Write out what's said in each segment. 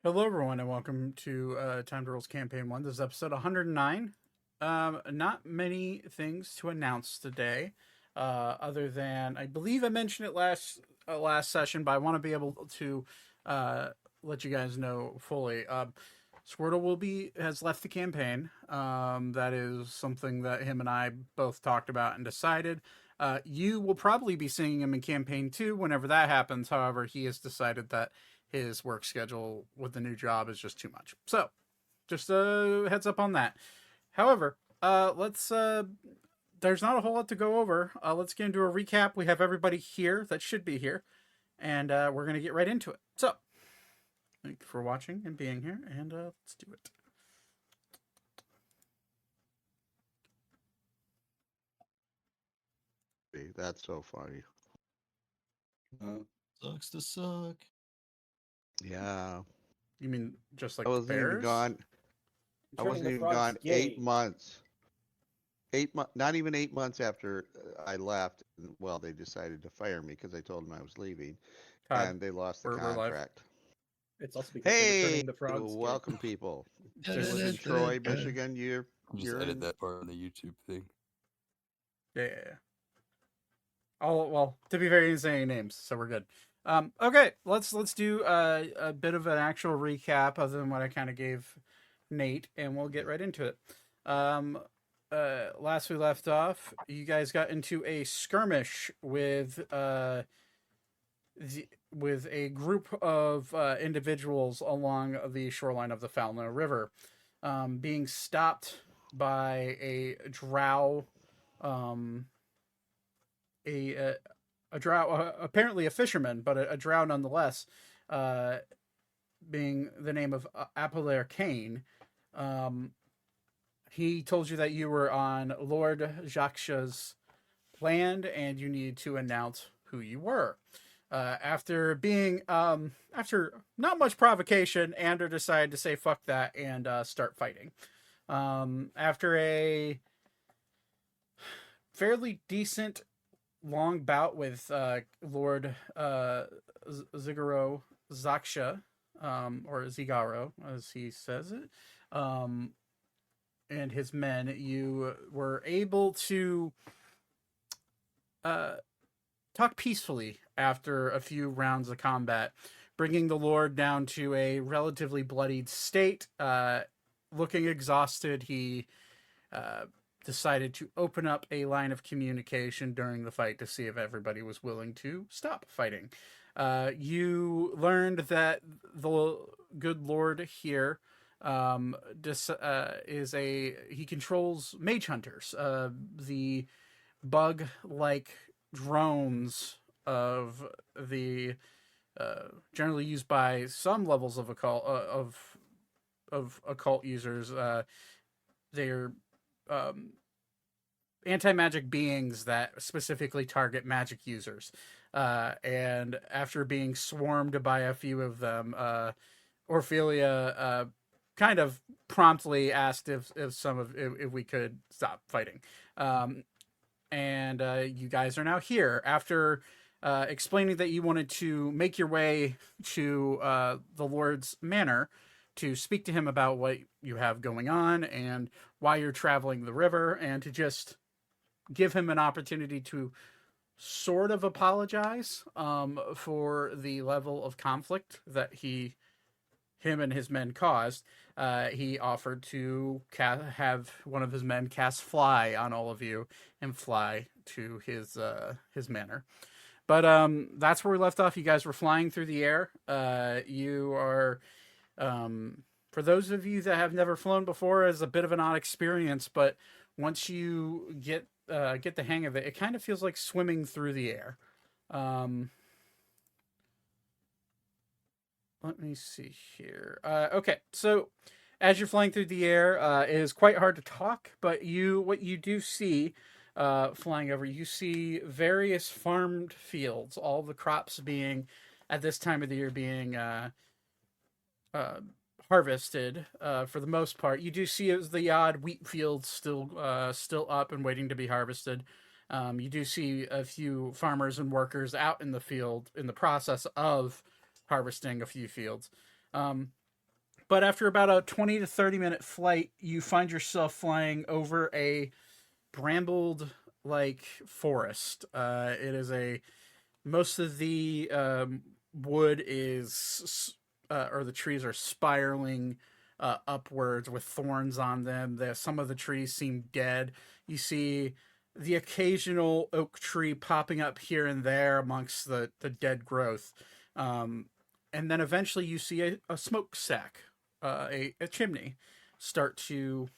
Hello, everyone, and welcome to Time to Rules Campaign 1. This is episode 109. Not many things to announce today, other than I believe I mentioned it last session, but I want to be able to let you guys know fully. Squirtle has left the campaign. That is something that him and I both talked about and decided. You will probably be seeing him in campaign 2 whenever that happens. However, he has decided that his work schedule with the new job is just too much. So, just a heads up on that. However, let's there's not a whole lot to go over. Let's get into a recap. We have everybody here that should be here, and we're gonna get right into it. So, thank you for watching and being here, and let's do it. That's so funny. Sucks to suck. Yeah. You mean just like I the wasn't even bears? gone. I wasn't even gone 8 months. 8 months, not even 8 months after I left. Well, they decided to fire me because I told them I was leaving, Todd, and they lost the we're live. contract. It's also because they're Hey, returning the frogs. welcome people. Just- This is Troy, Michigan. You're Just you're edit in. that part on the YouTube thing. Yeah. Oh well, to be fair, you didn't say any names, so we're good. Okay, let's do a bit of an actual recap other than what I kind of gave Nate, and we'll get right into it. Last we left off, you guys got into a skirmish with with a group of individuals along the shoreline of the Falna River, being stopped by a drow, a drow, apparently a fisherman, but a drow nonetheless, being the name of Apollinaire Kane. He told you that you were on Lord Jaksha's land and you needed to announce who you were. After not much provocation, Ander decided to say fuck that and start fighting. After a fairly decent long bout with Lord Zigaro Zaksha, or Zigaro, as he says it, and his men, you were able to talk peacefully after a few rounds of combat, bringing the Lord down to a relatively bloodied state. Looking exhausted, he decided to open up a line of communication during the fight to see if everybody was willing to stop fighting. You learned that the good Lord here he controls mage hunters, the bug-like drones of the generally used by some levels of occult of occult users. They're anti-magic beings that specifically target magic users. And after being swarmed by a few of them, Orphelia kind of promptly asked if we could stop fighting. And you guys are now here after explaining that you wanted to make your way to the Lord's manor to speak to him about what you have going on and why you're traveling the river, and to just give him an opportunity to sort of apologize for the level of conflict that him and his men caused. He offered to have one of his men cast fly on all of you and fly to his manor. But that's where we left off. You guys were flying through the air. You are, for those of you that have never flown before, is a bit of an odd experience. But once you get the hang of it, it kind of feels like swimming through the air. Let me see here. Okay, so as you're flying through the air, it is quite hard to talk, but what you do see flying over, you see various farmed fields, all the crops being, at this time of the year, being harvested for the most part. You do see the odd wheat fields still up and waiting to be harvested. You do see a few farmers and workers out in the field in the process of harvesting a few fields. But after about a 20 to 30 minute flight, you find yourself flying over a brambled like forest. It is a most of the wood is or the trees are spiraling upwards with thorns on them. Some of the trees seem dead. You see the occasional oak tree popping up here and there amongst the dead growth. And then eventually you see a smokestack, a chimney, start to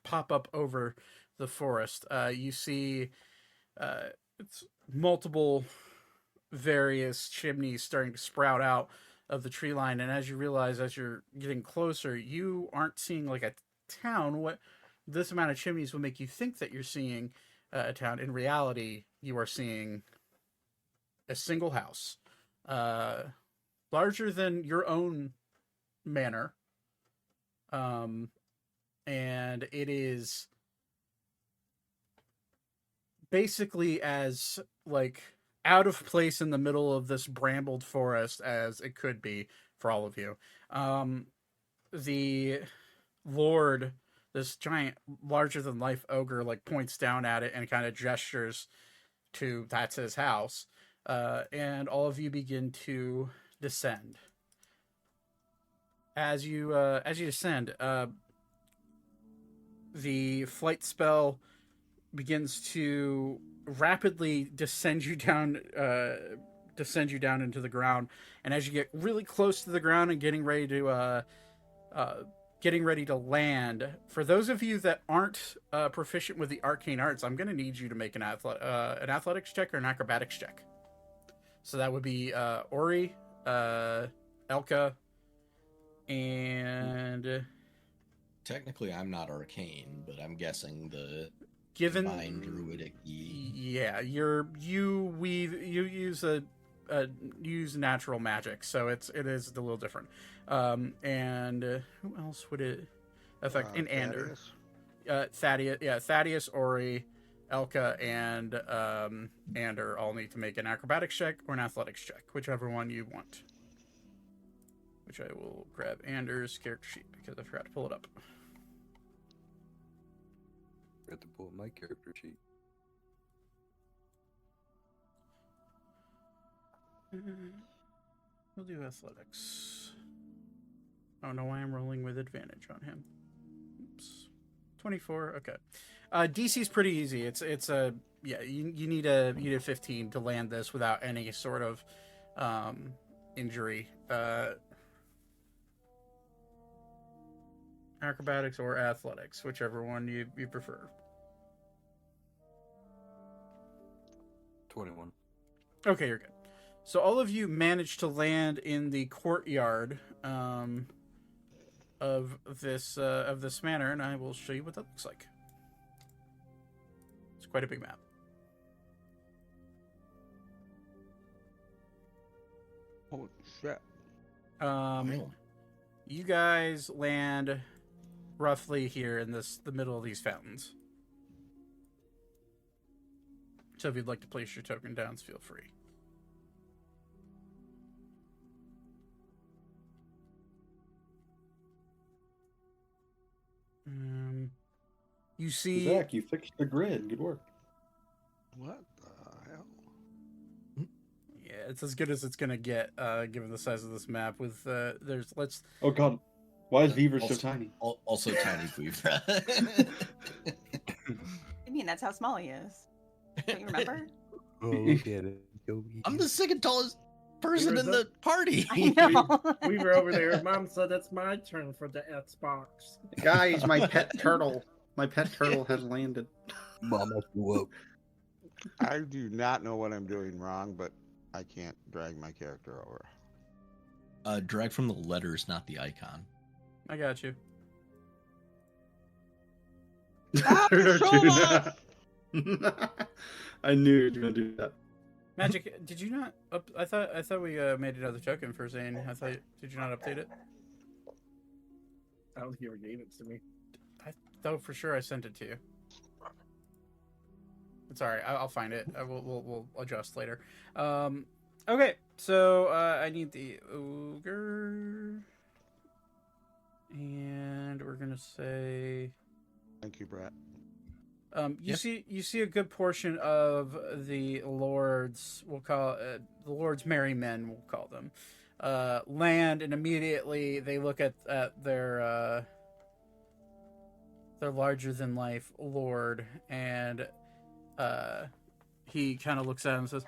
pop up over the forest. You see it's multiple various chimneys starting to sprout out of the tree line, and as you realize as you're getting closer, you aren't seeing like a town. What this amount of chimneys will make you think that you're seeing a town. In reality, you are seeing a single house, larger than your own manor, and it is basically as like out of place in the middle of this brambled forest as it could be for all of you. The Lord, this giant, larger than life ogre, like points down at it and kind of gestures to that's his house. And all of you begin to descend. As you descend, the flight spell begins to rapidly descend you down into the ground, and as you get really close to the ground and getting ready to land, for those of you that aren't proficient with the arcane arts, I'm going to need you to make an athletics check or an acrobatics check. So that would be Ori, Elka, and technically I'm not arcane, but I'm guessing the given divine druidic. Yeah, you use natural magic, so it is a little different. And who else would it affect? And Ander, Thaddeus, Ori, Elka, and Ander all need to make an acrobatics check or an athletics check, whichever one you want. Which I will grab Ander's character sheet because I forgot to pull it up. Got to pull up my character sheet. We'll do athletics. I don't know why I'm rolling with advantage on him. Oops. 24. Okay. DC's pretty easy. It's a you need a 15 to land this without any sort of injury. Acrobatics or athletics, whichever one you prefer. 21. Okay, you're good. So all of you managed to land in the courtyard of this manor, and I will show you what that looks like. It's quite a big map. Holy shit! You guys land roughly here in the middle of these fountains. So if you'd like to place your token downs, feel free. You see, Zach, you fixed the grid. Good work. What the hell? Yeah, it's as good as it's gonna get, given the size of this map. With Oh God, why is Beaver so tiny? Also tiny Beaver. I mean, that's how small he is. Don't you remember? Oh, look at it. I'm the second tallest person in the party. I know. We were over there. Mom said it's my turn for the Xbox. Guys, my pet turtle has landed. Mama flew up. I do not know what I'm doing wrong, but I can't drag my character over. Drag from the letters, not the icon. I got you. I knew you were gonna do that. Magic, did you not? I thought we made another token for Zane. Did you not update it? I don't think you ever gave it to me. I thought for sure I sent it to you. It's all right. I'll find it. We'll adjust later. Okay, so I need the ogre. gonna say. Thank you, Brett. You see a good portion of the lords. We'll call the lords' merry men. We'll call them. Land, and immediately they look at their larger than life lord, and he kind of looks at him and says,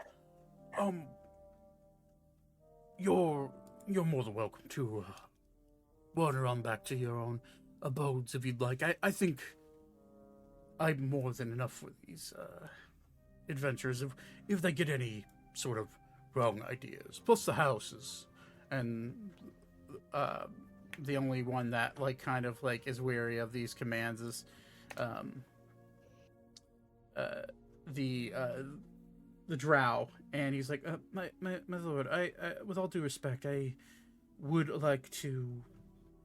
You're more than welcome to wander on back to your own abodes if you'd like. I think I'm more than enough for these adventures if they get any sort of wrong ideas. Plus the houses, and the only one that kind of is wary of these commands is the drow, and he's like, my lord, I with all due respect, I would like to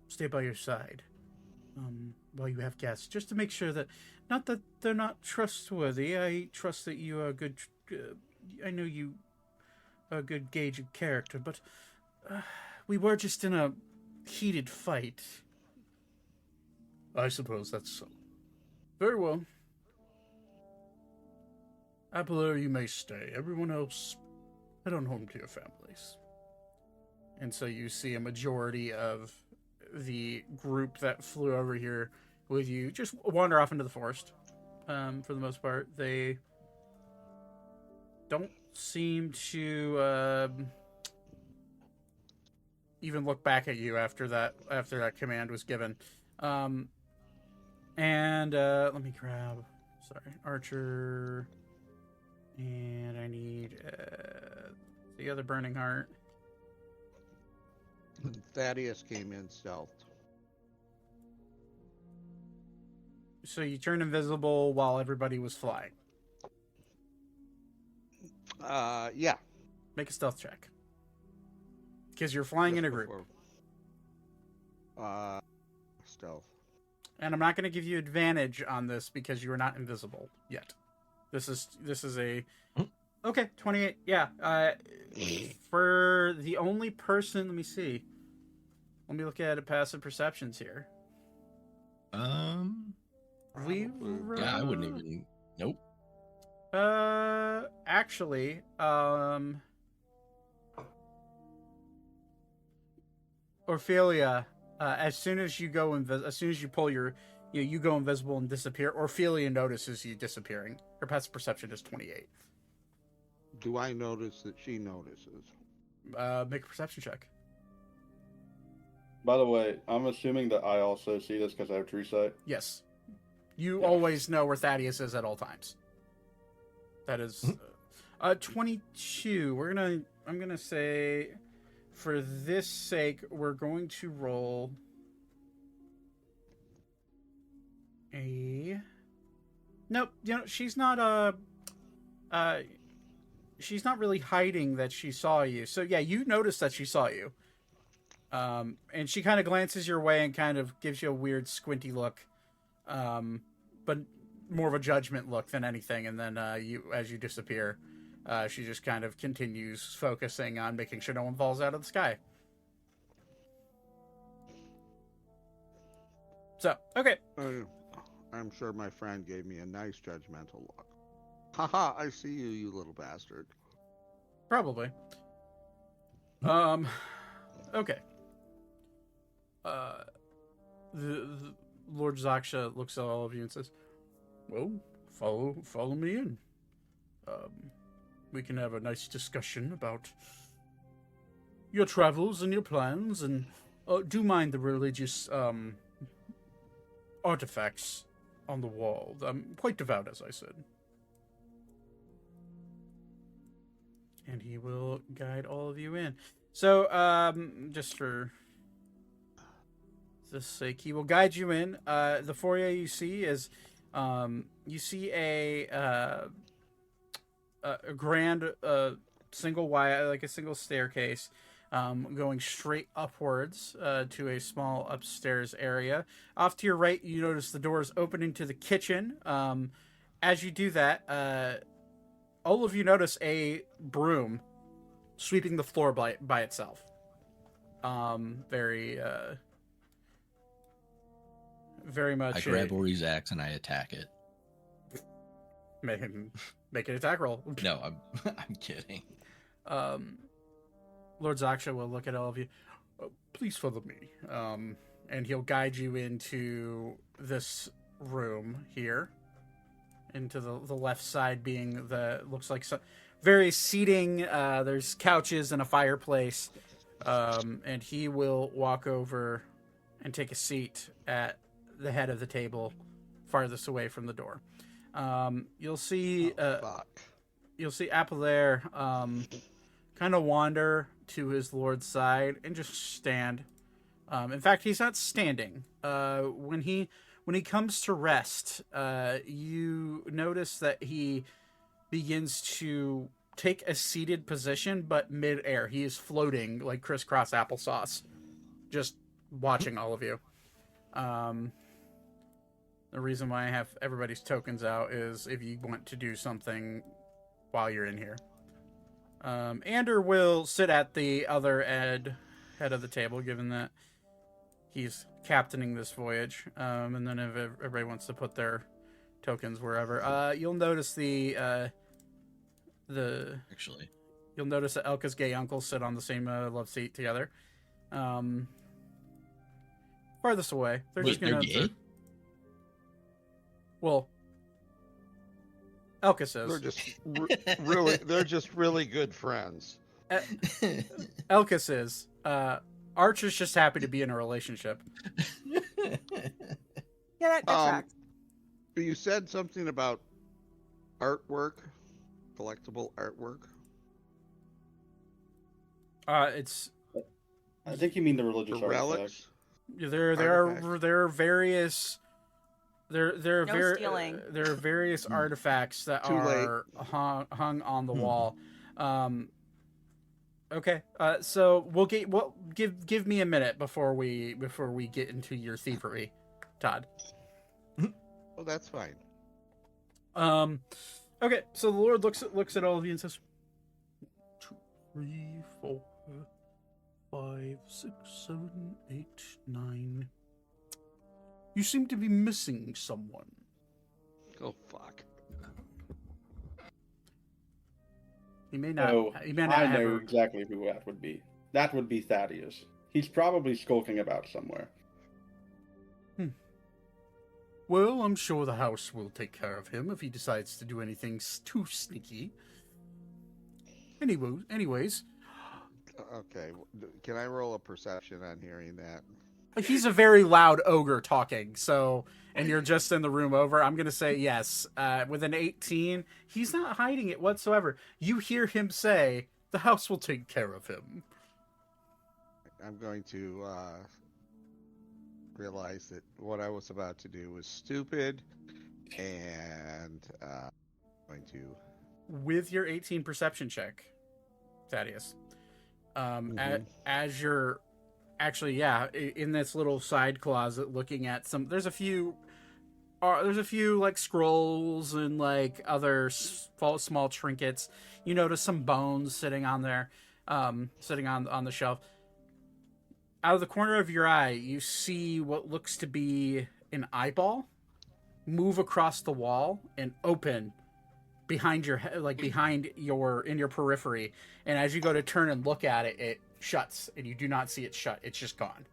stay by your side while you have guests, just to make sure that, not that they're not trustworthy. I trust that you are good. I know you are a good gauge of character, but we were just in a heated fight. I suppose that's so. Very well. Ammriel, you may stay. Everyone else, head on home to your families. And so you see a majority of the group that flew over here with you just wander off into the forest. For the most part, they don't seem to even look back at you after that command was given. And let me grab, Archer, and I need the other Burning Heart. Thaddeus came in stealth. So you turned invisible while everybody was flying. Yeah. Make a stealth check. Because you're flying in a group. Stealth. And I'm not going to give you advantage on this because you are not invisible yet. This is a... Okay, 28. Yeah. For the only person... Let me see. Let me look at passive perceptions here. Yeah, I wouldn't even. Nope. Actually, Orphelia, as soon as you pull your, you go invisible and disappear, Orphelia notices you disappearing. Her passive perception is 28. Do I notice that she notices? Make a perception check. By the way, I'm assuming that I also see this because I have true sight. Yes. You always know where Thaddeus is at all times. That is 22. I'm gonna say, for this sake, we're going to roll a... Nope, she's not she's not really hiding that she saw you. So yeah, you noticed that she saw you. And she kind of glances your way and kind of gives you a weird squinty look. But more of a judgment look than anything. And then as you disappear, she just kind of continues focusing on making sure no one falls out of the sky. So, okay. I'm sure my friend gave me a nice judgmental look. Haha, I see you, you little bastard. Probably. Okay. The Lord Zaksha looks at all of you and says, well, follow me in. We can have a nice discussion about your travels and your plans, and do mind the religious artifacts on the wall. I'm quite devout, as I said. And he will guide all of you in. So, just for this sake, he will guide you in. The foyer you see is, you see a grand single wide, like a single staircase, going straight upwards to a small upstairs area. Off to your right, you notice the doors opening to the kitchen. As you do that, all of you notice a broom sweeping the floor by itself. Very very much. I grab Ori's axe and I attack it. Make an attack roll. No, I'm kidding. Lord Zaksha will look at all of you. Please follow me. And he'll guide you into this room here, into the left side being looks like various seating. There's couches and a fireplace. And he will walk over and take a seat at the head of the table, farthest away from the door. You'll see Apple there kind of wander to his lord's side and just stand. In fact, he's not standing. When he comes to rest, you notice that he begins to take a seated position, but mid-air. He is floating like crisscross applesauce, just watching all of you. The reason why I have everybody's tokens out is if you want to do something while you're in here. Ander will sit at the other head of the table, given that he's captaining this voyage. And then if everybody wants to put their tokens wherever, you'll notice you'll notice that Elka's gay uncles sit on the same love seat together. Farthest away. They're just gonna. They're gay? Well, Elka says They're just really good friends. Elka says, Arch is just happy to be in a relationship. Yeah, that tracks. You said something about artwork, collectible artwork. It's. I think you mean the religious relics. There are various. There are various artifacts that are hung on the wall. Okay. So give me a minute before we get into your thievery, Todd. Oh, that's fine. Okay. So the Lord looks at all of you and says, 2, 3, 4, 5, 6, 7, 8, 9. You seem to be missing someone. Oh, fuck. He may not. I know exactly who that would be. That would be Thaddeus. He's probably skulking about somewhere. Well, I'm sure the house will take care of him if he decides to do anything too sneaky. Anyways. Okay. Can I roll a perception on hearing that? He's a very loud ogre talking, and you're just in the room over. I'm going to say yes. With an 18, he's not hiding it whatsoever. You hear him say, the house will take care of him. I'm going to realize that what I was about to do was stupid, and going to... With your 18 perception check, Thaddeus, as you're... Actually, yeah, in this little side closet, looking at there's a few like scrolls and like other small trinkets. You notice some bones sitting on there, sitting on the shelf. Out of the corner of your eye, you see what looks to be an eyeball move across the wall and open behind your head, like in your periphery. And as you go to turn and look at it, it shuts, and you do not see it shut. It's just gone.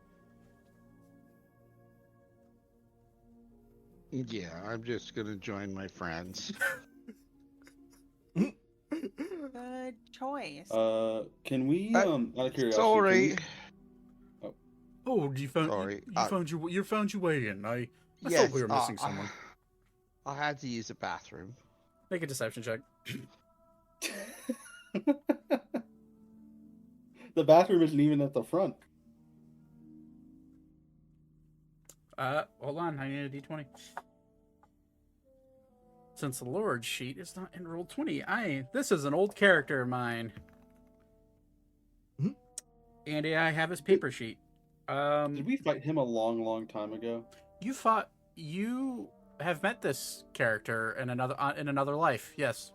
Yeah, I'm just gonna join my friends. Good choice. Can we, out of curiosity... Sorry. Oh, you found your way in. I thought we were missing someone. I had to use the bathroom. Make a deception check. The bathroom isn't even at the front. Hold on. I need a d20. Since the Lord sheet is not in roll 20, this is an old character of mine. Andy, I have his paper sheet. Did we fight him a long, long time ago? You have met this character in another life. Yes.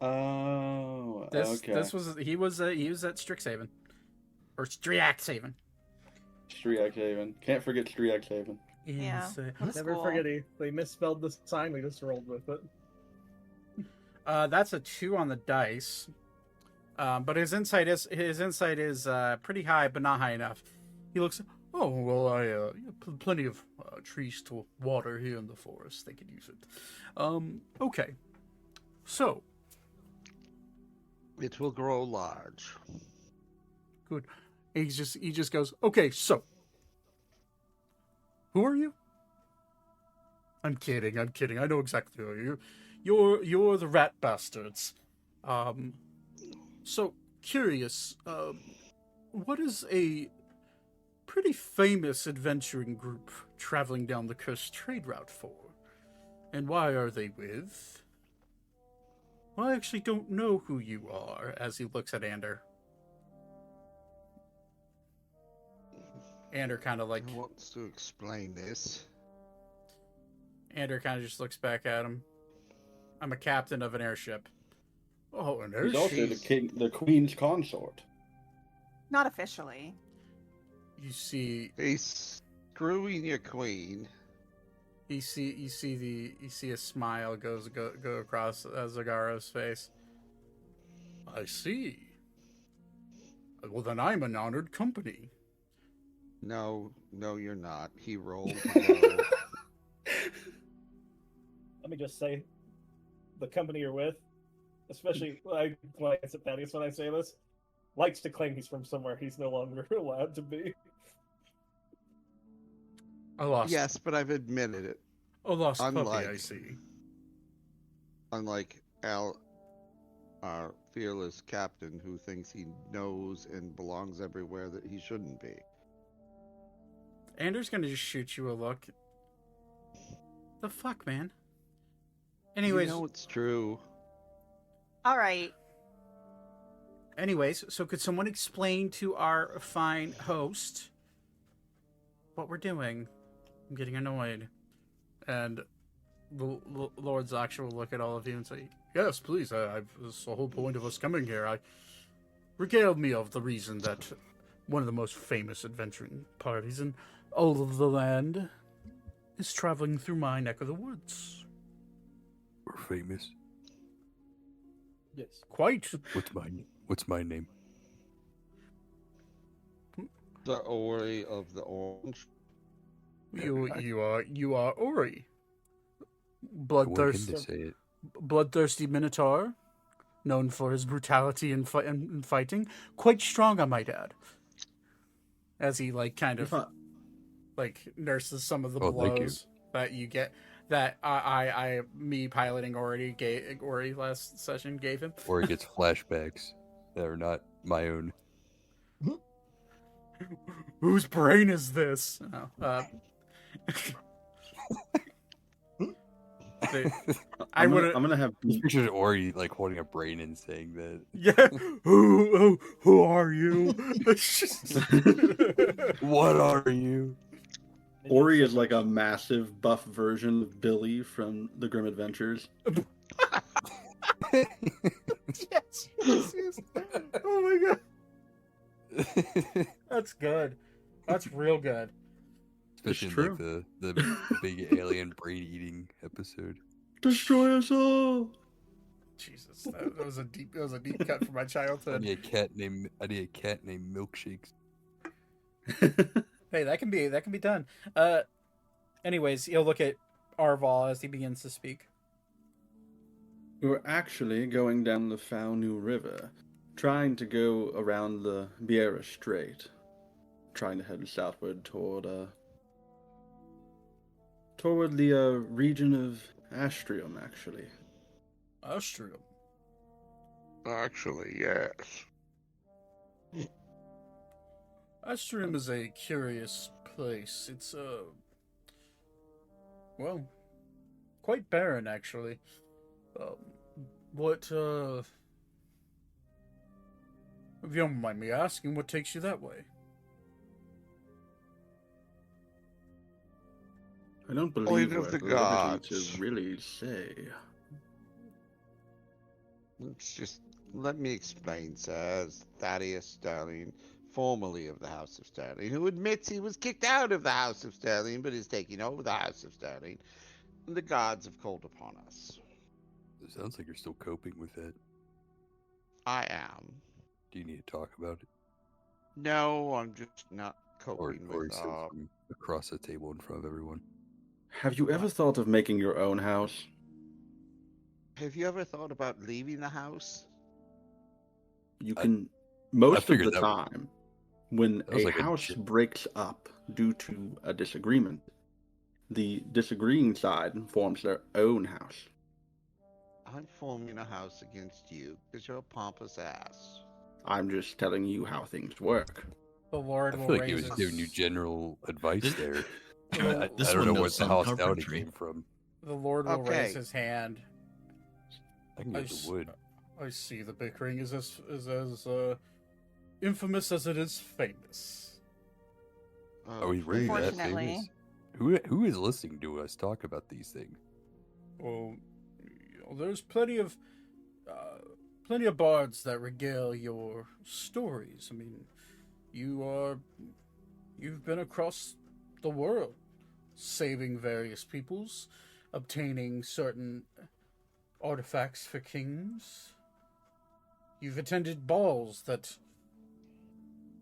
Oh, okay. He was at Strixhaven, or Strixhaven. Strixhaven. Can't forget Strixhaven. Yeah. Inside. What a Never school. forget they misspelled the sign. We just rolled with it. That's a 2 on the dice. But his insight is pretty high, but not high enough. He looks. Oh well, plenty of trees to water here in the forest. They could use it. Okay. So It will grow large. good. He just goes. Okay, so who are you? I'm kidding. I know exactly who you are. You're the rat bastards. So curious. What is a pretty famous adventuring group traveling down the cursed trade route for? And why are they with? Well, I actually don't know who you are, as he looks at Ander. Ander kind of like... Who wants to explain this? Ander kind of just looks back at him. I'm a captain of an airship. Oh, an He's airship? also the queen's consort. Not officially. You see... He's screwing your queen. You see a smile go across Zagaro's face. I see. Well, then I'm an honored company. No, you're not. He rolled low. Let me just say, the company you're with, especially when I glance at Thaddeus when I say this, likes to claim he's from somewhere he's no longer allowed to be. I lost. Yes, but I've admitted it. A lost puppy, Unlike- I see. Unlike Al, our fearless captain, who thinks he knows and belongs everywhere that he shouldn't be. Anders gonna just shoot you a look. The fuck, man? Anyways, You know it's true. All right. so could someone explain to our fine host what we're doing? I'm getting annoyed. And Lord Zaksha will look at all of you and say, yes, please, that's the whole point of us coming here. Regale me of the reason that one of the most famous adventuring parties in all of the land is traveling through my neck of the woods. We're famous. Yes. Quite. What's my name? The Ori of the Orange. You are Ori. I want him to say it. Bloodthirsty Minotaur, known for his brutality in fighting. Quite strong, I might add. As he kind of nurses some of the blows that you get. That me piloting Ori last session gave him. Or he gets flashbacks that are not my own. Whose brain is this? I'm gonna have pictures of Ori holding a brain and saying that. Yeah. Who are you? What are you? Ori is like a massive buff version of Billy from the Grim Adventures. Yes. Oh my god. That's good. That's real good. Especially in the big alien brain eating episode. Destroy us all. Jesus, that was a deep cut from my childhood. I need a cat named Milkshakes. Hey, that can be done. Anyways, he'll look at Arval as he begins to speak. We were actually going down the Faunu River, trying to go around the Biera Strait, trying to head southward toward the region of Astrium, actually. Astrium? Actually, yes. Astrium is a curious place. It's, well, quite barren, actually. If you don't mind me asking, what takes you that way? I don't believe Point we're of the at liberty gods. to really say. Let me explain, sir. As Thaddeus Darling, formerly of the House of Sterling, who admits he was kicked out of the House of Sterling, but is taking over the House of Sterling. And the gods have called upon us. It sounds like you're still coping with it. I am. Do you need to talk about it? No, I'm just not Or coping he with. says from across the table in front of everyone. Have you ever thought of making your own house? Have you ever thought about leaving the house? You can, most of the that time, when was a like a house j- breaks up due to a disagreement, the disagreeing side forms their own house. I'm forming a house against you because you're a pompous ass. I'm just telling you how things work. The Lord I will feel like raise he was his... giving you general advice there. I This don't one know knows what the some hostility carpentry. came from. The Lord will Okay. raise his hand. I can get the wood. I see the bickering is as infamous as it is famous. Oh, he's really that Unfortunately. famous? Who is listening to us talk about these things? Well, there's plenty of bards that regale your stories. I mean, you've been across the world, saving various peoples, obtaining certain artifacts for kings. You've attended balls that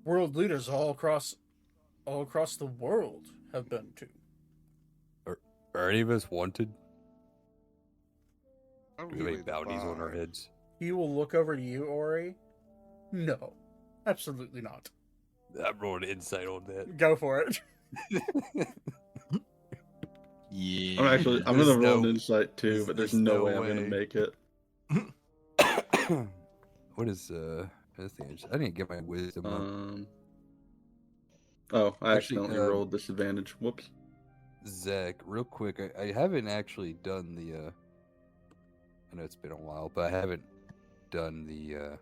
world leaders all across the world have been to. Are any of us wanted? I'm Do we have really any bounties on our bard. heads? He will look over to you, Ori. No, absolutely not. I'm rolling insight on that. Go for it. Yeah. I'm gonna There's roll no- an insight too, but there's there's no no way I'm gonna way. make it. What is that's the answer. I didn't get my wisdom up. Oh, I Actually, accidentally rolled disadvantage. Whoops. Zach, real quick, I haven't actually done the I know it's been a while, but I haven't done the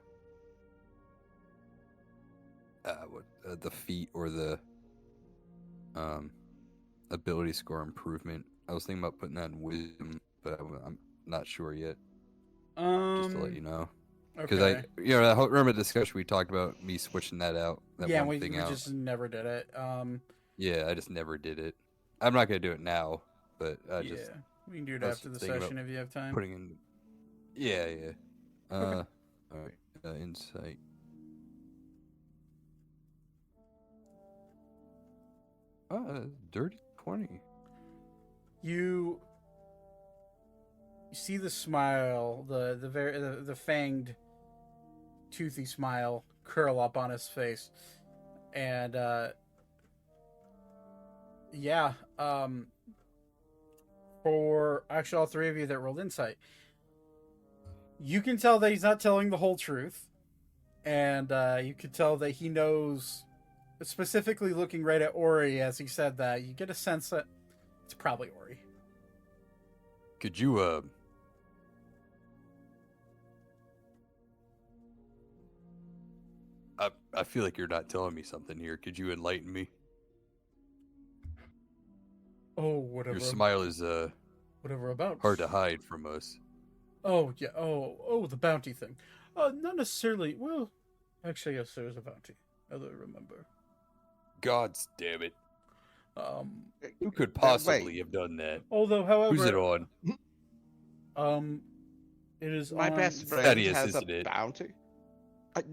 the feat or the ability score improvement. I was thinking about putting that in wisdom, but I'm not sure yet. Just to let you know, because Okay. remember the discussion we talked about me switching that out. That Yeah, one we thing out. just never did it. Yeah, I just never did it. I'm not gonna do it now, but I Yeah, just we can do it I was after the thinking about session if you have time. putting in. Yeah. All right. Insight. Dirty 20. You see the smile, the fanged, toothy smile curl up on his face, and for actually all three of you that rolled insight, you can tell that he's not telling the whole truth, and you can tell that he knows. Specifically, looking right at Ori as he said that, you get a sense that it's probably Ori. Could you I feel like you're not telling me something here. Could you enlighten me? Oh, whatever. Your smile is Whatever about. hard to hide from us. Oh yeah. Oh, the bounty thing. Not necessarily. Well, actually, yes, there was a bounty. I don't remember. Gods damn it! Who could Wait. possibly have done that? Although, however, Who's it on? it is My on... best friend Thaddeus, has a isn't it? bounty.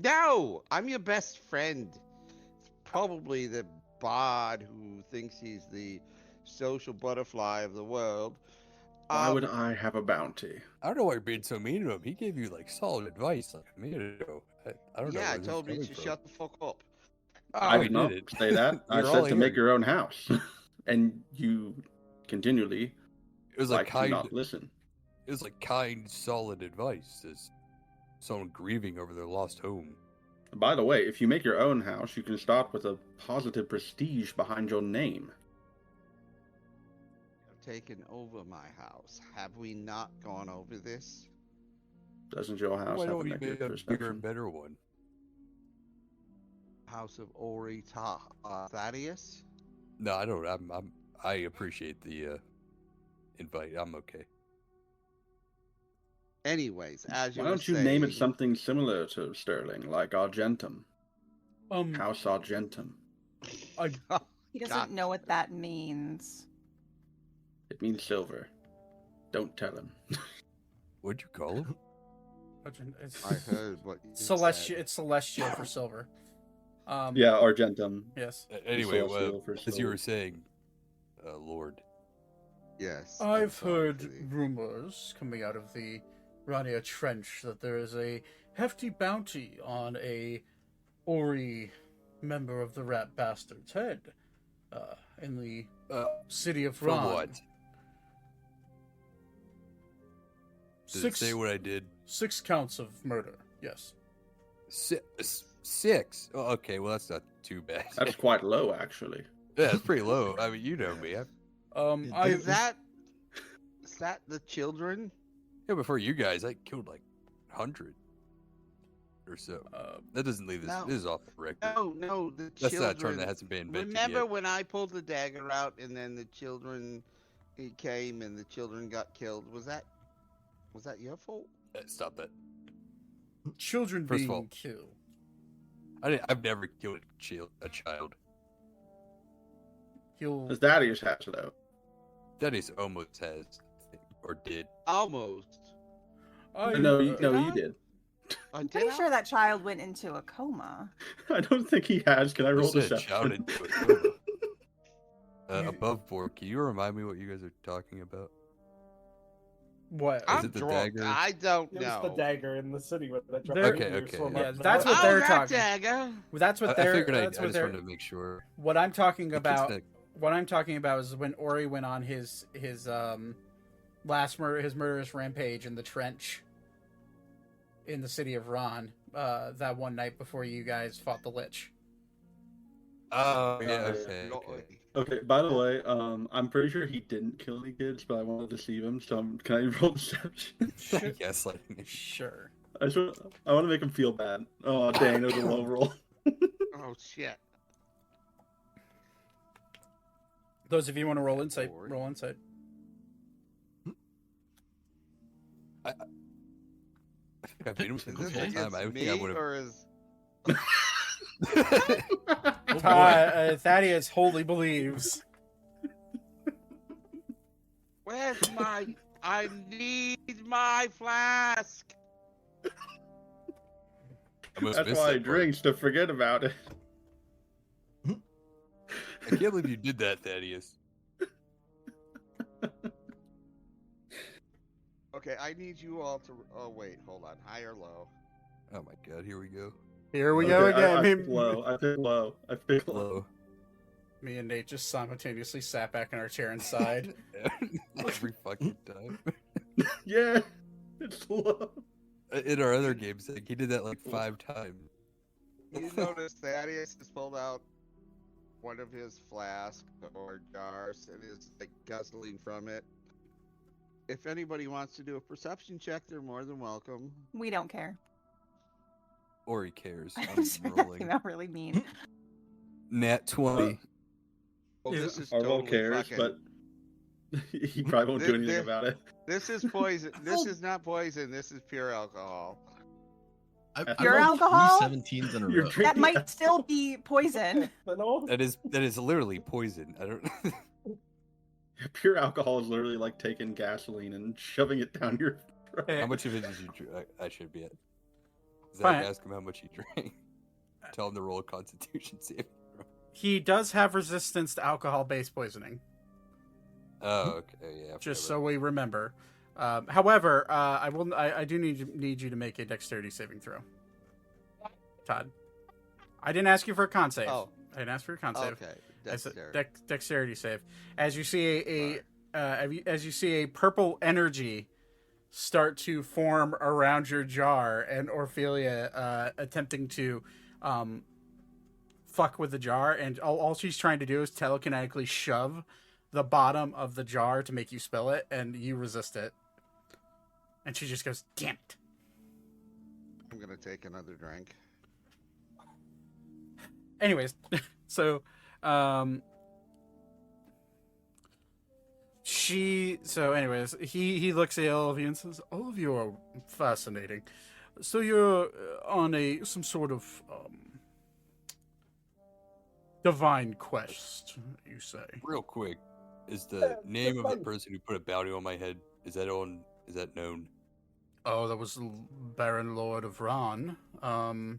No, I'm your best friend. It's probably the bard who thinks he's the social butterfly of the world. Why would I have a bounty? I don't know why you're being so mean to him. He gave you like solid advice like a minute ago. I don't know. Yeah, I where this is told you coming to from. shut the fuck up. I we did not did it. say that. I You're all said to make hearing. your own house, and you continually It was like like to kind. not listen. It was like kind, solid advice as someone grieving over their lost home. By the way, if you make your own house, you can start with a positive prestige behind your name. Taken over my house. Have we not gone over this? Doesn't your house Why have a don't we make negative a bigger perception? and better one? House of Ori Thaddeus? No, I don't. I appreciate the invite. I'm okay. Anyways, as you Why were don't you name it saying- something similar to Sterling, like Argentum? House Argentum. He doesn't know what that means. It means silver. Don't tell him. What'd you call him? It's I heard what you celestial. said. It's celestial for silver. Yeah, Argentum. Yes. Anyway, Celestial for as you silver. were saying, Lord. Yes. I've I'm heard sorry. rumors coming out of the Rania Trench that there is a hefty bounty on a Ori member of the Rat Bastard's head in the city of For Ran. what? Did it say what I did? 6 counts of murder. Yes. Six? Oh, okay, well that's not too bad. That's quite low, actually. Yeah, that's pretty low. I mean, you know me. Is that the children? Yeah, before you guys, I killed like 100 or so. That doesn't leave this. No. This is off the record. No, the That's children. not a term that hasn't been invented Remember yet. when I pulled the dagger out and then the children he came and the children got killed? Was that your fault? Stop that. Children First of being all- killed. I've never killed a child. He'll. His daddy's has, though. Dennis almost has, I think, or did. Almost. No, you did. I'm pretty sure that child went into a coma. I don't think he has. Can I roll You said child deception? into a coma. You- Above board, can you remind me what you guys are talking about? What? I'm it the drunk. dagger? I don't It know. was the dagger in the city with that dropped There- in Okay, your okay, swim yeah. up. That's what Oh, they're that talking. dagger. That's what I they're. figured That's I what just they're. wanted to make sure. What I'm talking Because about. that- What I'm talking about is when Ori went on his murderous rampage in the trench in the city of Ron that one night before you guys fought the Lich. Oh, yeah, Uh, okay. Okay, by the way, I'm pretty sure he didn't kill any kids, but I wanted to deceive him, so can I roll deception? Yes, like Sure. I want to make him feel bad. Oh, dang, it was a low roll. Oh shit. Those of you want to roll insight, Lord. roll insight. I think I've beat him Is since this the whole time. against I me think I would or is? have. Thaddeus wholly believes. Where's my? I need my flask. I must That's miss why he that part. drinks, to forget about it. I can't believe you did that, Thaddeus. Okay, I need you all to. Oh wait, hold on. High or low? Oh my god, here we go. Here we go Okay, again. I Me- picked low. I picked low. Hello. Me and Nate just simultaneously sat back in our chair and sighed. Every fucking time. Yeah, it's low. In our other games, like, he did that like 5 times. You notice Thaddeus has pulled out one of his flasks or jars and is like guzzling from it. If anybody wants to do a perception check, they're more than welcome. We don't care. Or he cares. I'm I'm sorry, that rolling. came out really mean. Nat 20. Oh, this is Arvo totally cares, fucking. but he probably won't do anything This- about it. This is poison. This is not poison. This is pure alcohol. Pure alcohol? 17s in a You're row. drinking That might still be poison. Ethanol? That is literally poison. I don't. Pure alcohol is literally like taking gasoline and shoving it down your throat. How much of it did you drink? I should be at. Zach, Fine. ask him how much he drank. Tell him to roll a Constitution save. He does have resistance to alcohol-based poisoning, Oh, okay, yeah. just whatever. so we remember. However, I do need you to make a dexterity saving throw. Todd, I didn't ask you for a con save. Oh. I didn't ask for a con save. Okay. I said Dexterity. dexterity save. As you see as you see a purple energy start to form around your jar, and Orphelia attempting to fuck with the jar, and all she's trying to do is telekinetically shove the bottom of the jar to make you spill it, and you resist it. And she just goes, "Damn it!" I'm gonna take another drink. Anyways, so he looks at all of you and says, "All of you are fascinating. So you're on some sort of Divine quest, you say? Real quick, is Yeah, the name of the fine. person who put a bounty on my head, is that known? Oh, that was Baron Lord of Ron. Ugh.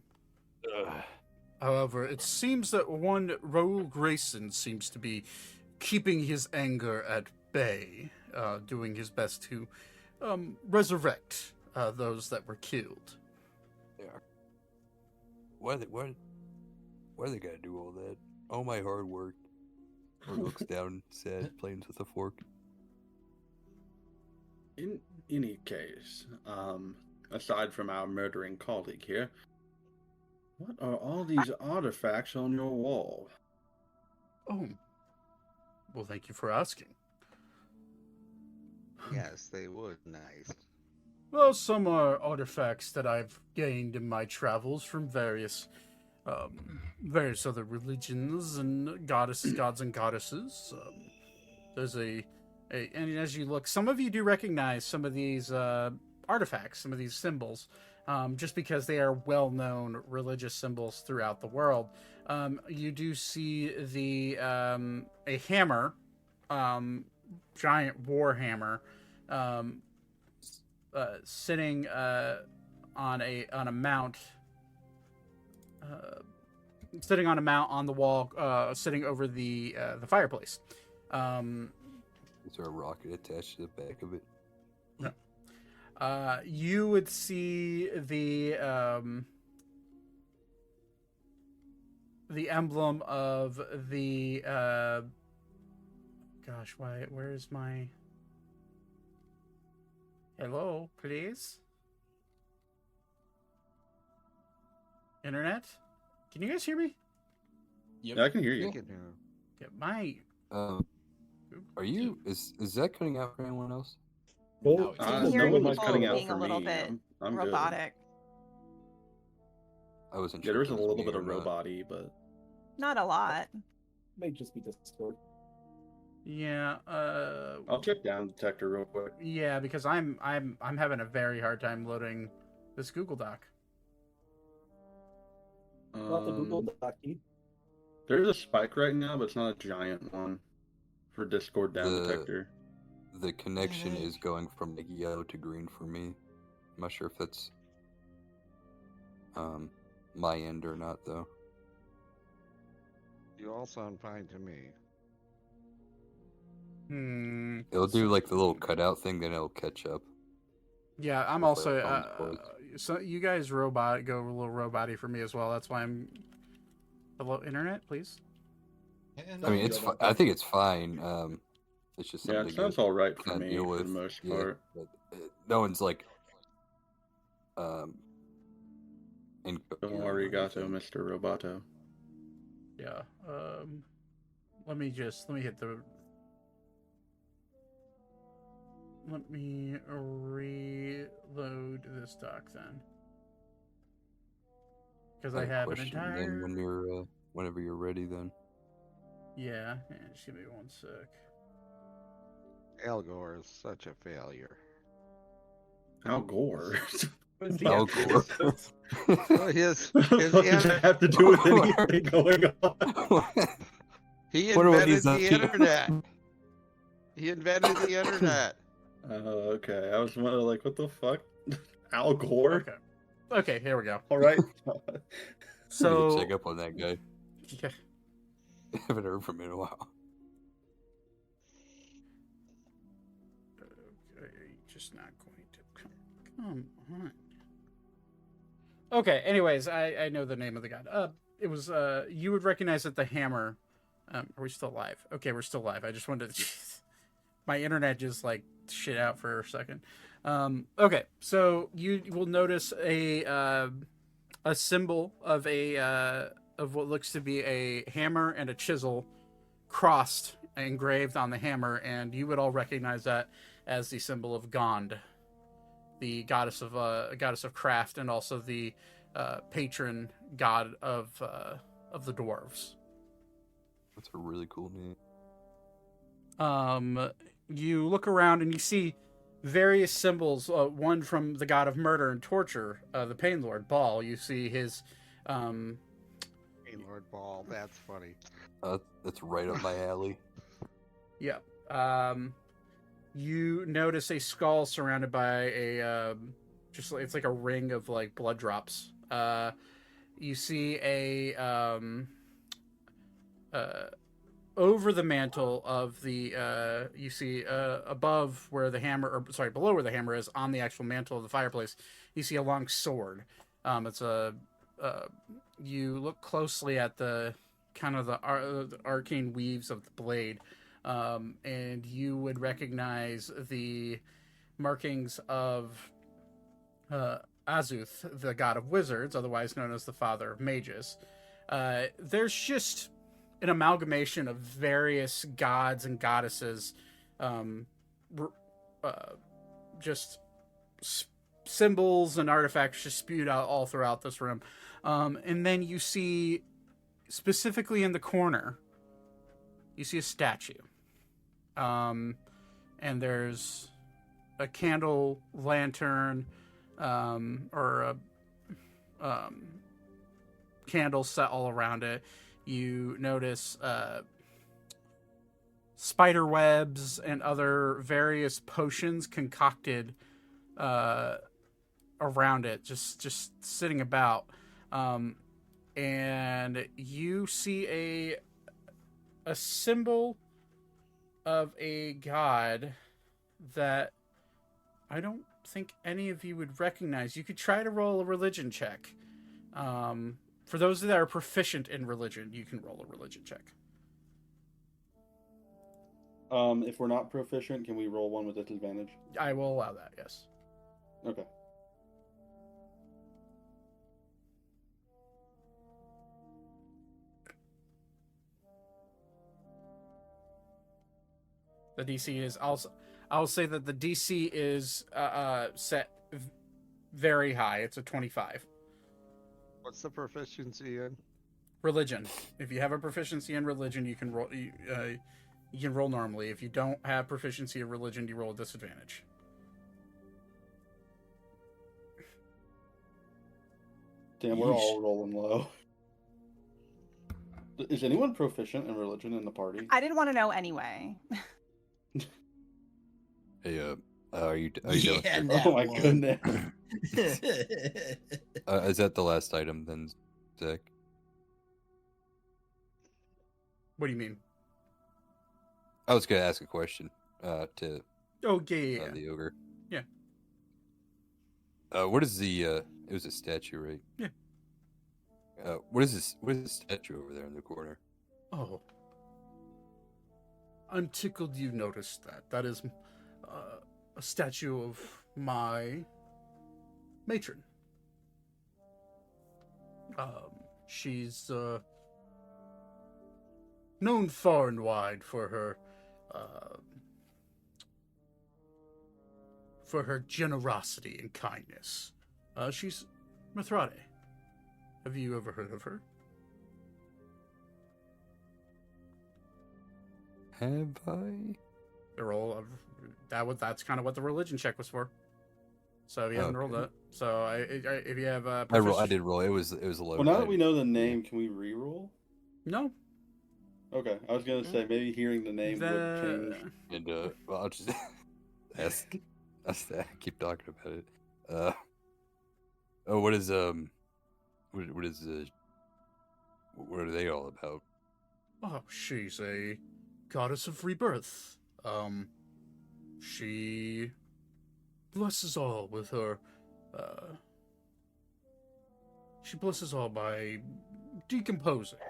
However, it seems that one Raoul Grayson seems to be keeping his anger at bay, doing his best to resurrect those that were killed. Yeah. Why they gotta do all that? All my hard work. Or looks down, sad, planes with a fork. In any case, aside from our murdering colleague here, what are all these artifacts on your wall? Oh, well, thank you for asking. Yes, they would. Nice. Well, some are artifacts that I've gained in my travels from various other religions and gods and goddesses. There's and as you look, some of you do recognize some of these artifacts, some of these symbols, just because they are well-known religious symbols throughout the world. You do see a hammer, giant war hammer, sitting on a mount. Sitting on a mount on the wall, sitting over the fireplace. Is there a rocket attached to the back of it? No. You would see the emblem of the gosh, where is my hello, please? Internet? Can you guys hear me? Yep. Yeah, I can hear you. Can, Get my Are you? Is that cutting out for anyone else? Well, No, I'm it's hearing no one's people cutting out being for a little me. bit I'm good. robotic. I wasn't Yeah, sure. there was if a it little me bit or of not. robot-y, but Not a lot. may just be Discord. yeah. I'll check down detector real quick. Yeah, because I'm having a very hard time loading this Google Doc. Not the Google Doc. There's a spike right now, but it's not a giant one for Discord down detector. The connection Heck. is going from like yellow to green for me. I'm not sure if that's my end or not though. you all sound fine to me. It'll do like the little cutout thing, then it'll catch up. Yeah, I'm Hopefully also. our phone's So you guys go a little robot-y for me as well. That's why I'm. Hello, internet, please. I mean, I think it's fine. It's just Yeah, something it sounds all right for kinda me deal for the with. most Yeah, part. but, no one's like in. Don't worry, Gato, Mr. Roboto. Yeah. Let me hit the. Let me reload this doc then. Because I have an question entire. then when you're whenever you're ready, then. Yeah, just give me one sec. Al Gore is such a failure. Al Gore. Al Gore. Well, his What the fuck does that have to do with anything going on? he What are invented these the up to? internet. He invented the internet. Okay. I was wondering, like, what the fuck? Al Gore? Okay, here we go. All right. So check up on that guy. yeah. Haven't heard from him in a while. Okay, just not going to come on. Okay, anyways, I know the name of the god. It was you would recognize that the hammer. Are we still live? Okay, we're still live. I just wanted to. My internet just like shit out for a second. Okay, so you will notice a symbol of of what looks to be a hammer and a chisel crossed engraved on the hammer, and you would all recognize that as the symbol of Gond, the goddess of craft, and also the patron god of the dwarves. That's a really cool name. You look around and you see various symbols. One from the god of murder and torture, the Pain Lord, Baal. You see his Arcane Lord Ball. That's funny. That's right up my alley. Yeah. You notice a skull surrounded by a it's like a ring of like blood drops. You see a over the mantle of the you see above where the hammer, or sorry, below where the hammer is, on the actual mantle of the fireplace, you see a long sword. It's a you look closely at the kind of the arcane weaves of the blade, and you would recognize the markings of Azuth, the god of wizards, otherwise known as the father of mages. There's just an amalgamation of various gods and goddesses, just symbols and artifacts just spewed out all throughout this room. And then you see, specifically in the corner, you see a statue. And there's a candle lantern, or a candle set all around it. You notice spider webs and other various potions concocted around it, just sitting about. And you see a symbol of a god that I don't think any of you would recognize. You could try to roll a religion check. For those that are proficient in religion, you can roll a religion check. If we're not proficient, can we roll one with disadvantage? I will allow that, yes. Okay. The DC is also... I'll say that the DC is set very high. It's a 25. What's the proficiency in? Religion. If you have a proficiency in religion, you can roll. You can roll normally. If you don't have proficiency in religion, you roll a disadvantage. Damn, we're all rolling low. Is anyone proficient in religion in the party? I didn't want to know anyway. Hey, are you done? Yeah, with that Oh my one. goodness. is that the last item then, Zach? What do you mean? I was gonna ask a question to Oh, yeah. the ogre. Yeah. What is the? It was a statue, right? Yeah. What is this? What is the statue over there in the corner? Oh. I'm tickled you noticed that. That is a statue of my matron. She's known far and wide for her generosity and kindness. She's Mithrade. Have you ever heard of her? Have I? The roll of that's kind of what the religion check was for. So you haven't rolled Okay. it. So if you have I did roll. It was a low. Well, now that we know the name, can we re-roll? No. Okay, I was gonna say maybe hearing the name would change. And well, I'll just ask. Keep talking about it. Oh, what is what is what are they all about? Oh, she's a goddess of rebirth. She blesses all with her. She blesses all by decomposing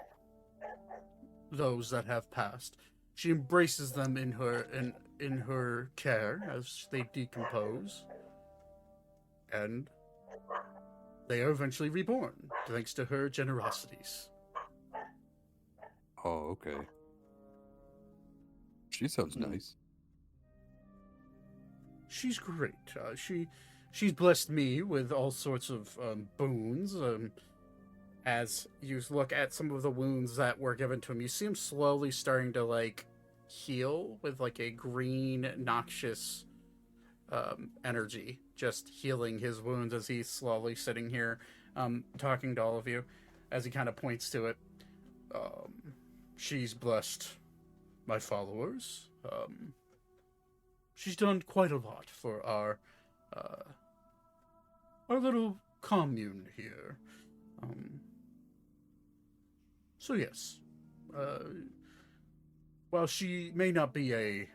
those that have passed. She embraces them in her care as they decompose, and they are eventually reborn thanks to her generosities. Oh, okay. She sounds nice. She's great. She's blessed me with all sorts of boons. As you look at some of the wounds that were given to him, you see him slowly starting to like heal with like a green, noxious energy, just healing his wounds as he's slowly sitting here talking to all of you as he kind of points to it. She's blessed my followers. She's done quite a lot for our little commune here. So yes, while she may not be a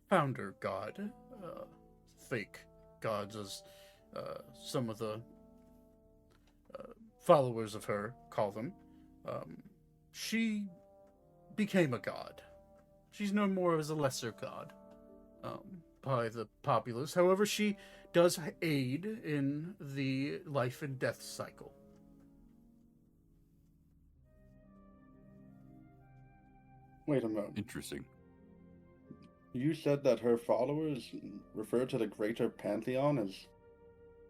founder god, fake gods as some of the followers of her call them, she became a god. She's known more as a lesser god by the populace. However, she does aid in the life and death cycle. Wait a moment. Interesting. You said that her followers refer to the greater pantheon as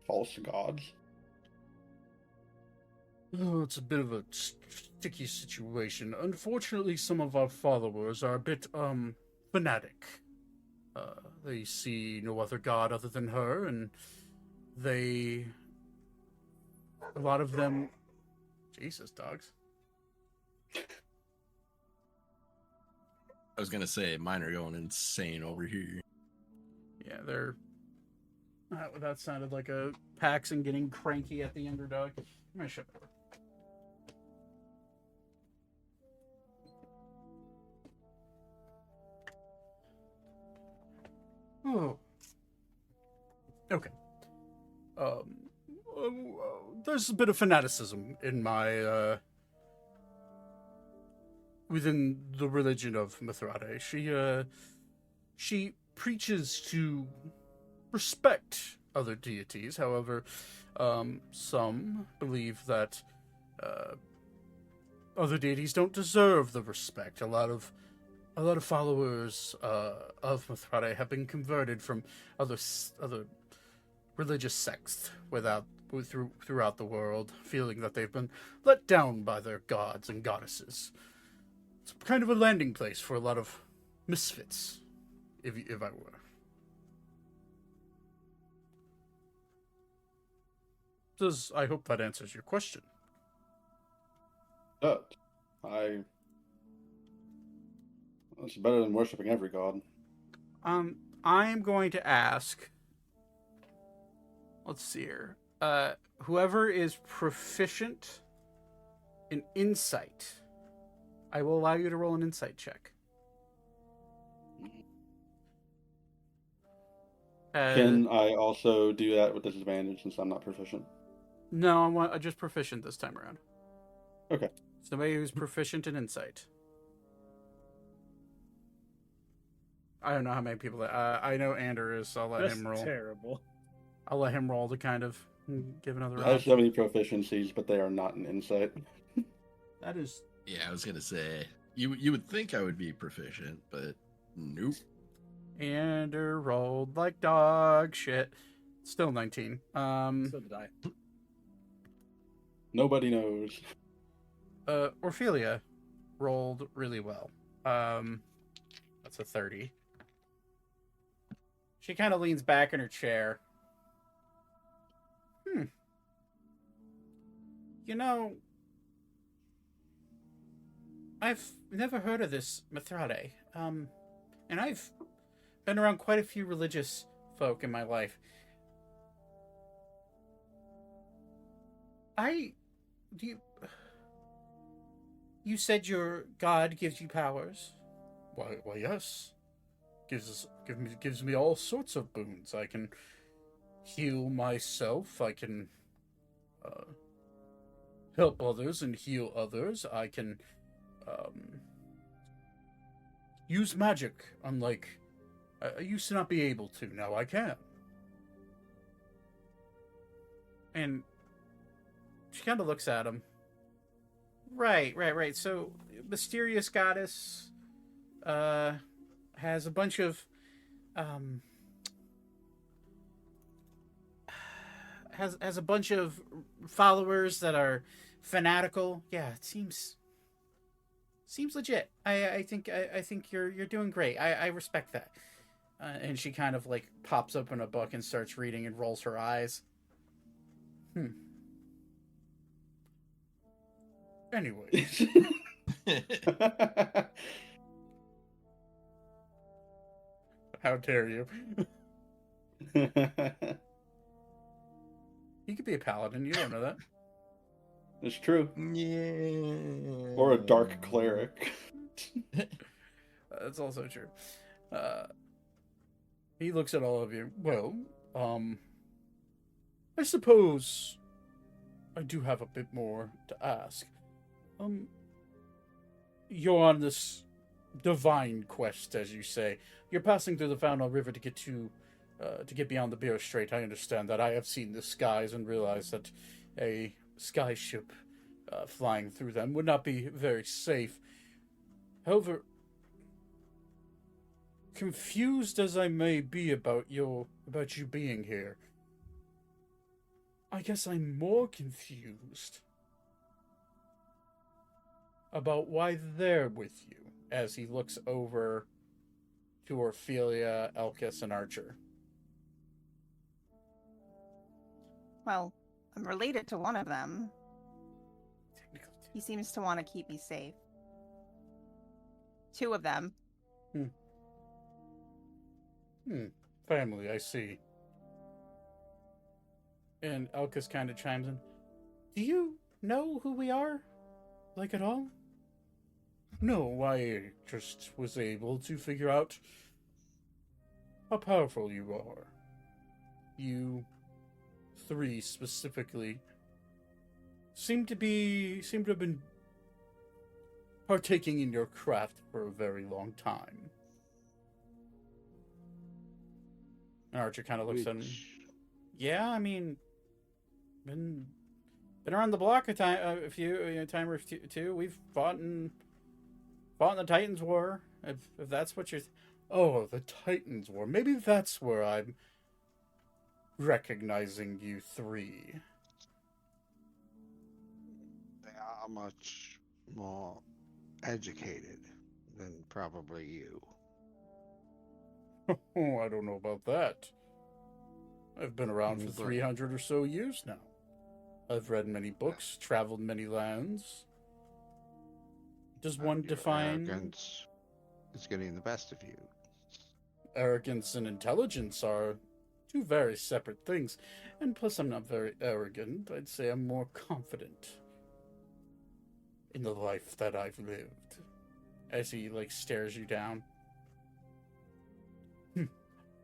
false gods? Oh, it's a bit of a sticky situation. Unfortunately, some of our followers are a bit, fanatic. They see no other god other than her, and a lot of them... Jesus, dogs. I was gonna say, mine are going insane over here. Yeah, they're... That sounded like a Paxton getting cranky at the younger dog. I'm gonna shut the door. Oh. Okay. There's a bit of fanaticism in my, within the religion of Mithrade. She preaches to respect other deities. However, some believe that, other deities don't deserve the respect. A lot of followers of Mithrade have been converted from other religious sects throughout the world, feeling that they've been let down by their gods and goddesses. It's kind of a landing place for a lot of misfits, if I were. I hope that answers your question. But it's better than worshipping every god. I'm going to ask. Let's see here. Whoever is proficient in insight, I will allow you to roll an insight check. Can I also do that with disadvantage since I'm not proficient? No, I'm just proficient this time around. Okay. Somebody who's proficient in insight. I don't know how many people that I know Ander is, so I'll let That's him roll. terrible. I'll let him roll to kind of give another I have round. so many proficiencies, but they are not in insight. That is... Yeah, I was gonna say you would think I would be proficient, but nope. Ander rolled like dog shit. Still 19. So did I. Nobody knows. Orphelia rolled really well. That's a 30. She kind of leans back in her chair. You know, I've never heard of this Mithrade. And I've been around quite a few religious folk in my life. You said your god gives you powers? Why yes. Gives me all sorts of boons. I can heal myself. I can help others and heal others. I can use magic, unlike I used to not be able to. Now I can. And she kind of looks at him. Right. So, mysterious goddess has a bunch of has a bunch of followers that are fanatical. Yeah, it seems legit. I think you're doing great. I respect that. And she kind of like pops open a book and starts reading and rolls her eyes. Anyways, how dare you? You could be a paladin. You don't know that. It's true. Yeah. Or a dark cleric. That's also true. He looks at all of you. Well, I suppose I do have a bit more to ask. You're on this divine quest, as you say. You're passing through the Fountain River to get beyond the Beer Strait. I understand that. I have seen the skies and realized that a sky ship flying through them would not be very safe. However, confused as I may be about you being here, I guess I'm more confused about why they're with you, as he looks over to Ophelia, Elkis, and Archer. Well, I'm related to one of them. He seems to want to keep me safe. Two of them. Family, I see. And Elkis kind of chimes in. Do you know who we are? Like, at all? No, I just was able to figure out how powerful you are. You three specifically seem to have been partaking in your craft for a very long time. And Archer kind of looks at him. Yeah, I mean, been around the block a time or two. We've fought in the Titans War. If that's what you're. Oh, the Titans War. Maybe that's where I'm recognizing you three. They are much more educated than probably you. Oh, I don't know about that. I've been around for 300 or so years now. I've read many books, traveled many lands. Does one define... Arrogance is getting the best of you. Arrogance and intelligence are two very separate things. And plus, I'm not very arrogant. I'd say I'm more confident in the life that I've lived. As he, stares you down.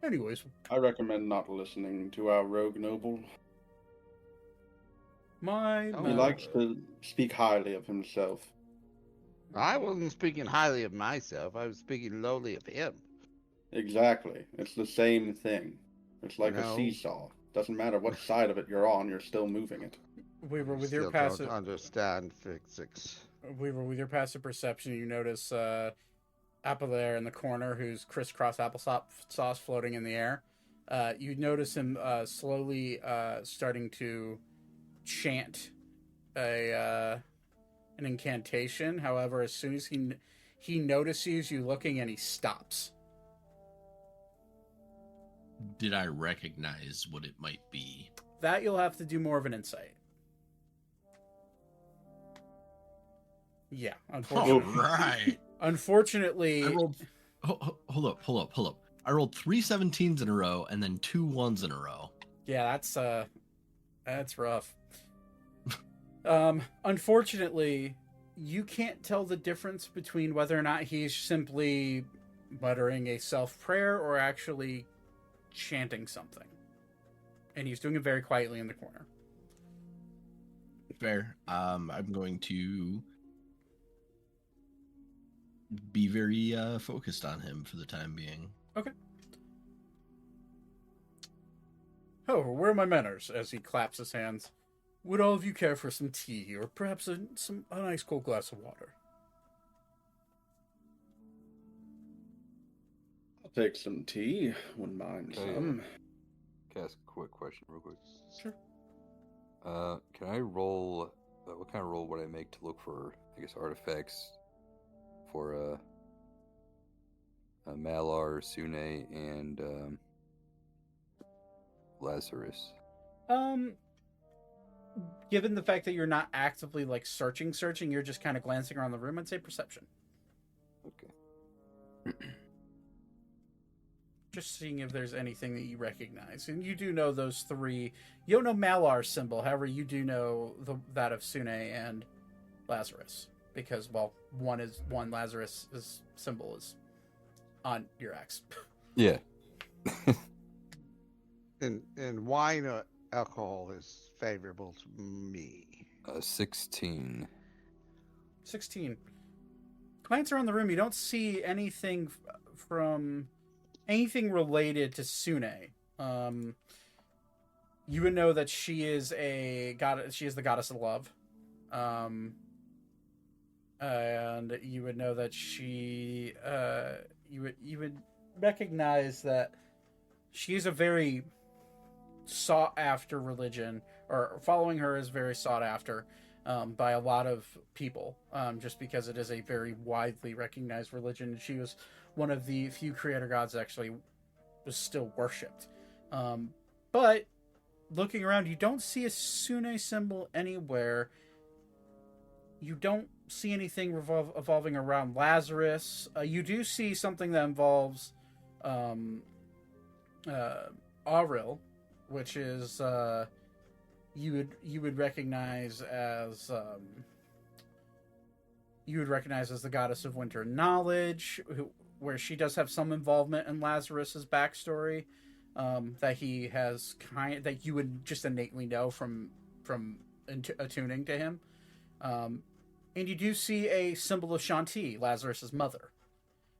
Anyways. I recommend not listening to our rogue noble. He likes to speak highly of himself. I wasn't speaking highly of myself. I was speaking lowly of him. Exactly. It's the same thing. It's like a seesaw. Doesn't matter what side of it you're on, you're still moving it. Weaver, with still your passive... don't understand physics. Weaver, with your passive perception, you notice Ammriel in the corner, who's crisscross applesauce floating in the air. You notice him slowly starting to chant an incantation. However, as soon as he notices you looking, and he stops. Did I recognize what it might be? That you'll have to do more of an insight. Yeah, unfortunately. All right. Unfortunately, I rolled. Hold up. I rolled 3 17s in a row and then 2 1s in a row. Yeah, that's rough. Unfortunately, you can't tell the difference between whether or not he's simply muttering a self-prayer or actually chanting something. And he's doing it very quietly in the corner. Fair. I'm going to be very focused on him for the time being. Okay. Oh, where are my manners? As he claps his hands. Would all of you care for some tea, or perhaps a nice cold glass of water? I'll take some tea. Wouldn't mind some. Can I ask a quick question real quick? Sure. Can I roll... what kind of roll would I make to look for, I guess, artifacts for Malar, Sune, and Lazarus? given the fact that you're not actively like searching, you're just kind of glancing around the room. I'd say perception. Okay. Just seeing if there's anything that you recognize. And you do know those three. You don't know Malar's symbol, however, you do know that of Sune and Lazarus. Because, well, one Lazarus' symbol is on your axe. Yeah. And wine alcohol is favorable to me. 16. 16. Glance around the room, you don't see anything from anything related to Sune. You would know that she is a god. She is the goddess of love, and you would know that she. You would recognize that she is a very sought after religion, or following her is very sought after by a lot of people, just because it is a very widely recognized religion. She was one of the few creator gods that actually was still worshipped. But looking around, you don't see a Sune symbol anywhere. You don't see anything evolving around Lazarus. You do see something that involves Ammriel, which is you would recognize as the goddess of winter knowledge, where she does have some involvement in Lazarus's backstory, that he has that you would just innately know from attuning to him. And you do see a symbol of Shanti, Lazarus's mother.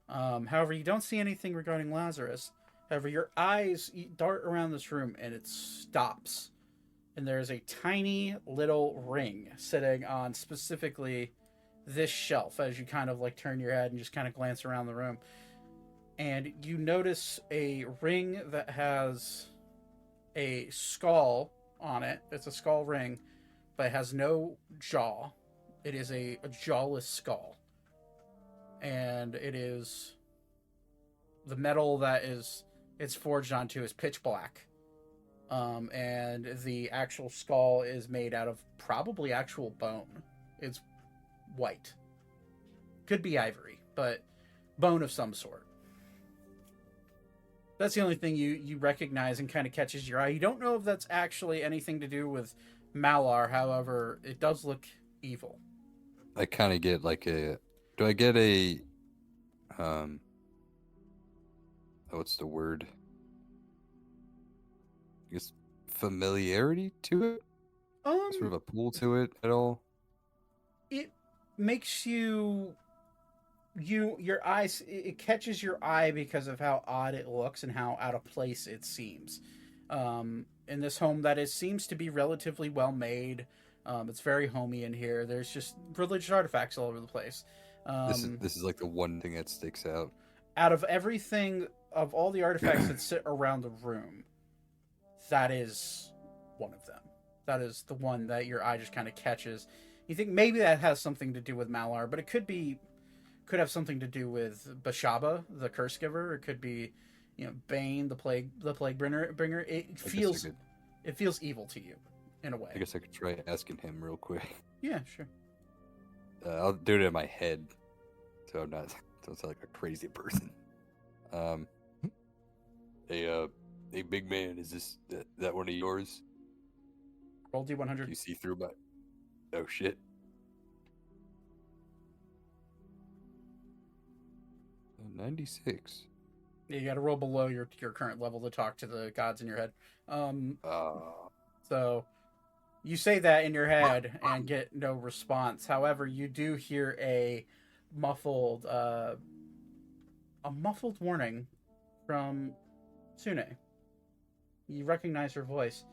However, you don't see anything regarding Lazarus. However, your eyes dart around this room and it stops. And there's a tiny little ring sitting on specifically this shelf as you kind of like turn your head and just kind of glance around the room. And you notice a ring that has a skull on it. It's a skull ring, but it has no jaw. It is a jawless skull. And it is the metal that it's forged onto is pitch black. And the actual skull is made out of probably actual bone. It's white. Could be ivory, but bone of some sort. That's the only thing you recognize and kind of catches your eye. You don't know if that's actually anything to do with Malar, however, it does look evil. I kind of get like a... Do I get a... what's the word? I guess familiarity to it? Sort of a pull to it at all? It makes your eyes, it catches your eye because of how odd it looks and how out of place it seems. In this home that seems to be relatively well made. It's very homey in here. There's just religious artifacts all over the place. This is like the one thing that sticks out. Out of everything, of all the artifacts that sit around the room, that is one of them. That is the one that your eye just kind of catches. You think maybe that has something to do with Malar, but it could have something to do with Bashaba, the curse giver. It could be, Bane, the plague bringer. It feels evil to you in a way. I guess I could try asking him real quick. Yeah, sure. I'll do it in my head, so I'm not don't sound like a crazy person. Hey, big man, is that one of yours? Roll D100. You see through my... Oh, shit. Uh, 96. Yeah, you got to roll below your current level to talk to the gods in your head. So you say that in your head and get no response. However, you do hear a muffled warning from Sune. You recognize her voice,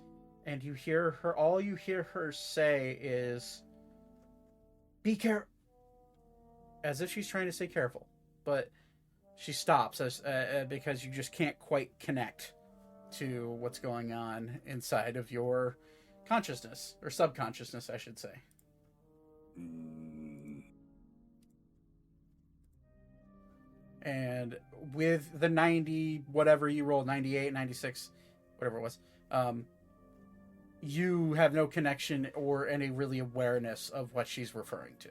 and you hear her. All you hear her say is, "Be careful," as if she's trying to say "careful," but she stops because you just can't quite connect to what's going on inside of your consciousness, or subconsciousness, I should say. And with the 90, whatever you rolled, 98, 96, whatever it was, you have no connection or any really awareness of what she's referring to.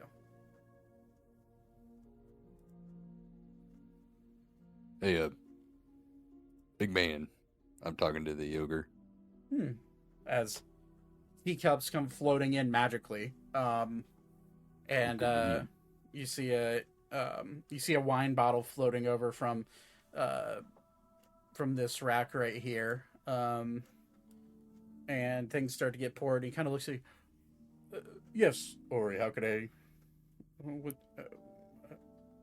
Hey, big man. I'm talking to the ogre. As teacups come floating in magically, and you see a wine bottle floating over from this rack right here, and things start to get poured. He kind of looks at you. Yes, Ori. How could I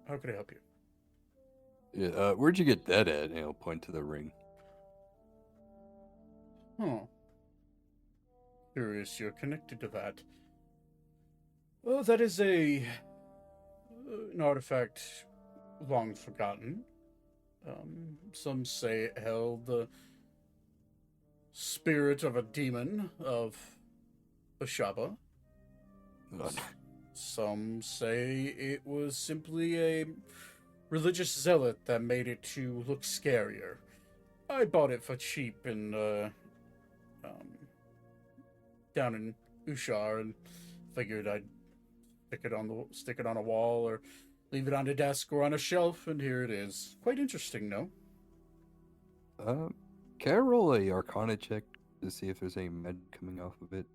help you? Yeah, where'd you get that at? And I'll point to the ring. Huh. Curious you're connected to that. Oh, that is an artifact long forgotten. Some say it held the spirit of a demon of Bashaba. Some say it was simply a religious zealot that made it to look scarier. I bought it for cheap in down in Ushar and figured I'd stick it on a wall or leave it on a desk or on a shelf, and here it is. Quite interesting, no? Can I roll a Arcana check to see if there's any magic coming off of it?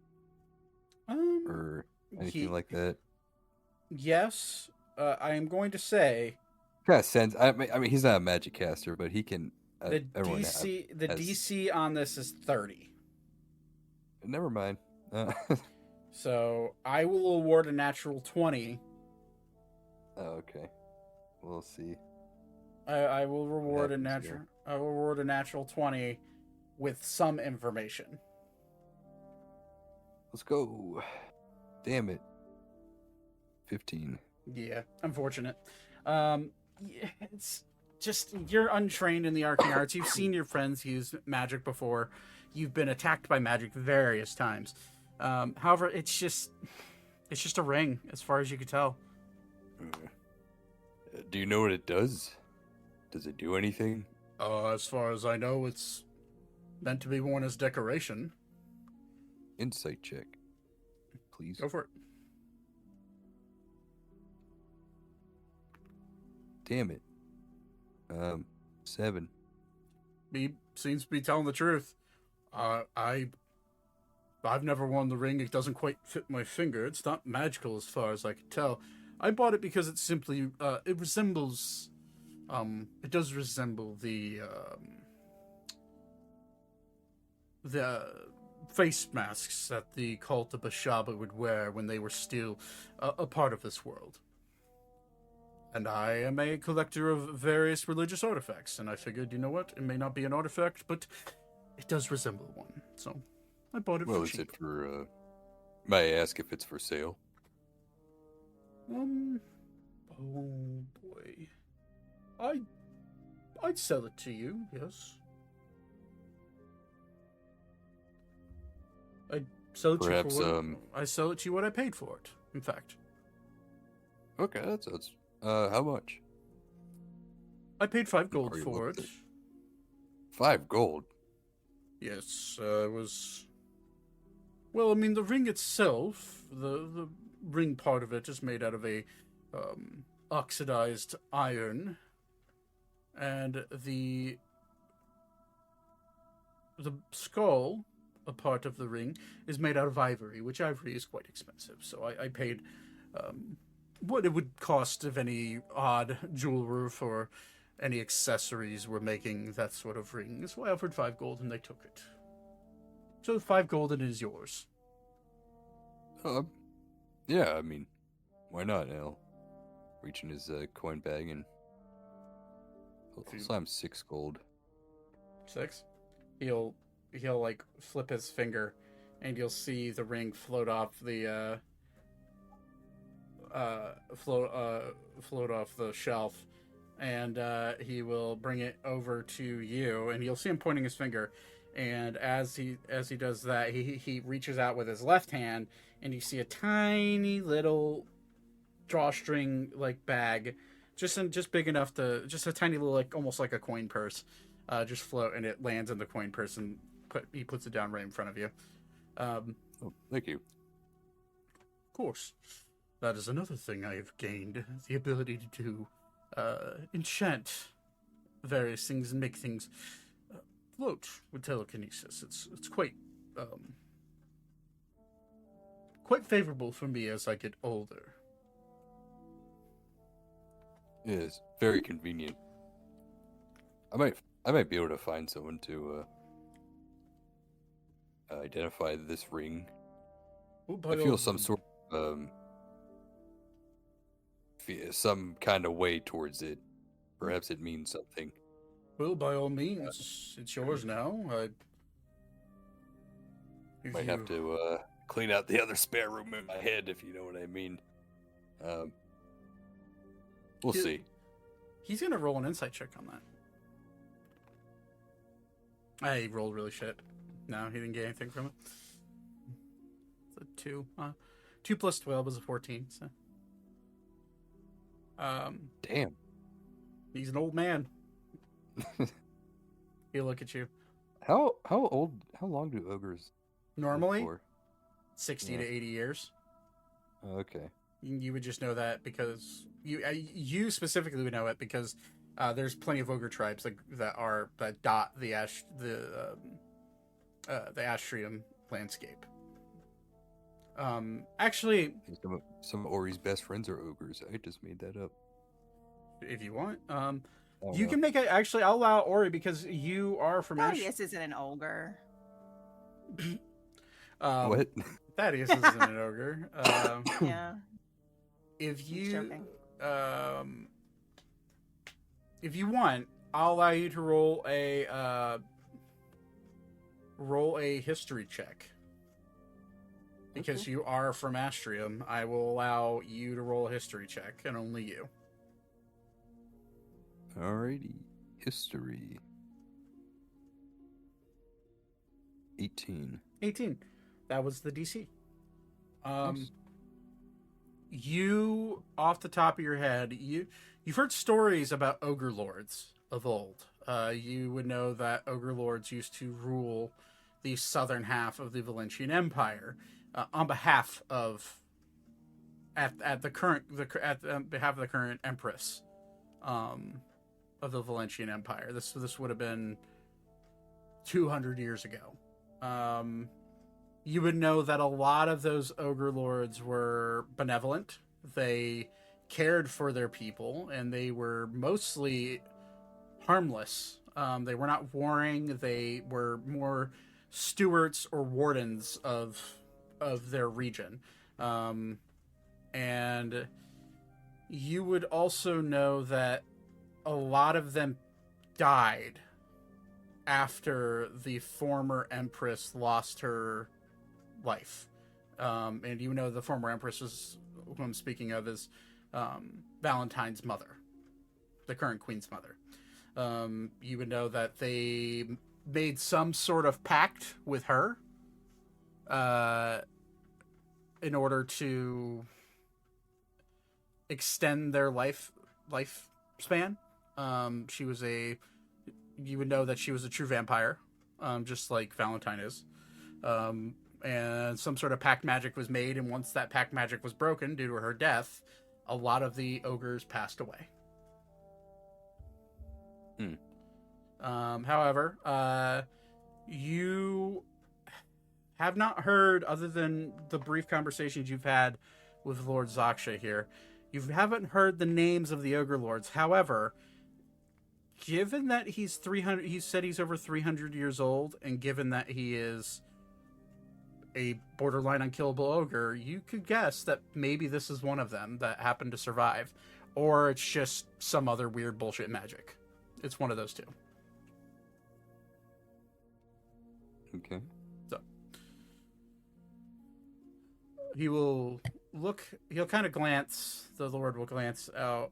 Or anything like that? Yes. I am going to say Kind of sense. I mean, he's not a magic caster, but he can. the DC on this is 30. Never mind. So I will award a natural 20. Oh, okay. We'll see. I will reward I will reward a natural 20 with some information. Let's go. Damn it. 15. Yeah, unfortunate. Yeah, it's just you're untrained in the arcane arts. You've seen your friends use magic before. You've been attacked by magic various times. However, it's just a ring, as far as you can tell. Do you know what it does? Does it do anything? As far as I know, it's meant to be worn as decoration. Insight check, please. Go for it. Damn it. 7. He seems to be telling the truth. I've never worn the ring. It doesn't quite fit my finger. It's not magical as far as I can tell. I bought it because it simply it resembles it does resemble the face masks that the cult of Bashaba would wear when they were still a part of this world. And I am a collector of various religious artifacts, and I figured, you know what, it may not be an artifact, but it does resemble one. So I bought it for cheap. Is it for, may I ask if it's for sale? Oh boy. I'd sell it to you, yes. I'd sell it Perhaps, to you for I sell it to you what I paid for it, in fact. Okay, that's how much? I paid 5 gold for it. 5 gold? Yes, it was... Well, I mean, the ring itself, the ring part of it is made out of a oxidized iron, and the skull, a part of the ring, is made out of ivory, which ivory is quite expensive. So I paid what it would cost of any odd jeweler for any accessories were making that sort of ring. So I offered 5 gold and they took it. So 5 gold and it is yours. Yeah, I mean, why not? I'll reach in his coin bag and he'll slam 6 gold. 6? He'll like flip his finger and you'll see the ring float off the float off the shelf, and he will bring it over to you, and you'll see him pointing his finger, and as he does that, he reaches out with his left hand, and you see a tiny little drawstring like bag, just big enough to just a tiny little, like almost like a coin purse, just float, and it lands in the coin purse, and he puts it down right in front of you. Oh, thank you. Of course, that is another thing I have gained, the ability to enchant various things and make things float with telekinesis. It's quite favorable for me as I get older. Yes, very convenient. I might be able to find someone to identify this ring. Well, I feel some sort of some kind of way towards it. Perhaps it means something. Well, by all means, it's yours now. Might have to clean out the other spare room in my head, if you know what I mean. We'll see. He's gonna roll an insight check on that. He rolled really shit. No, he didn't get anything from it. It's a 2. 2 plus 12 is a 14. So, Damn. he's an old man. He'll look at you. How long do ogres live Normally, for? 60 Yeah. to 80 years. Oh, okay. You would just know that because you specifically would know it because there's plenty of ogre tribes that dot the Astrium landscape. Actually, Some of Ori's best friends are ogres. I just made that up. if you want, Oh, you no. can make it. Actually, I'll allow Ori because you are from Thaddeus isn't an ogre. What? Thaddeus isn't an ogre. Yeah. If Just you joking. if you want, I'll allow you to roll a history check. Because you are from Astrium, I will allow you to roll a history check, and only you. Alrighty. History. 18. 18. That was the DC. Nice. You, off the top of your head, you've heard stories about ogre lords of old. You would know that ogre lords used to rule the southern half of the Valentian Empire on behalf of at behalf of the current empress of the Valentian Empire. This would have been 200 years ago. You would know that a lot of those ogre lords were benevolent. They cared for their people, and they were mostly harmless. They were not warring. They were more stewards or wardens of their region. And you would also know that a lot of them died after the former empress lost her life. And you know the former empress is, who I'm speaking of, is Valentine's mother, the current queen's mother. You would know that they made some sort of pact with her in order to extend their lifespan. You would know that she was a true vampire, just like Valentine is. And some sort of pact magic was made, and once that pact magic was broken due to her death, a lot of the ogres passed away. However, you have not heard, other than the brief conversations you've had with Lord Zaksha here, you haven't heard the names of the ogre lords. However, given that he's 300, he said he's over 300 years old, and given that he is a borderline unkillable ogre, you could guess that maybe this is one of them that happened to survive, or it's just some other weird bullshit magic. It's one of those two. Okay. So he'll kind of glance, the Lord will glance out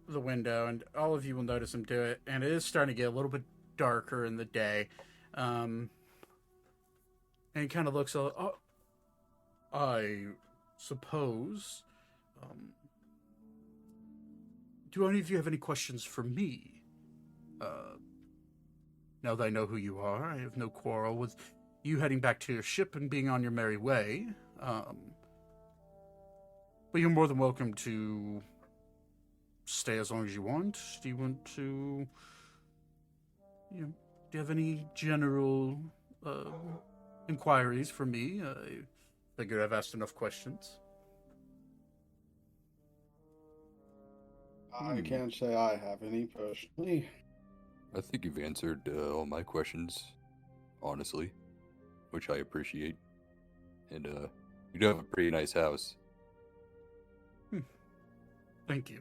the window, and all of you will notice him do it, and it is starting to get a little bit darker in the day. And he kind of looks, I suppose, do any of you have any questions for me? Now that I know who you are, I have no quarrel with you heading back to your ship and being on your merry way. But you're more than welcome to stay as long as you want. Do you want to... do you have any general inquiries for me? I figure I've asked enough questions. I can't say I have any personally. I think you've answered all my questions, honestly, which I appreciate. And you do have a pretty nice house. Thank you.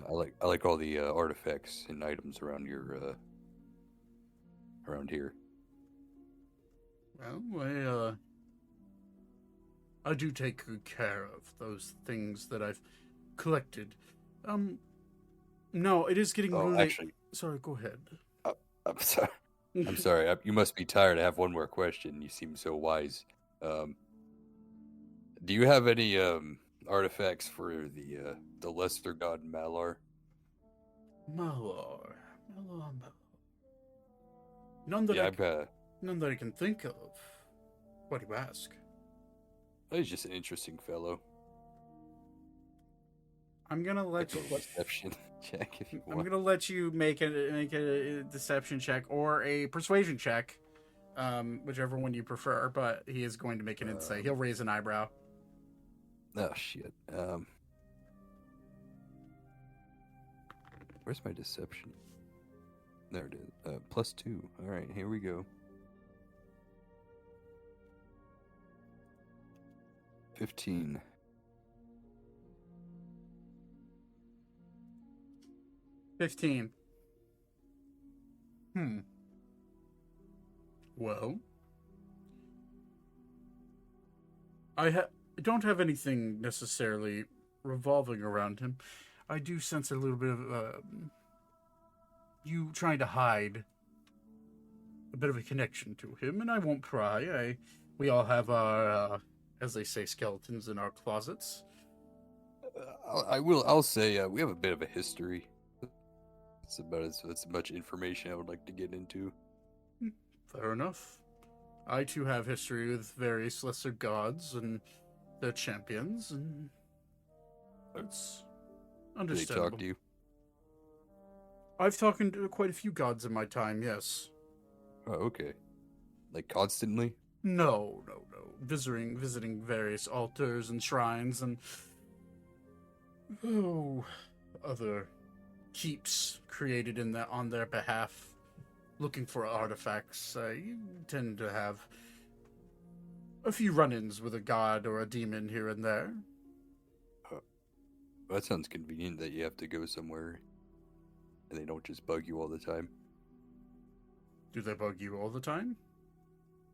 I like all the artifacts and items around your around here. Well, I do take good care of those things that I've collected. No, it is getting really late. Actually, Sorry, go ahead. I'm sorry. I'm sorry. You must be tired. I have one more question. You seem so wise. Do you have any artifacts for the lesser god Malar? Malar. None that none that I can think of. Why do you ask? He's just an interesting fellow. I'm gonna let you. Deception check if you want. I'm gonna let you make a deception check or a persuasion check, whichever one you prefer. But he is going to make an insight. He'll raise an eyebrow. Oh shit. Where's my deception? There it is. +2. All right, here we go. 15. Well, I don't have anything necessarily revolving around him. I do sense a little bit of you trying to hide a bit of a connection to him, and I won't pry. We all have our, as they say, skeletons in our closets. I'll say we have a bit of a history. It's about as much information I would like to get into. Fair enough. I too have history with various lesser gods and their champions, and it's understandable. They talk to you? I've talked to quite a few gods in my time, yes. Oh, okay. Like constantly? No. Visiting various altars and shrines and other keeps created on their behalf, looking for artifacts. You tend to have a few run-ins with a god or a demon here and there. That sounds convenient that you have to go somewhere and they don't just bug you all the time. Do they bug you all the time?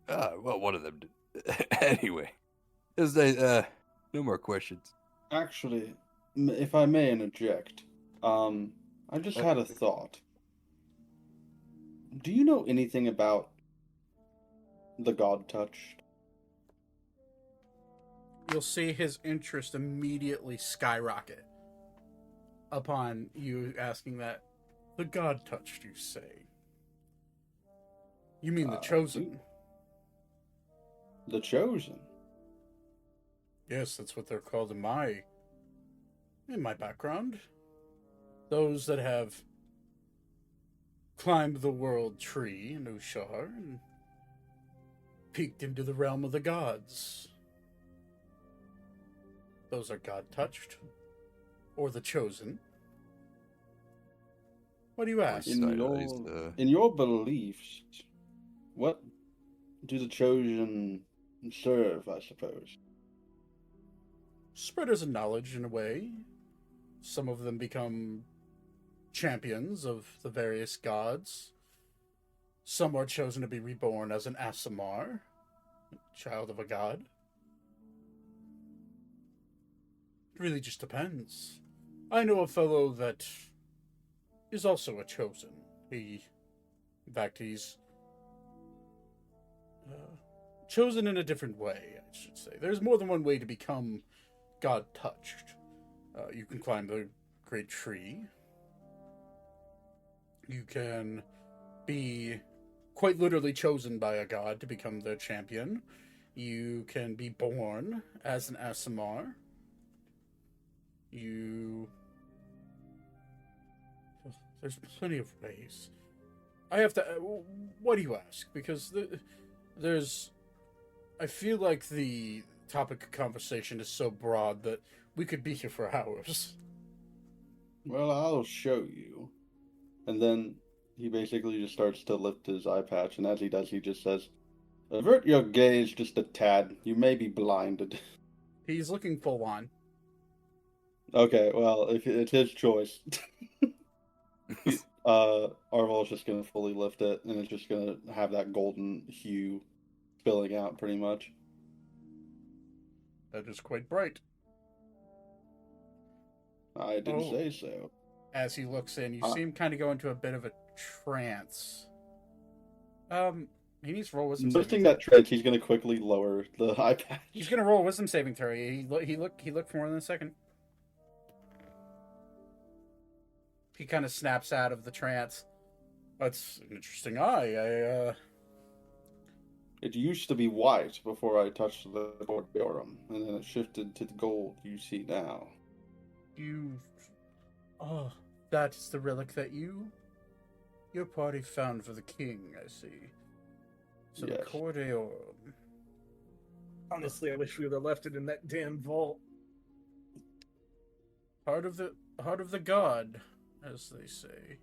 Well, one of them did. Anyway, no more questions. Actually, if I may interject, I just had a thought. Do you know anything about the God Touched? You'll see his interest immediately skyrocket upon you asking that. The God Touched, you say? You mean the Chosen? The Chosen? Yes, that's what they're called in my background. Those that have climbed the world tree in Ushar and peeked into the realm of the gods. Those are God Touched, or the Chosen. What do you ask? In your beliefs, what do the Chosen serve, I suppose? Spreaders of knowledge, in a way. Some of them become champions of the various gods. Some are chosen to be reborn as an Asimar, child of a god. It really just depends. I know a fellow that is also a chosen. In fact, he's chosen in a different way, I should say. There's more than one way to become God Touched. You can climb the great tree. You can be quite literally chosen by a god to become their champion. You can be born as an SMR. There's plenty of ways. I have to. Why do you ask? Because there's. I feel like the topic of conversation is so broad that we could be here for hours. Well, I'll show you. And then he basically just starts to lift his eye patch, and as he does, he just says, "Avert your gaze just a tad. You may be blinded." He's looking full on. Okay, well, if it's his choice. Arvol's just gonna fully lift it, and it's just gonna have that golden hue spilling out, pretty much. That is quite bright. I didn't Oh. say so. As he looks in, you see him kind of go into a bit of a trance. He needs to roll wisdom. Lifting that trance, he's gonna quickly lower the eye patch. He's gonna roll a wisdom saving throw. He looked for more than a second. He kind of snaps out of the trance. That's an interesting eye. It used to be white before I touched the Borderum, and then it shifted to the gold you see now. Oh, that is the relic that your party found for the king, I see. So Yes. the Cordeorum. Honestly, I wish we would have left it in that damn vault. Heart of the god, as they say.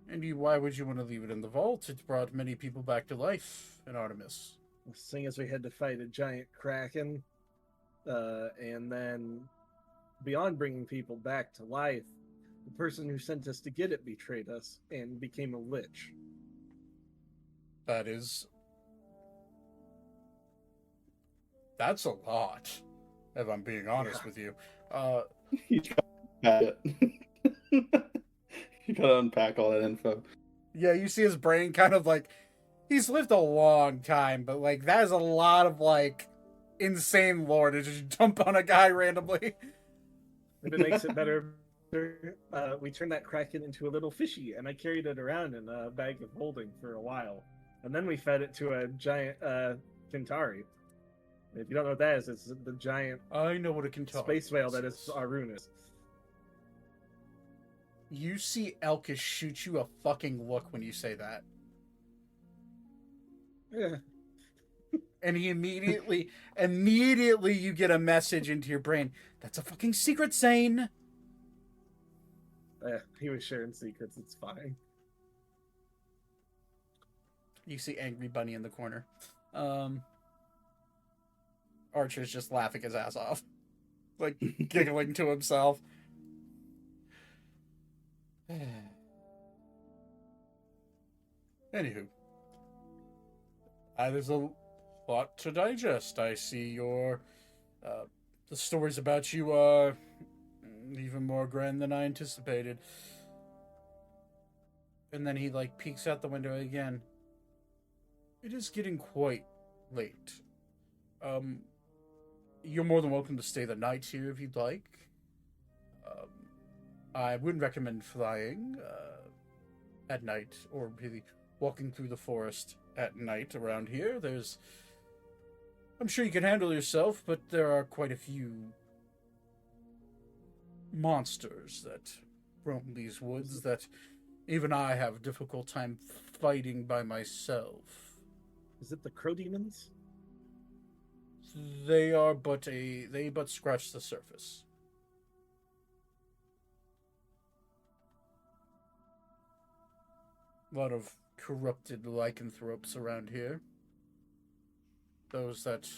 And why would you want to leave it in the vault? It brought many people back to life in Artemis. Seeing as we had to fight a giant kraken, and then beyond bringing people back to life, the person who sent us to get it betrayed us and became a lich. That's a lot, if I'm being honest with you. He's got it. You gotta unpack all that info. Yeah, you see his brain kind of like, he's lived a long time, but like that is a lot of like insane lore to just dump on a guy randomly. If it makes it better, we turned that kraken into a little fishy, and I carried it around in a bag of holding for a while, and then we fed it to a giant Kintari. If you don't know what that is, it's the giant I know what a Kintari space whale that is Arunus. You see Elkish shoot you a fucking look when you say that. Yeah. And he immediately you get a message into your brain. That's a fucking secret, Sane. He was sharing secrets. It's fine. You see Angry Bunny in the corner. Archer's just laughing his ass off. Like, giggling to himself. Anywho. There's a lot to digest. I see the stories about you are even more grand than I anticipated. And then he, like, peeks out the window again. It is getting quite late. You're more than welcome to stay the night here if you'd like. I wouldn't recommend flying at night, or really walking through the forest at night around here. I'm sure you can handle yourself, but there are quite a few monsters that roam these woods that even I have a difficult time fighting by myself. Is it the crow demons? They but scratch the surface. A lot of corrupted lycanthropes around here. Those that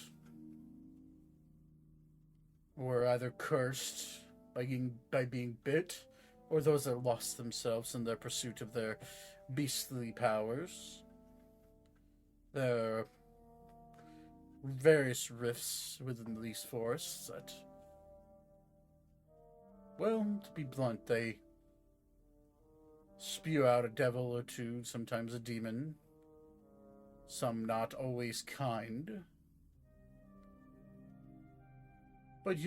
were either cursed by being bit, or those that lost themselves in their pursuit of their beastly powers. There are various rifts within these forests that, well, to be blunt, they spew out a devil or two, sometimes a demon, some not always kind. But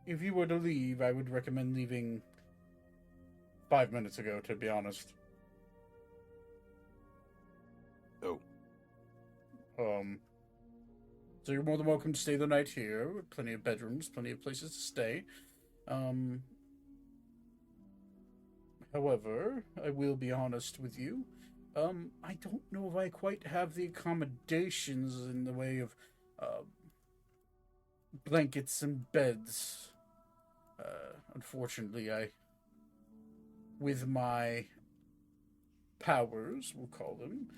if you were to leave, I would recommend leaving 5 minutes ago, to be honest. Oh, So you're more than welcome to stay the night here. Plenty of bedrooms, plenty of places to stay. However, I will be honest with you. I don't know if I quite have the accommodations in the way of blankets and beds. Unfortunately, with my powers, we'll call them,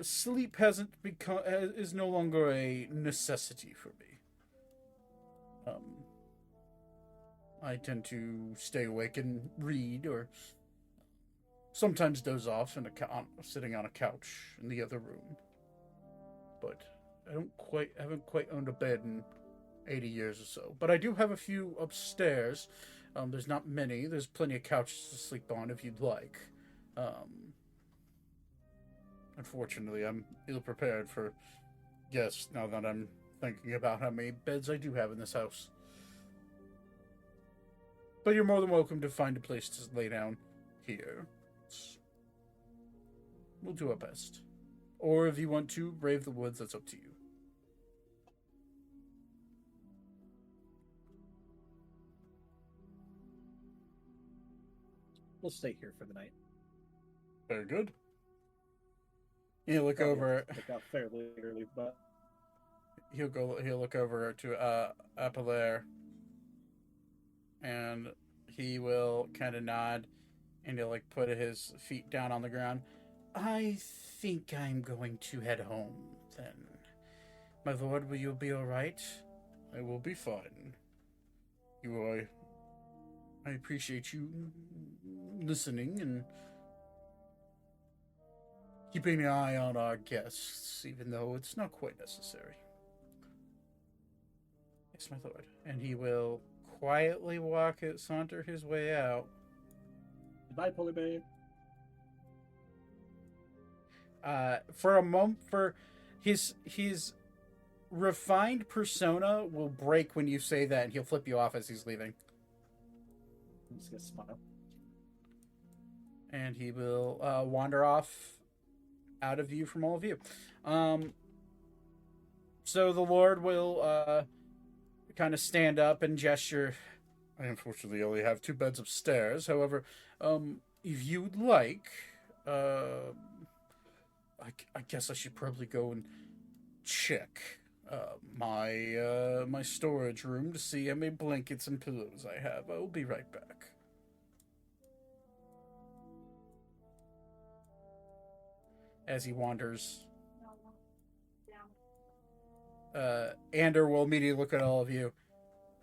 sleep is no longer a necessity for me. I tend to stay awake and read, or sometimes doze off sitting on a couch in the other room. But I haven't quite owned a bed in 80 years or so. But I do have a few upstairs. There's not many. There's plenty of couches to sleep on if you'd like. Unfortunately, I'm ill prepared for guests now that I'm thinking about how many beds I do have in this house. But you're more than welcome to find a place to lay down here. We'll do our best. Or if you want to brave the woods, that's up to you. We'll stay here for the night. Very good. You look over. Look out fairly early, but He'll look over to Ammriel, and he will kind of nod, and he'll like put his feet down on the ground. I think I'm going to head home then. My lord, will you be all right? I will be fine. I appreciate you listening and keeping an eye on our guests, even though it's not quite necessary. Yes, my lord. And he will quietly saunter his way out. goodbye, Polar Bear. For a moment, for his refined persona will break when you say that, and he'll flip you off as he's leaving. I'm just gonna smile. And he will wander off out of view from all of you. So the Lord will kind of stand up and gesture. I unfortunately only have 2 beds upstairs. However, if you'd like, I guess I should probably go and check my storage room to see how many blankets and pillows I have. I will be right back. As he wanders, Ander will immediately look at all of you.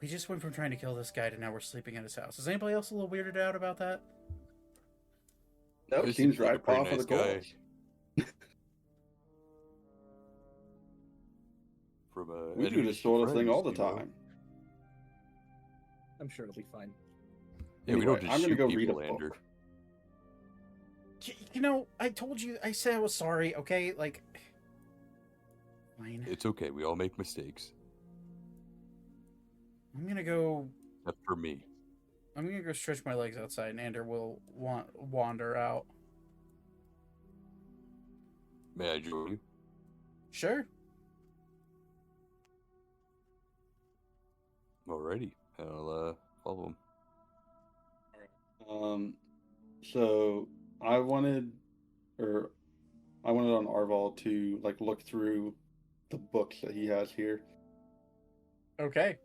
We just went from trying to kill this guy to now we're sleeping at his house. Is anybody else a little weirded out about that? No, He it seems like a right pretty par for the nice guy. course. From We do enemies this to sort of thing friends, all the you know? time. I'm sure it'll be fine. Yeah, we don't Anyway, just I'm gonna shoot go read a people, book. Ander. You know, I told you, I said I was sorry, okay? Like, fine. It's okay. We all make mistakes. I'm gonna go stretch my legs outside, and Ander will wander out. May I join you? Sure. Alrighty. I'll follow him. So I wanted on Arval to like look through the books that he has here, Okay.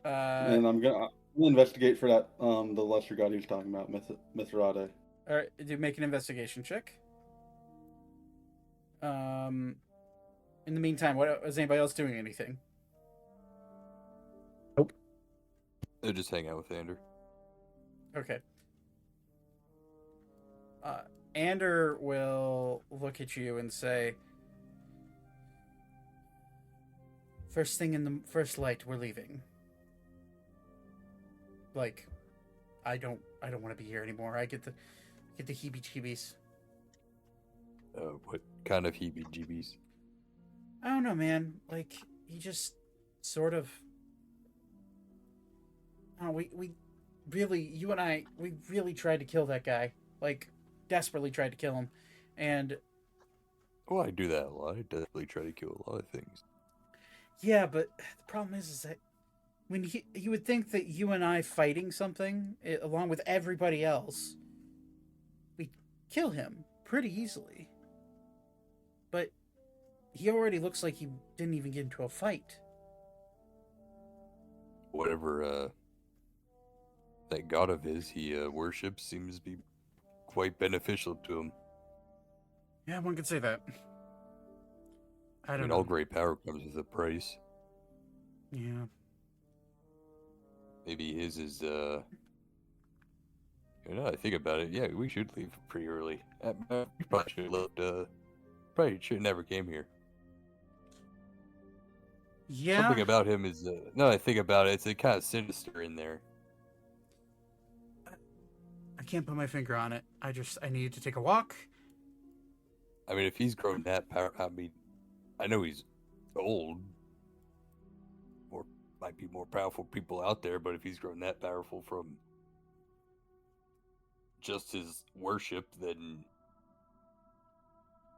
and I'm gonna investigate for that the lesser god he was talking about, Mithrade. All right, do make an investigation check. In the meantime, what is anybody else doing anything? I'll just hang out with Ander. Okay. Ander will look at you and say, "First thing in the first light, we're leaving. Like, I don't want to be here anymore. I get the heebie-jeebies. What kind of heebie-jeebies? I don't know, man. Like, he just sort of. Oh, we really, you and I, we really tried to kill that guy. Like, desperately tried to kill him, and Well, I do that a lot. I definitely try to kill a lot of things. Yeah, but the problem is that when you would think that you and I fighting something along with everybody else, we kill him pretty easily. But he already looks like he didn't even get into a fight. Whatever that god of his he worships seems to be quite beneficial to him. Yeah, one could say that. I don't mean, know. all great power comes with a price. Yeah. Maybe his is, you know, I think about it, yeah, we should leave pretty early. We probably should have left, probably should have never came here. Yeah. Something about him is, no, I think about it, it's kind of sinister in there. I can't put my finger on it. I needed to take a walk. I mean, if he's grown that power, I mean, I know he's old. Or might be more powerful people out there, but if he's grown that powerful from just his worship, then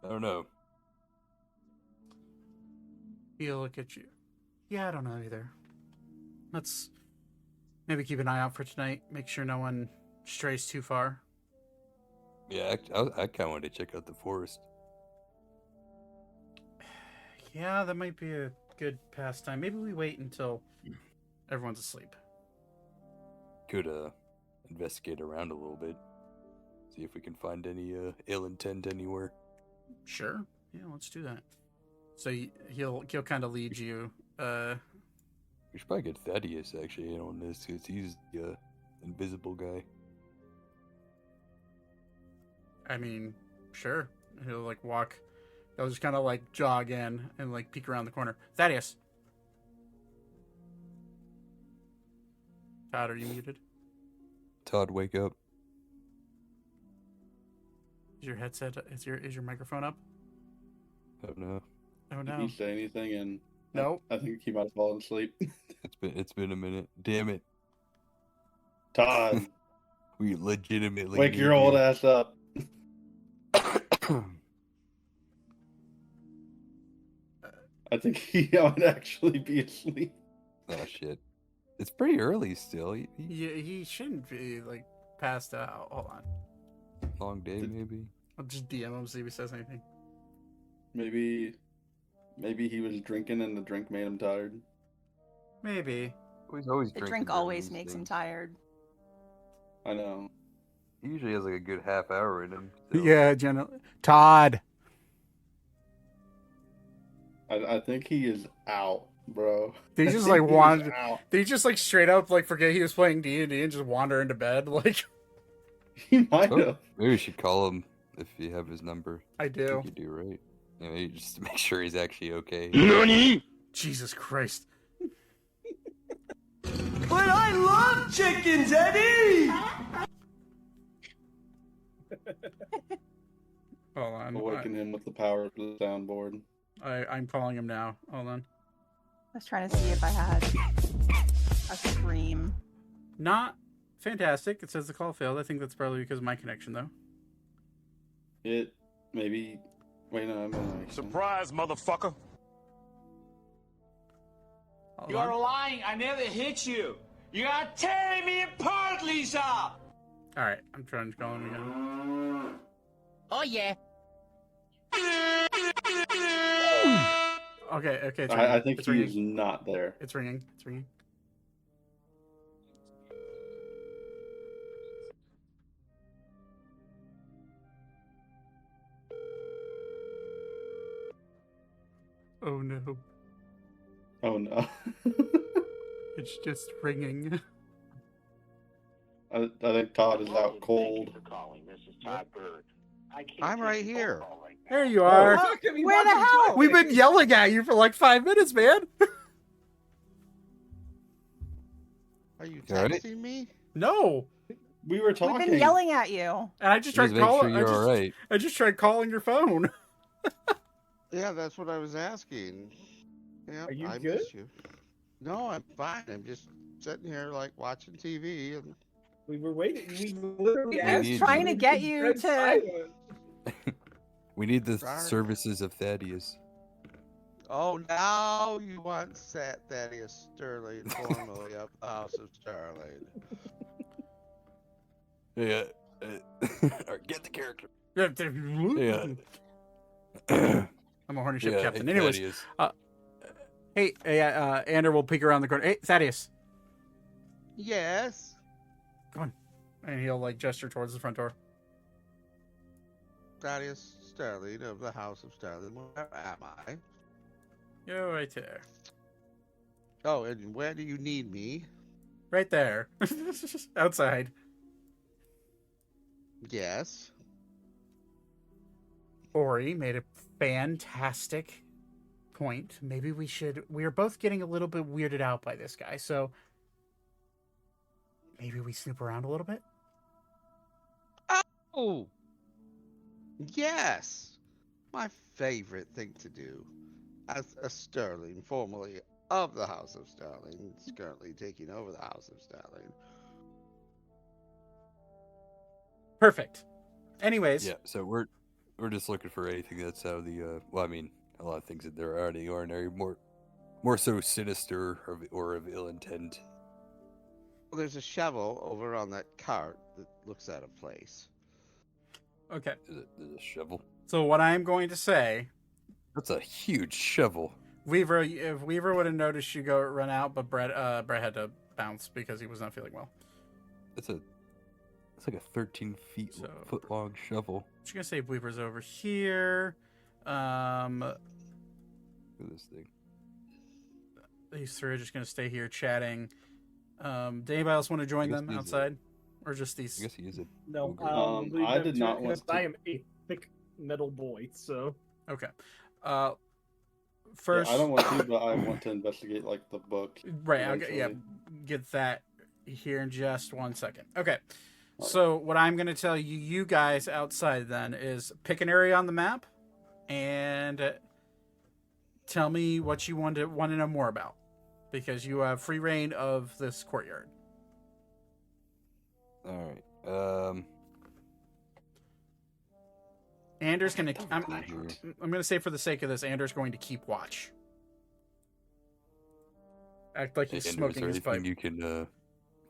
I don't know. He'll look at you. Yeah, I don't know either. Let's maybe keep an eye out for tonight. Make sure no one strays too far. Yeah, I kind of wanted to check out the forest. Yeah, that might be a good pastime. Maybe we wait until everyone's asleep. Could investigate around a little bit. See if we can find any ill intent anywhere. Sure. Yeah, let's do that. So he'll kind of lead you. We should probably get Thaddeus actually in on this because he's the invisible guy. I mean, sure. He'll like walk. He'll just kind of like jog in and like peek around the corner. Thaddeus. Todd, are you muted? Todd, wake up. Is your headset? Is your microphone up? Oh no. Oh no. Did he say anything? And Nope. I think he might have fallen asleep. It's been a minute. Damn it. Todd, We legitimately wake need your old you. ass up. I think he might actually be asleep. Oh shit. It's pretty early still. He shouldn't be like passed out. Hold on. Long day maybe. I'll just DM him see if he says anything. Maybe he was drinking and the drink made him tired. Maybe. He's always The drinking drink during always these makes him things. tired. I know. He usually has like a good half hour in him. so- Yeah, generally. Todd. I think he is out, bro. They I just think like he is wander. out. They just like straight up like forget he was playing D&D and just wander into bed. Like He might Oh, have. maybe we should call him if you have his number. I I do. think you do, right? Yeah, maybe just to make sure he's actually okay. Jesus Christ. But I love chickens, Eddie! Hold on. Awaken him with the power of the soundboard. I'm calling him now. Hold on. I was trying to see if I had a scream. Not fantastic. It says the call failed. I think that's probably because of my connection though. It maybe. Wait, no, I'm gonna. Surprise, motherfucker! Hold You on. are lying. I never hit you. You are tearing me apart, Lisa. All right, I'm trying to call him again. Oh yeah. Okay, it's ringing. I think it's he ringing. is not there. It's ringing. It's ringing. Oh no, Oh no. it's just ringing. I think Todd is out cold. I'm right here. There you are. Where the hell? We've been yelling at you for like 5 minutes, man. Are you You alright? texting me? No, We were We've talking. been yelling at you. and I just Just tried make sure calling. you're alright. I just tried calling your phone. Yeah, that's what I was asking. Yeah, Are you I good? miss you. No, I'm fine. I'm just sitting here like watching TV and We were waiting. We literally We asked need trying to you. get you Dead to- silent. We need the Right. services of Thaddeus. Oh, now you want Thaddeus Sterling, formerly of the House of Sterling. Yeah. Or get the character. Yeah. Yeah. I'm a horny ship Yeah, captain. hey, Anyways, Thaddeus. hey, Ander will peek around the corner. Hey, Thaddeus. Yes, Come on. And he'll like gesture towards the front door. Thaddeus Sterling of the House of Sterling. Where am I? You're right there. Oh, and where do you need me? Right there. Outside. Yes. Ori made a fantastic point. Maybe we are both getting a little bit weirded out by this guy, so maybe we snoop around a little bit? Oh, yes. My favorite thing to do. As a Sterling, formerly of the House of Sterling, is currently taking over the House of Sterling. Perfect. Anyways. Yeah, so we're just looking for anything that's out of the well, I mean, a lot of things that are out of the ordinary, more so sinister or of ill intent. Well, there's a shovel over on that cart that looks out of place. Okay. Is it a shovel? So what I'm going to say, That's a huge shovel. Weaver, if Weaver would have noticed you go run out, but Brett had to bounce because he was not feeling well. It's like a 13 foot long shovel. I'm just gonna say Weaver's over here. Look at this thing. These three are just gonna stay here chatting. Did anybody else want to join them outside, or just these? I guess he is a. No, I did not want because to. I am a thick metal boy, so. Okay. First, Yeah, I don't want to, but I want to investigate like the book. Right. Get that here in just 1 second. Okay. So what I'm going to tell you guys outside then is pick an area on the map and tell me what you want to know more about, because you have free reign of this courtyard. All right. Anders gonna. I'm gonna say for the sake of this, Anders going to keep watch. Act like he's smoking his pipe. You can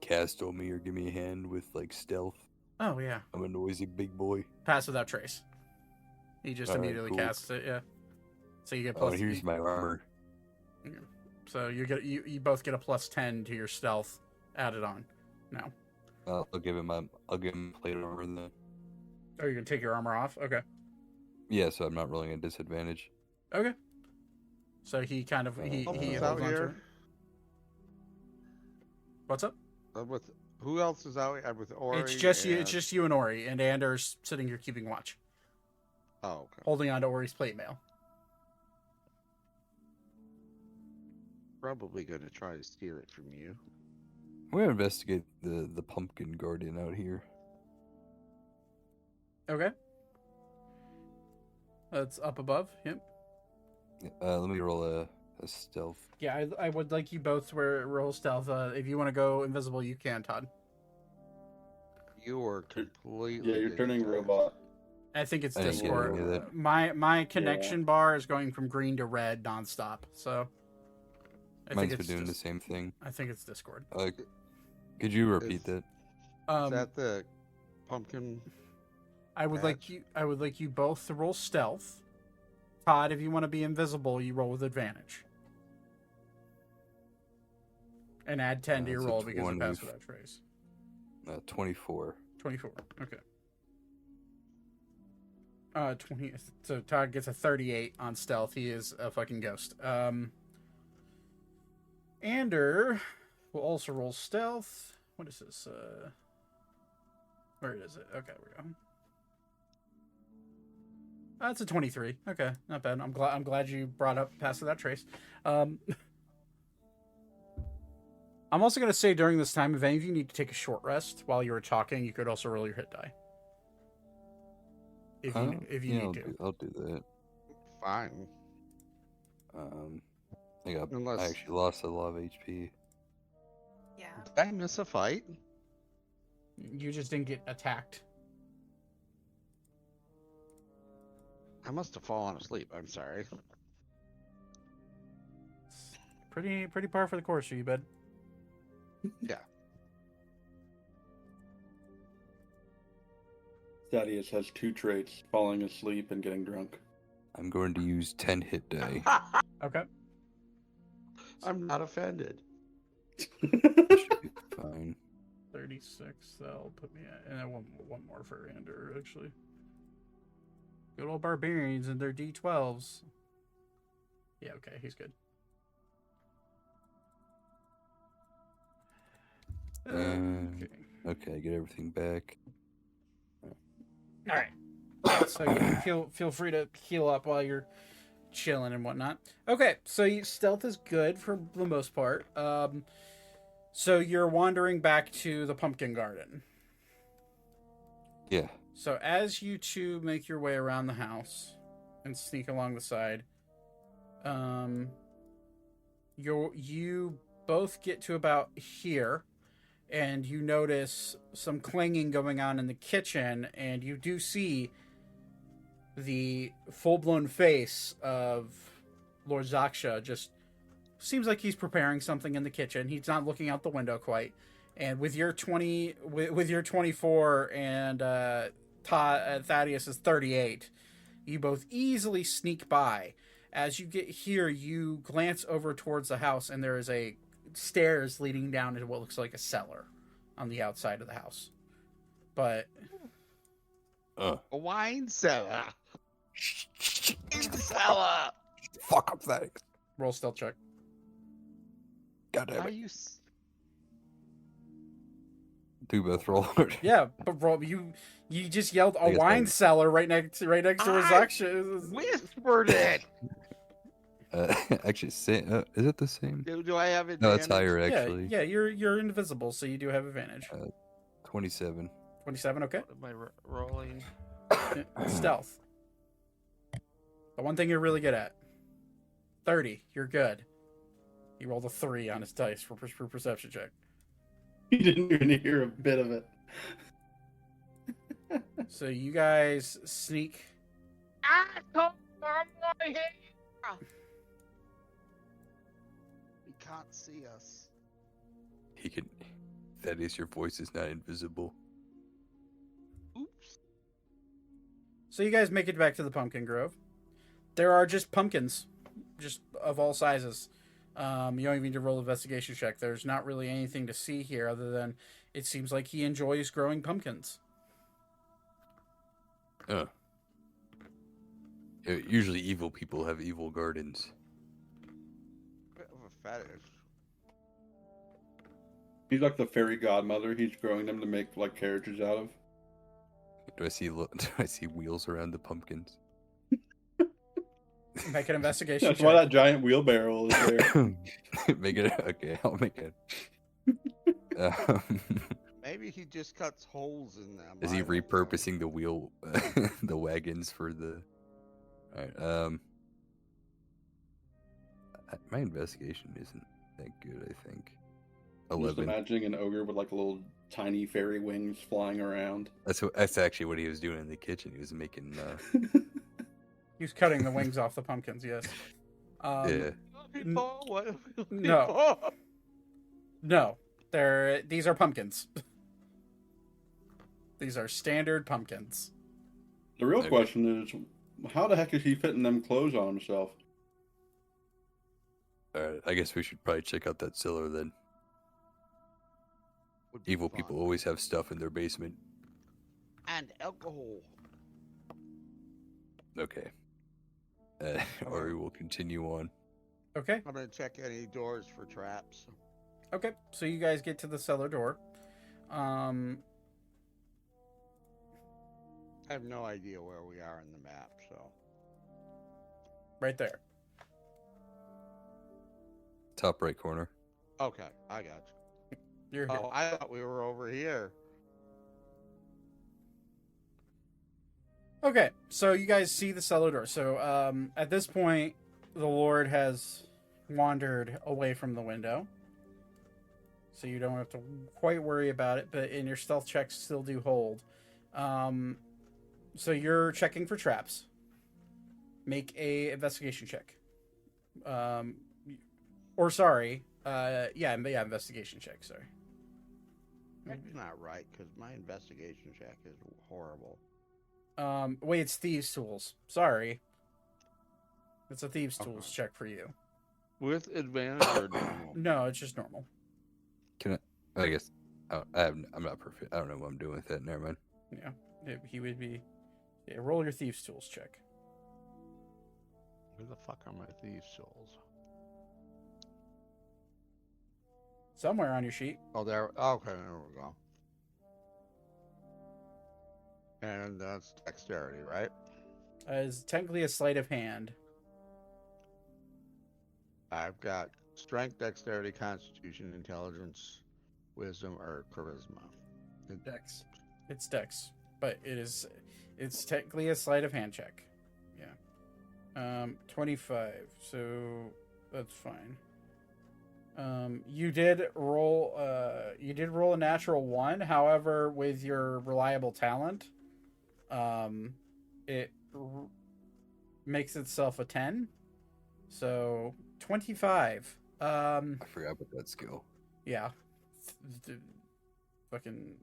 cast on me or give me a hand with like stealth. Oh yeah. I'm a noisy big boy. Pass without trace. He just immediately casts it. Yeah. So you get plus. Oh, here's my armor. So you both get a +10 to your stealth added on. Now. I'll give him plate armor then. Oh, you're gonna take your armor off? Okay. Yeah, so I'm not rolling a disadvantage. Okay. So he kind of he holds out on to it. here. What's up? With who else is out here? With Ori. It's just you. It's just you and Ori, and Anders sitting here keeping watch. Oh, okay. Holding on to Ori's plate mail. Probably going to try to steal it from you. We're gonna investigate the pumpkin guardian out here. Okay. That's up above. Yep. Let me roll a stealth. Yeah, I would like you both to roll stealth. If you want to go invisible, you can, Todd. You are completely. Yeah, you're turning robot. I think it's I didn't get any of Discord. that. My connection bar is going from green to red nonstop. So I Mine's think been it's doing the just, same thing. I think it's Discord. Could you repeat that? Is that the pumpkin? I would like you both to roll stealth. Todd, if you want to be invisible, you roll with advantage. And add 10 to your That's a roll because it 20. passed without trace. 24. 24. Okay. 20. So Todd gets a 38 on stealth. He is a fucking ghost. Ander will also roll stealth. What is this? Where is it? Okay, we go. That's a 23. Okay, not bad. I'm glad you brought up Pass Without Trace. I'm also going to say during this time, if any of you need to take a short rest while you were talking, you could also roll your hit die. If you need to. I'll do that. Fine. I actually lost a lot of HP. Yeah. Did I miss a fight? You just didn't get attacked. I must have fallen asleep. I'm sorry. Pretty par for the course for you, bud. Yeah. Thaddeus has 2 traits: falling asleep and getting drunk. I'm going to use 10 hit die. Okay. I'm not offended. That should be fine. 36. That'll put me at, and then one more for Ander, actually. Good old barbarians and their D12s. Yeah, okay, he's good. Okay, get everything back. All right. So you feel free to heal up while you're chilling and whatnot. Okay, so stealth is good for the most part. So you're wandering back to the pumpkin garden. Yeah. So as you two make your way around the house and sneak along the side, you both get to about here, and you notice some clanging going on in the kitchen, and you do see the full-blown face of Lord Zaksha. Just seems like he's preparing something in the kitchen. He's not looking out the window quite. And with your 24 and Thaddeus is 38, you both easily sneak by. As you get here, you glance over towards the house, and there is a stairs leading down into what looks like a cellar on the outside of the house. But a wine cellar. Cellar. Fuck up that. Roll stealth check. God damn Are it. you? Do both roll. Yeah, but bro, you just yelled a wine cellar right next to Zaksha. Whispered it. Actually, is it the same? Do I have advantage? No, it's higher actually. Yeah, you're invisible, so you do have advantage. 27. 27, okay. What am I rolling? Stealth. The one thing you're really good at. 30, you're good. He rolled a 3 on his dice for perception check. He didn't even hear a bit of it. So you guys sneak. He can't see us. He can. That is, your voice is not invisible. Oops. So you guys make it back to the pumpkin grove. There are just pumpkins, just of all sizes. You don't even need to roll an investigation check. There's not really anything to see here other than it seems like he enjoys growing pumpkins. Usually evil people have evil gardens. Bit of a fetish. He's like the fairy godmother. He's growing them to make like carriages out of. Do I see wheels around the pumpkins? Make an investigation That's check. why that giant wheelbarrow is there. Make it. Okay, I'll make it. Maybe he just cuts holes in them. Is he repurposing the wheel, the wagons for the? All right. My investigation isn't that good. I think. I'm just 11. imagining an ogre with like little tiny fairy wings flying around. That's actually what he was doing in the kitchen. He was making. He was cutting the wings off the pumpkins. Yes. Yeah. No. These are pumpkins. These are standard pumpkins. The real question is, how the heck is he fitting them clothes on himself? Alright, I guess we should probably check out that cellar then. Evil people always have stuff in their basement. And alcohol. Okay. Or we will continue on. Okay. I'm gonna check any doors for traps. Okay. So you guys get to the cellar door. I have no idea where we are in the map, so. Right there. Top right corner. Okay, I got you. You're here. Oh, I thought we were over here. Okay, so you guys see the cellar door. So at this point, the Lord has wandered away from the window. So you don't have to quite worry about it, but in your stealth checks still do hold. So you're checking for traps. Make a investigation check. Or sorry, yeah, investigation check. Sorry. That's not right because my investigation check is horrible. Wait, it's thieves' tools. Sorry, it's a thieves' tools check for you. With advantage or normal? No, it's just normal. Can I guess I'm not perfect. I don't know what I'm doing with that. Never mind. Yeah, he would be. Yeah, roll your thieves' tools check. Where the fuck are my thieves' tools? Somewhere on your sheet. Oh, there. Okay, there we go. And that's dexterity, right? Is technically a sleight of hand. I've got strength, dexterity, constitution, intelligence, wisdom, or charisma. Dex. It's dex, but it's technically a sleight of hand check. Yeah. 25. So that's fine. You did roll a natural 1. However, with your reliable talent, it makes itself a 10. So 25. I forgot about that skill. Yeah. Fucking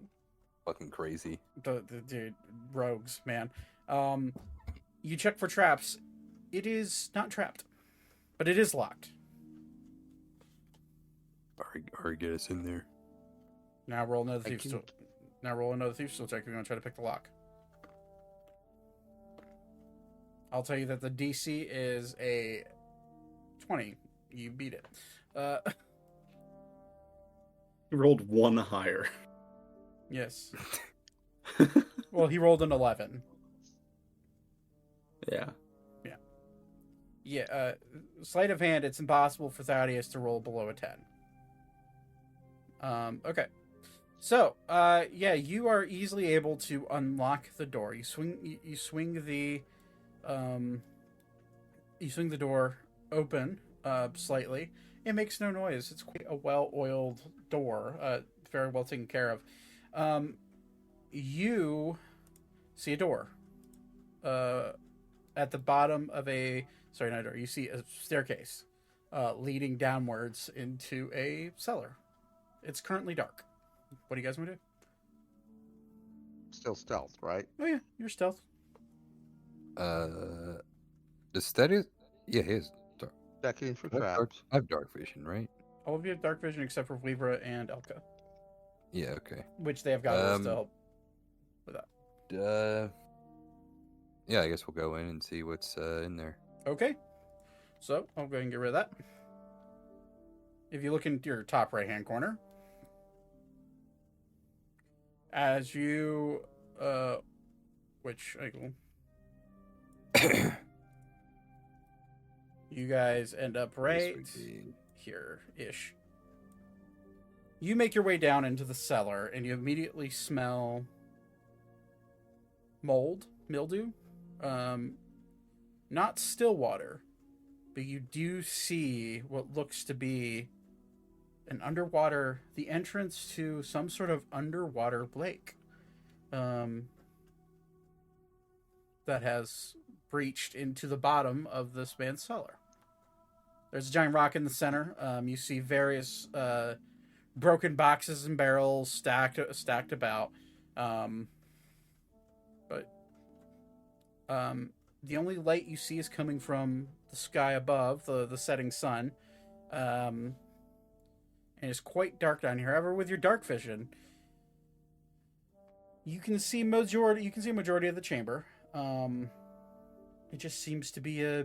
crazy. The dude, rogues, man. You check for traps. It is not trapped, but it is locked. Alright, get us in there. Now roll another thieves' tool. Now roll another thieves' tool check if you want to try to pick the lock. I'll tell you that the DC is a 20. You beat it. He rolled 1 higher. Yes. Well, he rolled an 11. Yeah. Yeah. Sleight of hand, it's impossible for Thaddeus to roll below a 10. Okay. So, yeah, you are easily able to unlock the door. You swing the door open slightly. It makes no noise. It's quite a well-oiled door, very well taken care of. You see a door at the bottom of not a door. You see a staircase leading downwards into a cellar. It's currently dark. What do you guys want to do? Still stealth, right? Oh yeah, you're stealth. Is that it? Yeah, he is dark. Checking for I have traps. I have dark vision, right? All of you have dark vision except for Libra and Elka, Yeah, okay. which they have goggles to help with that. Yeah, I guess we'll go in and see what's in there. Okay. So, I'll go ahead and get rid of that. If you look into your top right-hand corner, as you, which I will... You guys end up right here-ish. You make your way down into the cellar, and you immediately smell mildew. Not still water, but you do see what looks to be the entrance to some sort of underwater lake that has breached into the bottom of this man's cellar. There's a giant rock in the center. You see various broken boxes and barrels stacked about. But the only light you see is coming from the sky above, the setting sun. And it's quite dark down here. However, with your dark vision, you can see majority of the chamber. It just seems to be a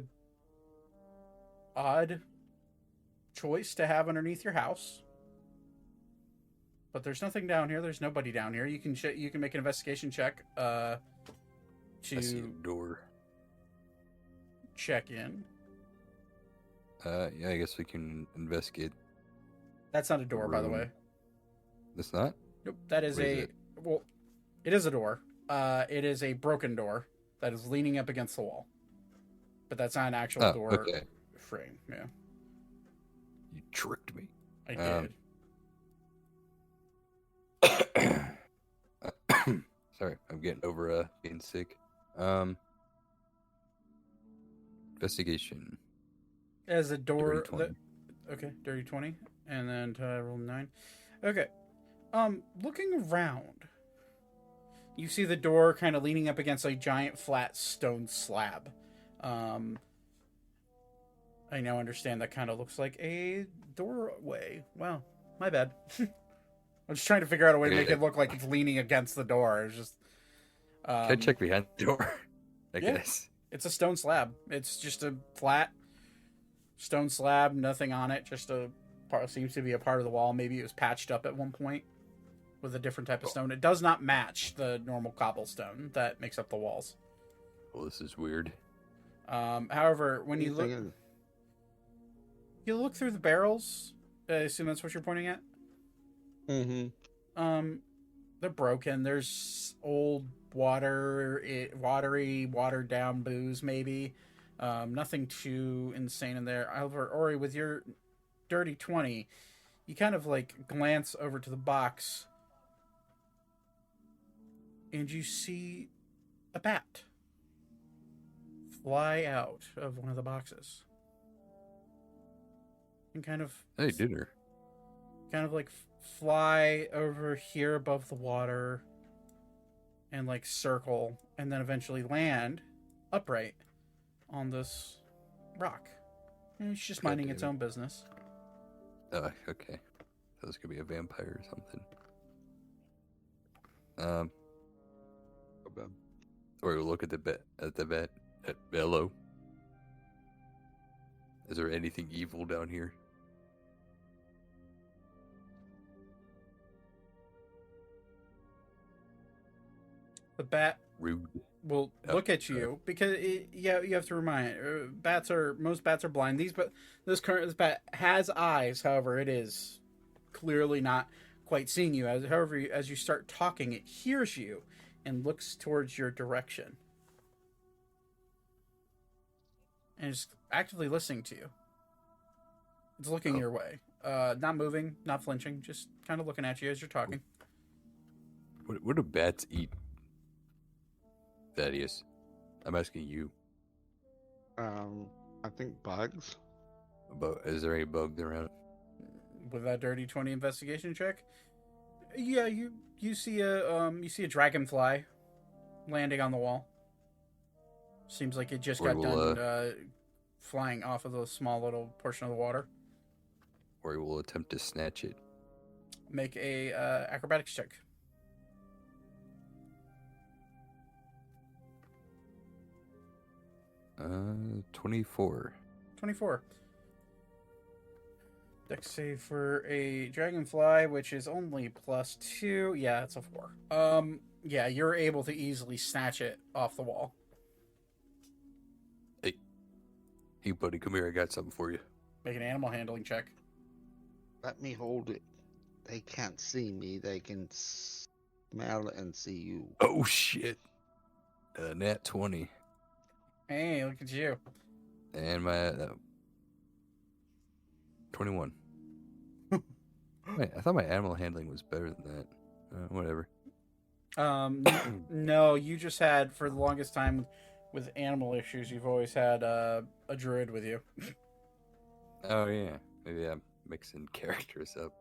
odd choice to have underneath your house. But there's nothing down here. There's nobody down here. You can make an investigation check I see a door. check in. Yeah, I guess we can investigate. That's not a door, by the way. That's not? Nope. That is it is a door. It is a broken door that is leaning up against the wall. But that's not an actual door frame. Yeah. You tricked me. I did. Sorry, I'm getting over being sick. Investigation. As a door. Dirty 20. Okay, dirty 20, and then Ty rolled 9. Okay, looking around, you see the door kind of leaning up against a giant flat stone slab. I now understand that kind of looks like a doorway. Wow, my bad. I'm just trying to figure out a way to make it look like it's leaning against the door. It's just. Can I check behind the door? I guess. It's a stone slab. It's just a flat stone slab, nothing on it. Just a part, seems to be a part of the wall. Maybe it was patched up at one point with a different type of stone. It does not match the normal cobblestone that makes up the walls. Well, this is weird. However, when you look through the barrels, I assume that's what you're pointing at. Mm-hmm. They're broken. There's old watery, watered down booze, maybe. Nothing too insane in there. However, Ori, with your dirty 20, you kind of like glance over to the box and you see a bat fly out of one of the boxes. And kind of... Hey, dinner. Kind of like fly over here above the water and like circle and then eventually land upright on this rock. And it's just minding its own business. Okay. That was gonna be a vampire or something. Or we'll look at the bat. Hello. Is there anything evil down here? The bat Rude. will look at you because you have to remind most bats are blind. This bat has eyes. However, it is clearly not quite seeing you. As you start talking, it hears you and looks towards your direction and is actively listening to you. It's looking your way, not moving, not flinching, just kind of looking at you as you're talking. What do bats eat? Thaddeus, I'm asking you. I think bugs. Is there any bugs around? With that dirty 20 investigation check, yeah, you see a dragonfly landing on the wall. Seems like it just got done flying off of the small little portion of the water. Or we will attempt to snatch it. Make a acrobatics check. 24. 24. Dex save for a dragonfly, which is only +2. Yeah, it's a 4. Yeah, you're able to easily snatch it off the wall. Hey, buddy, come here. I got something for you. Make an animal handling check. Let me hold it. They can't see me. They can smell it and see you. Oh, shit. Nat 20. Hey, look at you. And my 21. Wait, I thought my animal handling was better than that. Whatever. No, you just had, for the longest time with animal issues, you've always had a druid with you. Oh, yeah. Maybe I'm mixing characters up.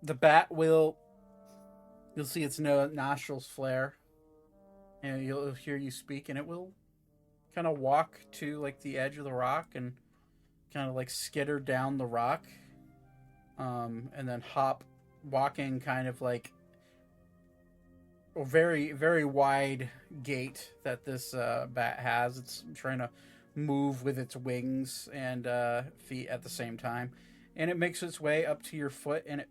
The bat you'll see its nostrils flare, and you'll hear you speak, and it will kind of walk to like the edge of the rock and kind of like skitter down the rock, and then walking kind of like a very, very wide gait that this bat has. It's trying to move with its wings and feet at the same time, and it makes its way up to your foot, and it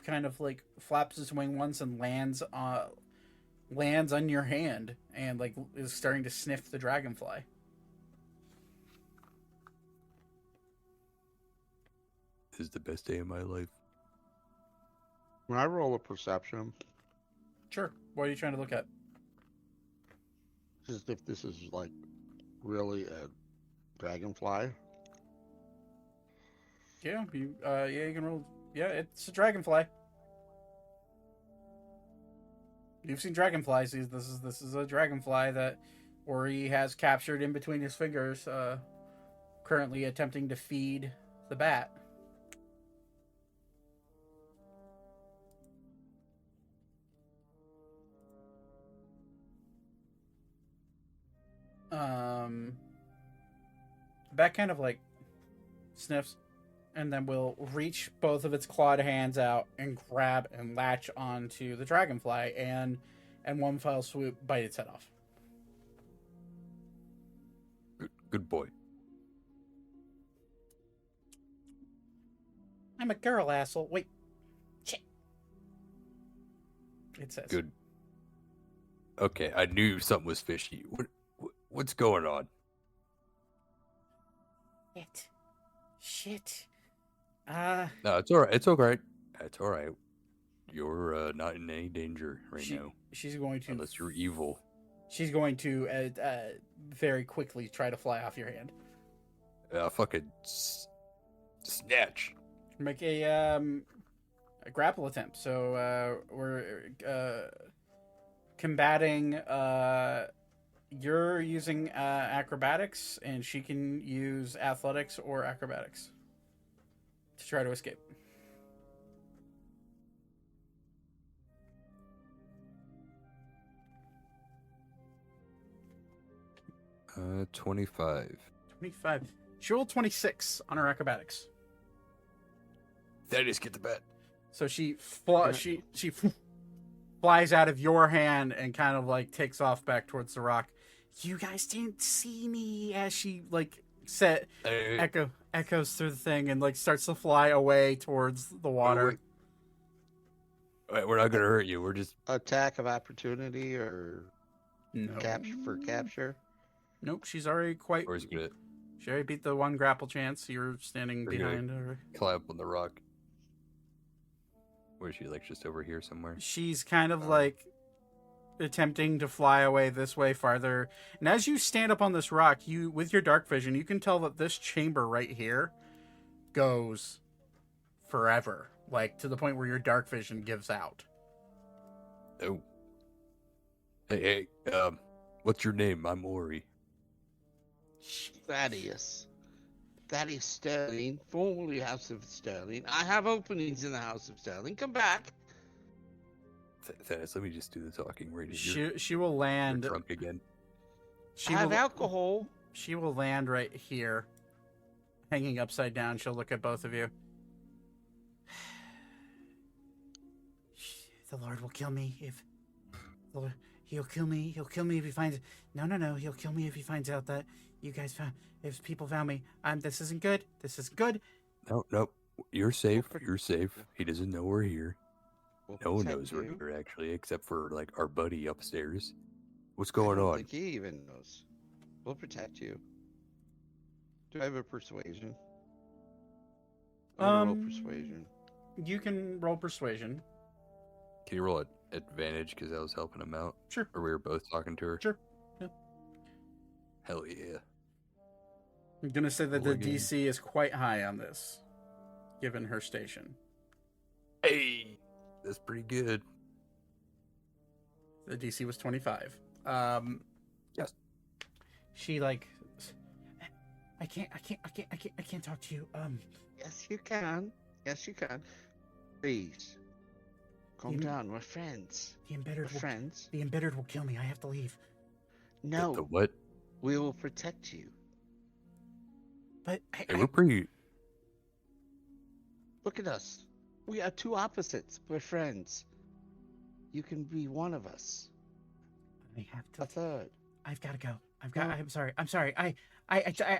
kind of like flaps its wing once and lands on your hand and like is starting to sniff the dragonfly. This is the best day of my life. When I roll a perception, Sure. What are you trying to look at? just if this is like really a dragonfly. Yeah, you can roll. Yeah, it's a dragonfly. You've seen dragonflies. This is a dragonfly that Ori has captured in between his fingers, currently attempting to feed the bat. The bat kind of like sniffs and then will reach both of its clawed hands out and grab and latch onto the dragonfly and one fell swoop bite its head off. Good boy. I'm a girl, asshole. Wait. Shit. It says. Good. Okay, I knew something was fishy. What's going on? Shit. No, it's all right. It's all right. It's all right. You're not in any danger now. She's going to. Unless you're evil. She's going to very quickly try to fly off your hand. Fucking snatch. Make a grapple attempt. So we're combating. You're using acrobatics, and she can use athletics or acrobatics to try to escape. Uh, 25. 25. She rolled 26 on her acrobatics. Thaddeus, get the bat. So she flies out of your hand and kind of like takes off back towards the rock. You guys didn't see me as she like echoes through the thing and like starts to fly away towards the water. Wait, we're not gonna hurt you. We're just attack of opportunity or no. capture. Nope, she's already quite. Or is it gonna... She already beat the one grapple chance. You're standing behind her. Climb up on the rock. Where is she? Like just over here somewhere? She's kind of like attempting to fly away this way farther. And as you stand up on this rock, you with your dark vision, you can tell that this chamber right here goes forever. Like to the point where your dark vision gives out. Oh. Hey, what's your name? I'm Ori. Thaddeus Sterling, formerly House of Sterling. I have openings in the House of Sterling. Come back. Thaddeus, let me just do the talking right here. She will land. You're drunk again. I have alcohol. She will land right here, hanging upside down. She'll look at both of you. The Lord will kill me if. He'll kill me. He'll kill me if he finds. No. He'll kill me if he finds out that you guys found. If people found me. This isn't good. This isn't good. No. You're safe. You're safe. He doesn't know we're here. No one knows we're you. here, actually, except for, like, our buddy upstairs. What's going I don't on? think he even knows. We'll protect you. Do I have a persuasion? Roll persuasion. You can roll persuasion. Can you roll advantage because I was helping him out? Sure. Or we were both talking to her? Sure. Yeah. Hell yeah. I'm going to say that the DC is quite high on this, given her station. Hey! That's pretty good. The DC was 25. Yes. She like, I can't talk to you. Yes, you can. Please. Calm down. We're friends. The embittered friends. The embittered will kill me. I have to leave. No. The what? We will protect you. But we're pretty. Look at us. We are two opposites. We're friends. You can be one of us. I have to. A third. I've got to go. I'm sorry. I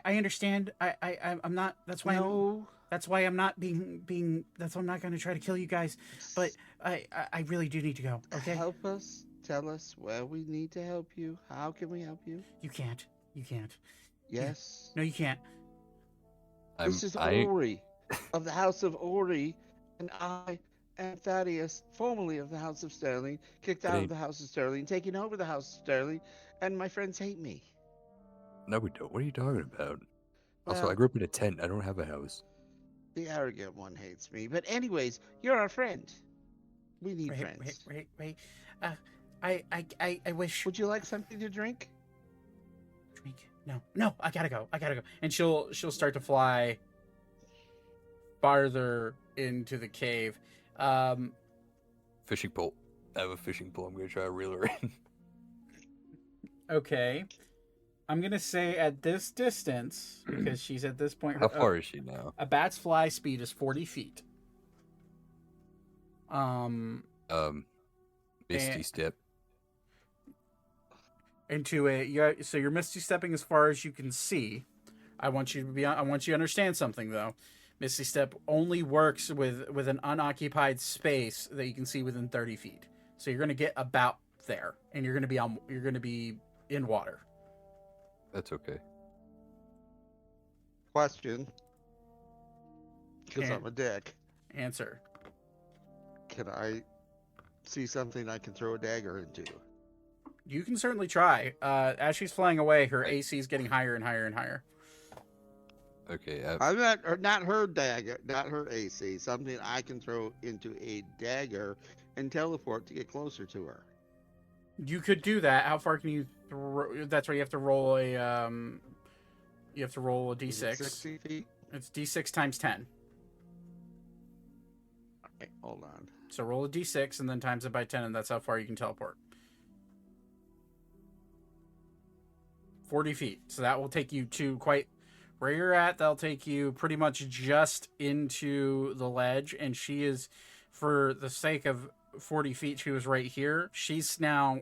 understand. I'm not. That's why. No. That's why I'm not being. That's why I'm not going to try to kill you guys. But I really do need to go. Okay. Help us. Tell us where we need to help you. How can we help you? You can't. Yes. No, you can't. This is Ori of the House of Ori, and I am Thaddeus, formerly of the House of Sterling, kicked out of the House of Sterling, taking over the House of Sterling, and my friends hate me. No, we don't. What are you talking about? Also, Well, I grew up in a tent. I don't have a house. The arrogant one hates me. But anyways, you're our friend. We need friends. Wait. I wish. Would you like something to drink? No, I gotta go. And she'll start to fly farther into the cave. Fishing pole. I have a fishing pole. I'm gonna try to reel her in. Okay. I'm gonna say at this distance, because she's at this point. How far is she now? A bat's fly speed is 40 feet. Misty step. So you're misty stepping as far as you can see. I want you to understand something though. Misty step only works with an unoccupied space that you can see within 30 feet. So you're gonna get about there, and you're gonna be in water. That's okay. Question. Because I'm a dick. Answer. Can I see something I can throw a dagger into? You can certainly try. As she's flying away, her AC is getting higher and higher and higher. Okay. I'm not her dagger, not her AC. Something I can throw into a dagger and teleport to get closer to her. You could do that. How far can you throw? That's why you have to roll a. You have to roll a d6. Is it 60 feet? It's d6 times 10. Okay, hold on. So roll a d6 and then times it by 10, and that's how far you can teleport. 40 feet. So that will take you to quite where you're at. That'll take you pretty much just into the ledge. And she is, for the sake of 40 feet, she was right here. She's now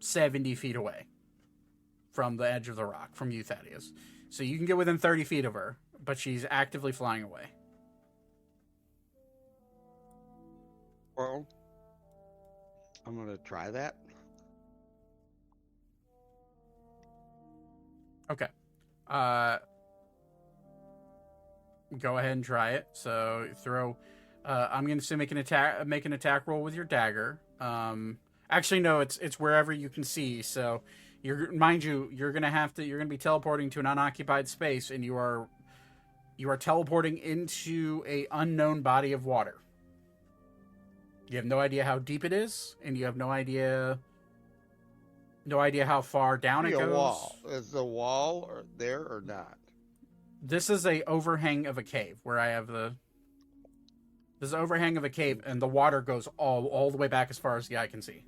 70 feet away from the edge of the rock, from you, Thaddeus. So you can get within 30 feet of her, but she's actively flying away. Well, I'm going to try that. Okay. Go ahead and try it. So throw. I'm going to say make an attack roll with your dagger. Actually, no, it's wherever you can see. So you're going to be teleporting to an unoccupied space, and you are teleporting into a unknown body of water. You have no idea how deep it is, and you have no idea how far down it goes. A wall. Is the wall there or not? This is a overhang of a cave where I have the. This is an overhang of a cave, and the water goes all the way back as far as the eye can see.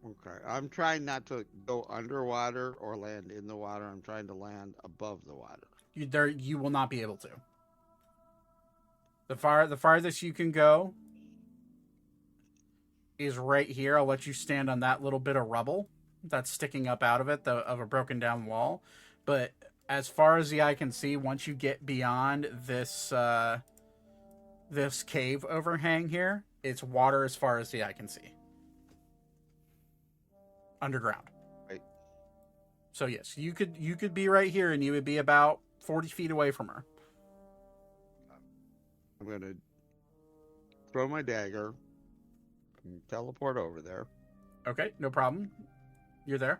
Okay, I'm trying not to go underwater or land in the water. I'm trying to land above the water. You will not be able to. The farthest you can go is right here. I'll let you stand on that little bit of rubble that's sticking up out of it, of a broken down wall. But as far as the eye can see, once you get beyond this this cave overhang here, it's water as far as the eye can see. Underground. Right. So yes, you could be right here, and you would be about 40 feet away from her. I'm going to throw my dagger and teleport over there. Okay, no problem. You're there.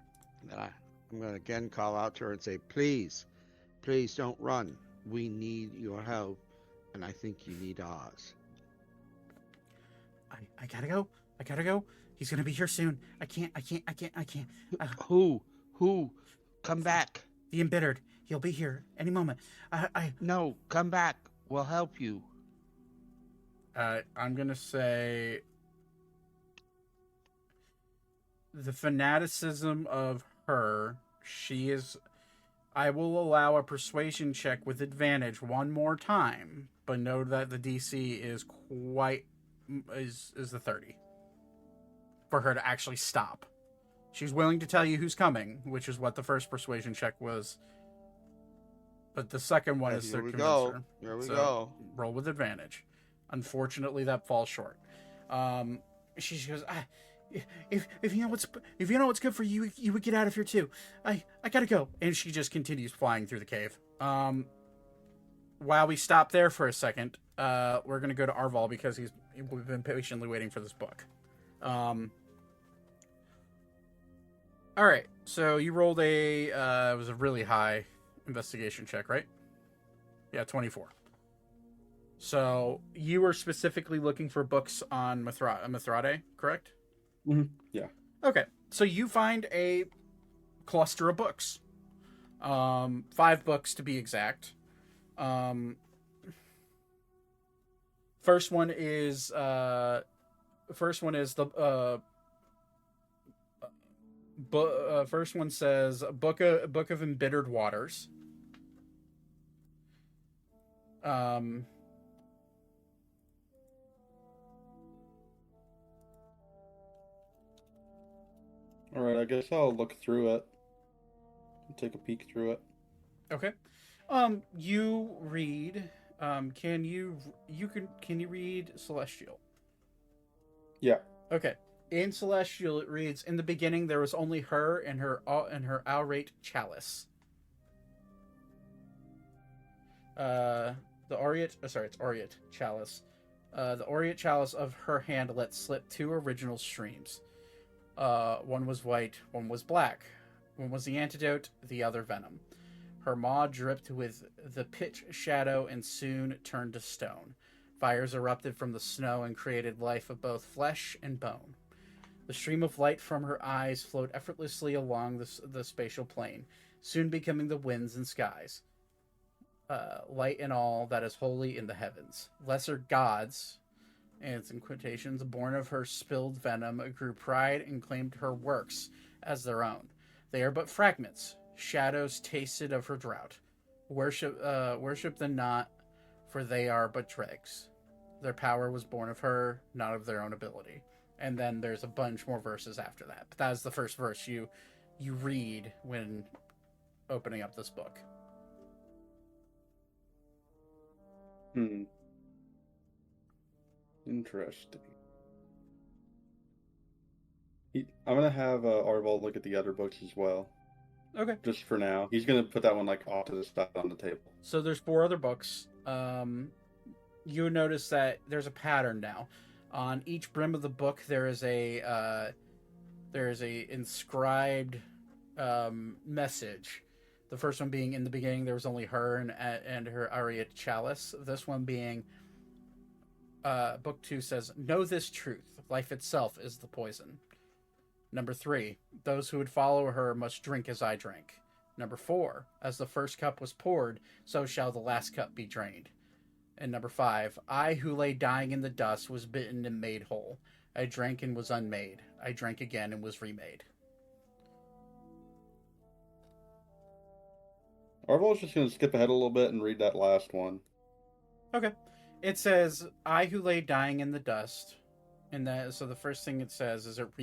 And I'm going to again call out to her and say, please don't run. We need your help, and I think you need ours. I gotta go. He's gonna be here soon. I can't. Who? Come back. The embittered. He'll be here any moment. No, come back. We'll help you. I'm gonna say the fanaticism of her. She is. I will allow a persuasion check with advantage one more time, but know that the DC is the 30 for her to actually stop. She's willing to tell you who's coming, which is what the first persuasion check was. But the second one is to convince her. Here we go. Roll with advantage. Unfortunately, that falls short. She goes, if you know what's good for you, you would get out of here too. I gotta go. And she just continues flying through the cave. While we stop there for a second, we're gonna go to Arval because we've been patiently waiting for this book. All right. So you rolled it was a really high investigation check, right? Yeah, 24. So you were specifically looking for books on Mithrade, correct? Mm-hmm. Yeah. Okay. So you find a cluster of books 5 books to be exact. First one is the first one says Book of Embittered Waters. All right, I guess I'll look through it. Take a peek through it. Okay. You read. Can you read Celestial? Yeah. Okay. In Celestial, it reads, "In the beginning, there was only her and her aurate chalice." The aureate. It's aureate chalice. The aureate chalice of her hand let slip 2 original streams. One was white, one was black. One was the antidote, the other venom. Her maw dripped with the pitch shadow and soon turned to stone. Fires erupted from the snow and created life of both flesh and bone. The stream of light from her eyes flowed effortlessly along the spatial plane, soon becoming the winds and skies. Light in all that is holy in the heavens. Lesser gods, and it's in quotations, born of her spilled venom, grew pride and claimed her works as their own. They are but fragments, shadows tasted of her drought. Worship them not, for they are but dregs. Their power was born of her, not of their own ability. And then there's a bunch more verses after that. But that is the first verse you read when opening up this book. Interesting. I'm gonna have Arvold look at the other books as well. Okay. Just for now, he's gonna put that one like off to the side on the table. So there's 4 other books. You notice that there's a pattern now. On each brim of the book, there is a inscribed message. The first one being, "In the beginning, there was only her and her aureate chalice." This one being, book 2 says, "Know this truth: life itself is the poison." Number 3, "Those who would follow her must drink as I drank." Number 4, "As the first cup was poured, so shall the last cup be drained." And number 5, "I who lay dying in the dust was bitten and made whole. I drank and was unmade. I drank again and was remade." Arvold's just gonna skip ahead a little bit and read that last one. Okay. It says, "I who lay dying in the dust." And so the first thing it says is it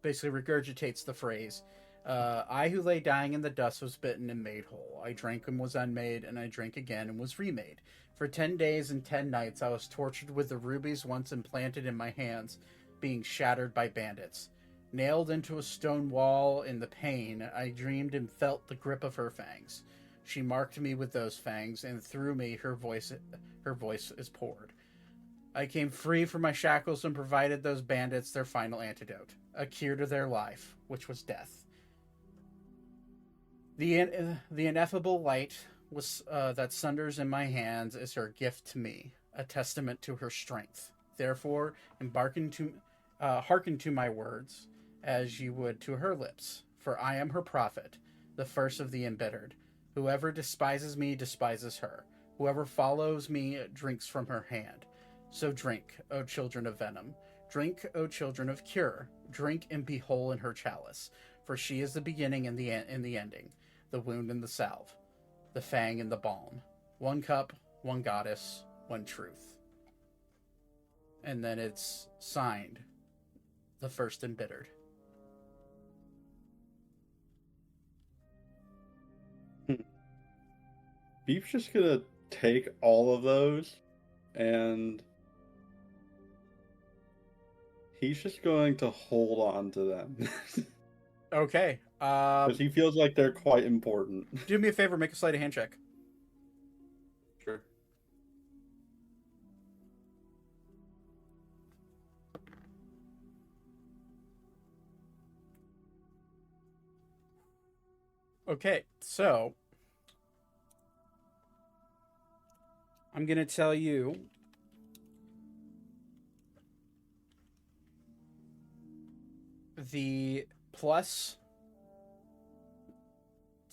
basically regurgitates the phrase, "I who lay dying in the dust was bitten and made whole. I drank and was unmade, and I drank again and was remade. For 10 days and 10 nights I was tortured with the rubies once implanted in my hands, being shattered by bandits. Nailed into a stone wall in the pain, I dreamed and felt the grip of her fangs. She marked me with those fangs, and through me her voice is poured. I came free from my shackles and provided those bandits their final antidote, a cure to their life, which was death. The ineffable light that sunders in my hands is her gift to me, a testament to her strength. Therefore, hearken to my words, as you would to her lips, for I am her prophet, the first of the embittered. Whoever despises me despises her. Whoever follows me drinks from her hand. So drink, O children of venom. Drink, O children of cure. Drink and be whole in her chalice, for she is the beginning and the ending, the wound and the salve, the fang and the balm. One cup, one goddess, one truth." And then it's signed, "The first embittered." Beef's just gonna take all of those and he's just going to hold on to them. Okay. Because he feels like they're quite important. Do me a favor, make a sleight of hand check. Sure. Okay, so I'm going to tell you the plus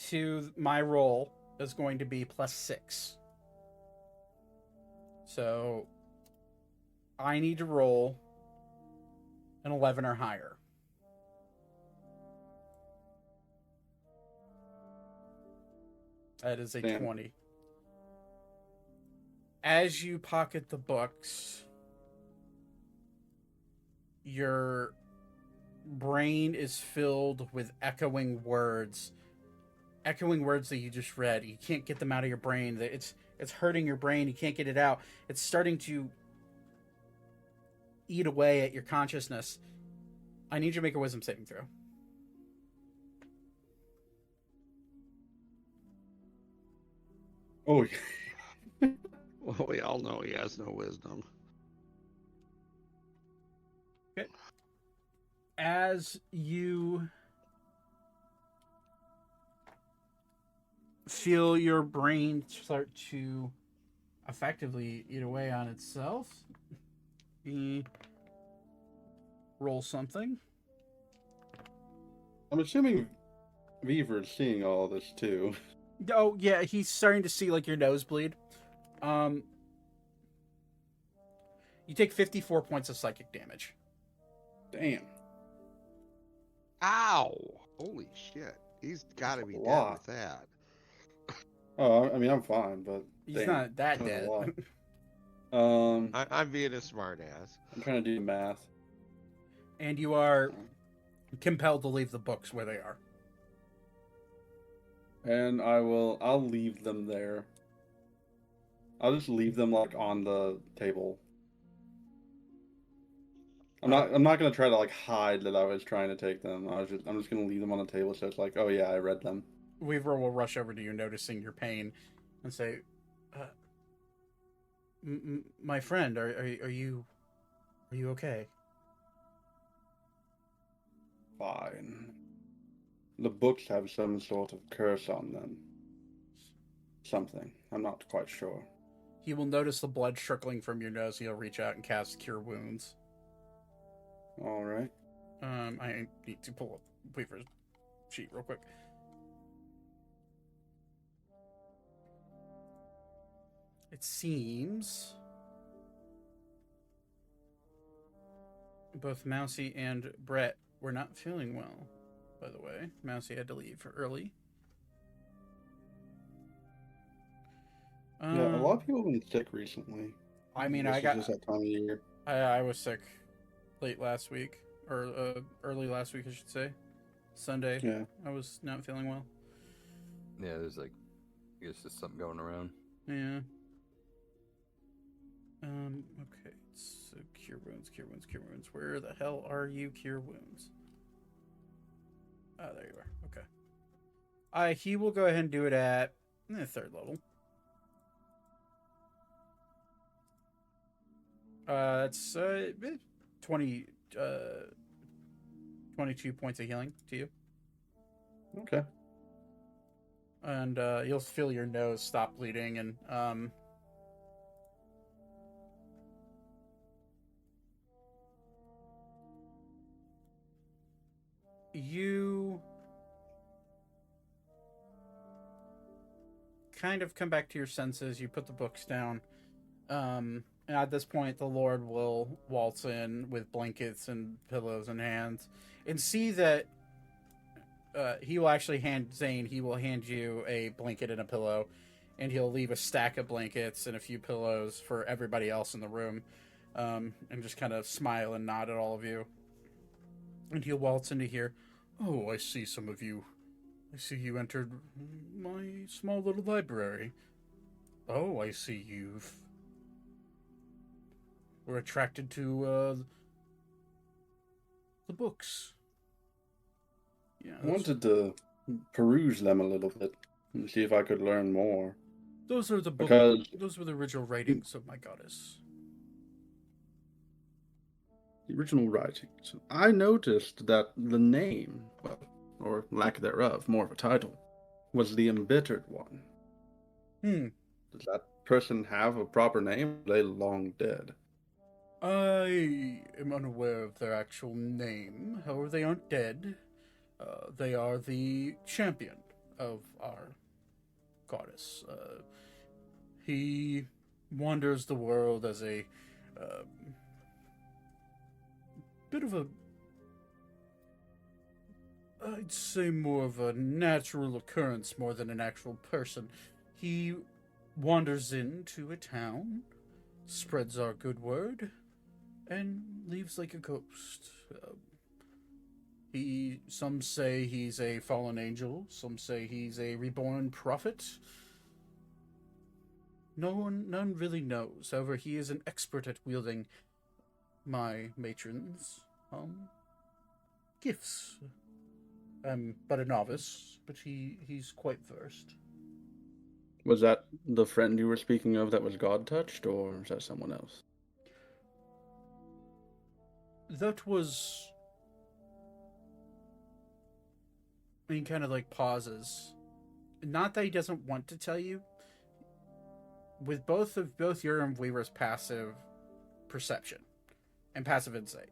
to my roll is going to be +6. So I need to roll an 11 or higher. That is a Damn. 20. As you pocket the books, your brain is filled with echoing words that you just read. You can't get them out of your brain. It's hurting your brain. You can't get it out. It's starting to eat away at your consciousness. I need you to make a wisdom saving throw. Oh, Well, we all know he has no wisdom. Okay. As you feel your brain start to effectively eat away on itself, roll something. I'm assuming Weaver's seeing all this too. Oh yeah, he's starting to see like your nose bleed. You take 54 points of psychic damage. Damn. Ow! Holy shit. He's got to be dead lot. with that. Oh, I mean, I'm fine, but He's damn, not that that's a dead. lot. I'm being a smartass. I'm trying to do the math. And you are compelled to leave the books where they are. And I'll leave them there. I'll just leave them like on the table. I'm not gonna try to like hide that I was trying to take them. I'm just gonna leave them on the table so it's like, oh yeah, I read them. Weaver will rush over to you, noticing your pain, and say, "My friend, are you okay?" Fine. The books have some sort of curse on them. Something. I'm not quite sure. He will notice the blood trickling from your nose. He'll reach out and cast Cure Wounds. All right. I need to pull up Weaver's sheet real quick. It seems both Mousy and Brett were not feeling well, by the way. Mousy had to leave early. Yeah, a lot of people have been sick recently. I mean, This is just that time of year. I was sick late last week, or early last week, I should say. Sunday. Yeah. I was not feeling well. Yeah, there's like, I guess there's something going around. Yeah. Okay. So Cure Wounds. Where the hell are you, Cure Wounds? Ah, there you are. Okay. He will go ahead and do it at the 3rd level. It's 22 points of healing to you. Okay. And you'll feel your nose stop bleeding, and you kind of come back to your senses. You put the books down. And at this point, the Lord will waltz in with blankets and pillows in hands, and see that he will actually hand Zane. He will hand you a blanket and a pillow, and he'll leave a stack of blankets and a few pillows for everybody else in the room, and just kind of smile and nod at all of you. And he'll waltz into here. Oh, I see some of you. I see you entered my small little library. Oh, I see you've were attracted to the books. Yeah, I wanted to peruse them a little bit and see if I could learn more. those are the books. Because Those were the original writings of my goddess. the original writings, I noticed that the name, well, or lack thereof, more of a title, was the Embittered One. Does that person have a proper name? Are they long dead? I am unaware of their actual name. However, they aren't dead. They are the champion. of our goddess. He wanders the world as a bit of a, I'd say more of a natural occurrence more than an actual person. He wanders into a town, spreads our good word, and leaves like a ghost. Some say he's a fallen angel, some say he's a reborn prophet. None really knows. However, he is an expert at wielding my matron's gifts. I'm but a novice, but he's quite versed. Was that the friend you were speaking of that was God touched, or was that someone else? That was... He kind of like pauses. Not that he doesn't want to tell you. With both your and Weaver's passive perception and passive insight,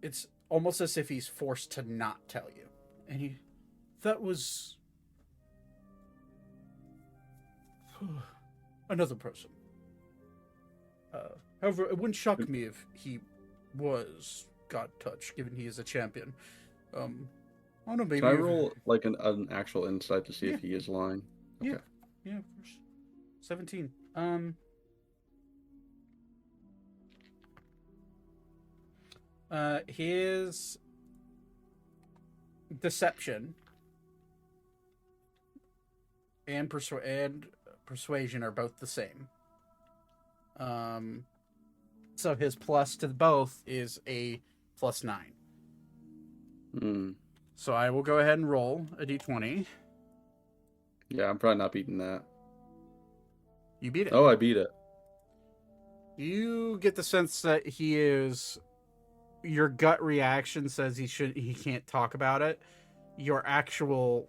it's almost as if he's forced to not tell you. And that was another person. However, it wouldn't shock me if he was God touched, given he is a champion. I don't know, maybe. Can I roll like an actual insight to see if he is lying? Okay. Yeah, of course. 17. His deception and persuasion are both the same. So his plus to both is a +9. So I will go ahead and roll a d20. Yeah, I'm probably not beating that. You beat it. Oh, I beat it. You get the sense that he is... Your gut reaction says he can't talk about it. Your actual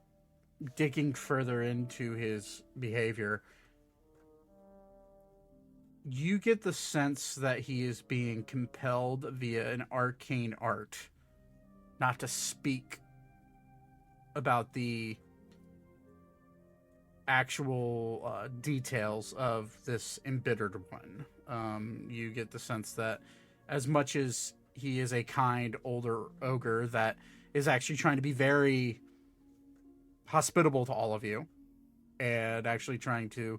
digging further into his behavior, you get the sense that he is being compelled via an arcane art not to speak about the actual details of this embittered one. You get the sense that as much as he is a kind older ogre that is actually trying to be very hospitable to all of you and actually trying to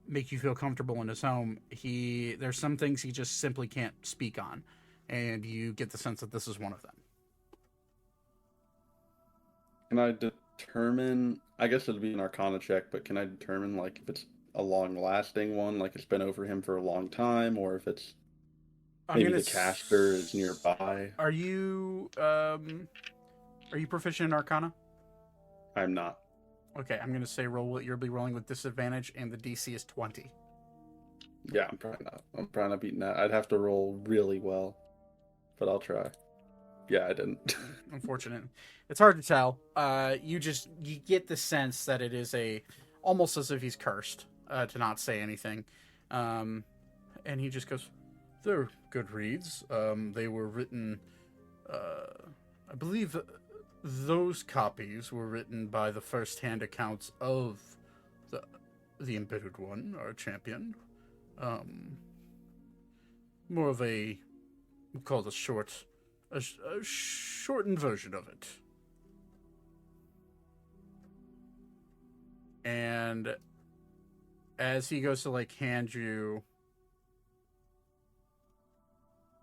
make you feel comfortable in his home, there's some things he just simply can't speak on, and you get the sense that this is one of them. Can I determine, I guess it'd be an Arcana check, but can I determine like if it's a long-lasting one, like it's been over him for a long time, or if it's maybe the caster is nearby? Are you proficient in Arcana? I'm not. Okay, I'm gonna say you'll be rolling with disadvantage, and the DC is 20. Yeah, I'm probably not beating that. I'd have to roll really well, but I'll try. Yeah, I didn't. Unfortunate. It's hard to tell. You get the sense that it is almost as if he's cursed to not say anything. And he just goes, "They're good reads. They were written, I believe those copies were written by the first-hand accounts of the embittered one, our champion. More of a, we'll call it a shortened version of it." And as he goes to like hand you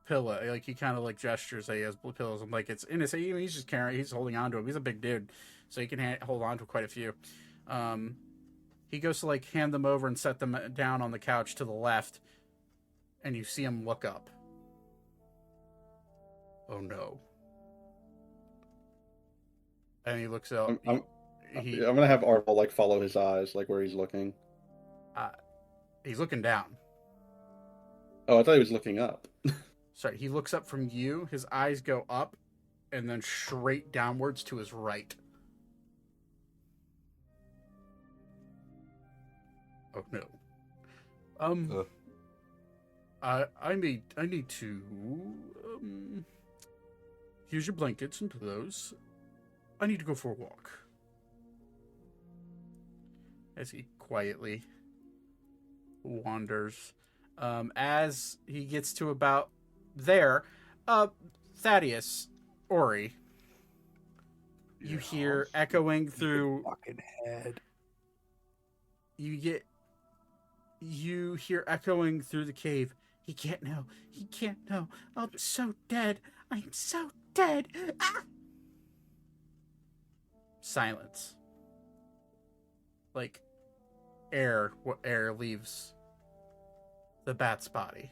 pillow, like he kind of like gestures that he has blue pillows. I'm like, it's in his, he's just carrying, he's holding on to him. He's a big dude, so he can hold on to quite a few. He goes to like hand them over and set them down on the couch to the left, and you see him look up. Oh no. And he looks out. I'm gonna have Arvel like follow his eyes, like where he's looking. He's looking down. Oh, I thought he was looking up. Sorry, he looks up from you. His eyes go up, and then straight downwards to his right. Oh no. I need to use your blankets and pillows. I need to go for a walk. as he quietly wanders. As he gets to about there, Thaddeus, Ori, you hear echoing through. Fucking head. You hear echoing through the cave. He can't know. He can't know. I'm so dead. I'm so dead. Ah! Silence. Like air leaves the bat's body.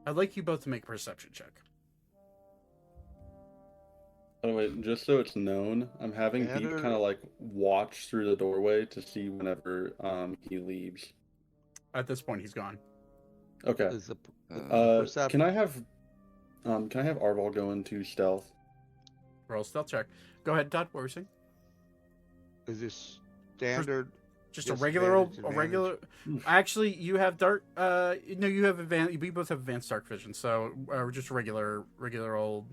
I'd like you both to make a perception check. By the way, just so it's known, I'm having Beat Better- kind of like watch through the doorway to see whenever he leaves. At this point, he's gone. Okay. Is the perception? Can I have Arval go into stealth? Roll stealth check. Go ahead, Todd. What were you saying? Is this standard? Just a regular old, Disadvantage, a regular. Actually, you have dark. No, you have advanced. We both have advanced dark vision, so just regular old.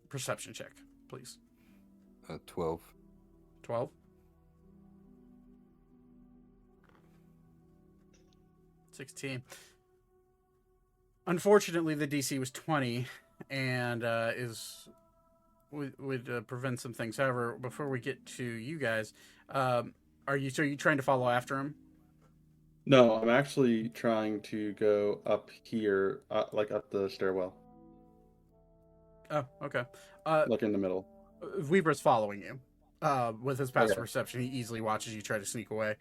Perception check, please. 12. 12. 16. Unfortunately, the DC was 20, and would prevent some things. However, before we get to you guys, are you trying to follow after him? No, I'm actually trying to go up here, like up the stairwell, Oh, okay. like in the middle. Weber's following you. With his passive Okay. perception, he easily watches you try to sneak away.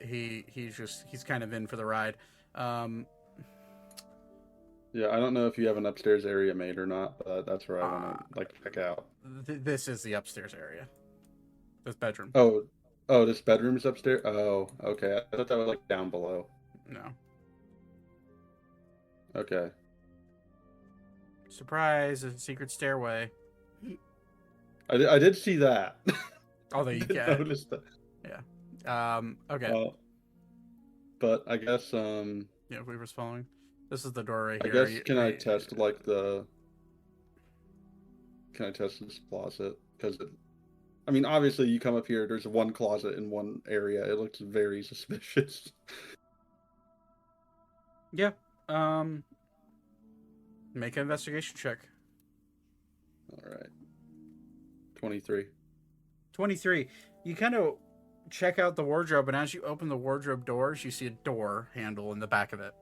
He's kind of in for the ride. Yeah, I don't know if you have an upstairs area made or not, but that's where I want to like check out. This is the upstairs area. This bedroom. Oh, this bedroom is upstairs. Oh, okay. I thought that was like down below. No. Okay. Surprise! A secret stairway. I did see that. Although you did get. notice that. Okay. But I guess Yeah, Weber's following. This is the door right I here. guess can I test like the? Can I test this closet? Because I mean, obviously, you come up here. There's one closet in one area. It looks very suspicious. Yeah. Make an investigation check. All right. 23. 23. You kind of check out the wardrobe, and as you open the wardrobe doors, you see a door handle in the back of it.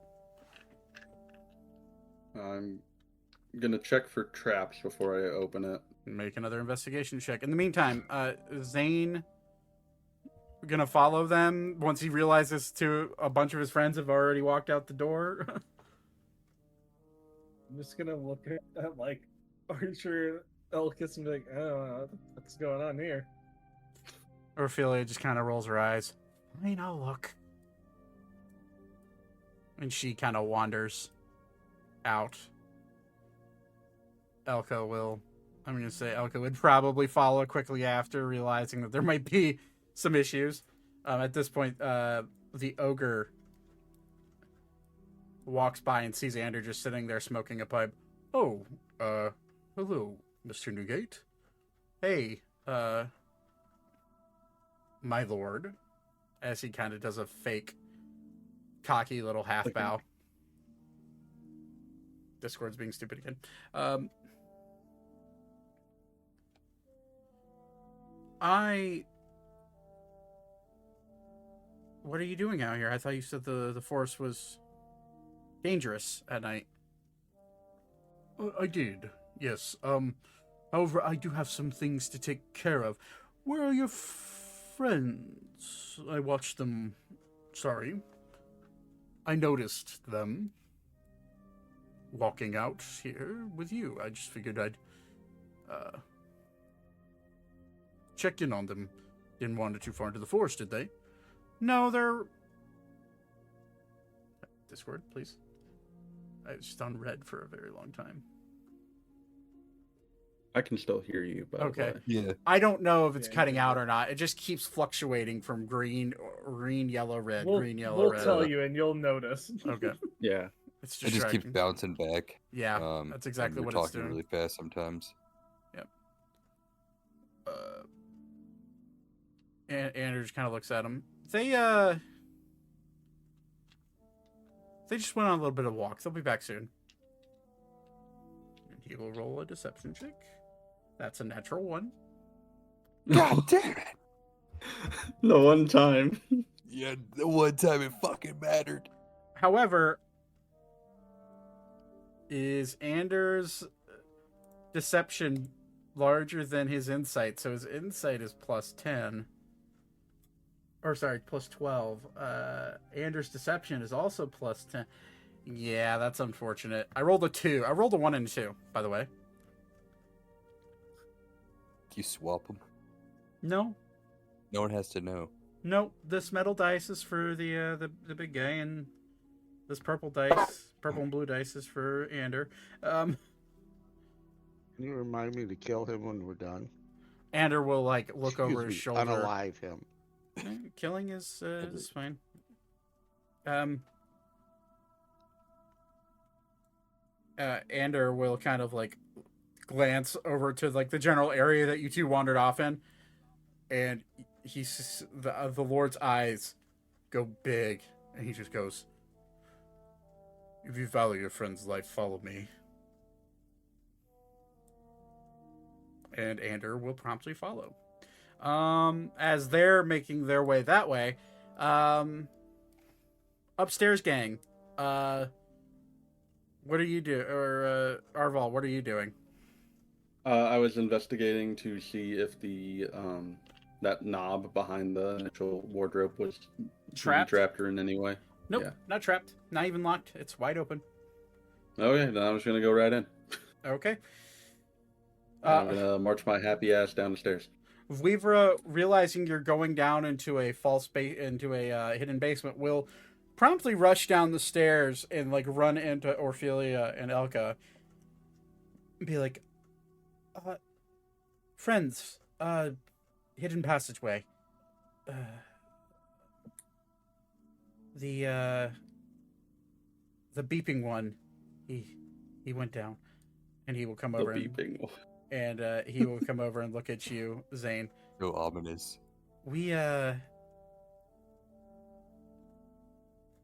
I'm gonna check for traps before I open it. Make another investigation check. In the meantime, Zane gonna follow them once he realizes a bunch of his friends have already walked out the door. I'm just gonna look at like Archer, Elkis, and be like, oh, what's going on here? Ophelia just kind of rolls her eyes. I know, look. And she kind of wanders out. Elka would probably follow quickly after, realizing that there might be some issues. At this point, the ogre walks by and sees Andrew just sitting there smoking a pipe. Oh, hello, Mr. Newgate. Hey, my lord. As he kind of does a fake, cocky little half bow. Discord's being stupid again. What are you doing out here? I thought you said the forest was dangerous at night. I did, yes. However, I do have some things to take care of. Where are your friends? I watched them. Sorry. I noticed them walking out here with you. I just figured I'd checked in on them. Didn't wander too far into the forest, did they? No, they're... Discord, please. I was just on red for a very long time. I can still hear you, by Okay. the way. Yeah. I don't know if it's Yeah, cutting out or not. It just keeps fluctuating from green, yellow, red, green, yellow, We'll red. tell you, and you'll notice. Okay. Yeah. It's It just distracting. keeps bouncing back. Yeah, that's exactly when what you're it's talking doing. really fast sometimes. Yep. Andrew just kind of looks at him. They just went on a little bit of a walk. They'll be back soon. And he will roll a deception check. That's a natural 1. God damn it! The one time. Yeah, the one time it fucking mattered. However, is Anders' deception larger than his insight? So his insight is plus 10. Or sorry, plus 12. Anders' deception is also plus 10. Yeah, that's unfortunate. I rolled a 2. I rolled a 1 and a 2, by the way. You swap them. No. No one has to know. No, this metal dice is for the big guy, and this purple and blue dice is for Ander. Can you remind me to kill him when we're done? Ander will look over his shoulder. Unalive him. Killing is fine. Ander will kind of glance over to the general area that you two wandered off in, and the Lord's eyes go big, and he just goes, "If you value your friend's life, follow me." And Ander will promptly follow. As they're making their way that way, upstairs gang, what are you doing? Or Arval, what are you doing? I was investigating to see if the that knob behind the initial wardrobe was Trapped her in any way. Nope, Yeah. not trapped, not even locked. It's wide open. Okay, then I'm just gonna go right in. Okay. I'm gonna march my happy ass down the stairs. Weavra, realizing you're going down into a hidden basement, will promptly rush down the stairs and run into Orphelia and Elka. And be like, friends, hidden passageway. The beeping one, he went down, and he will come over. The beeping one. And he will come over and look at you, Zane. So ominous.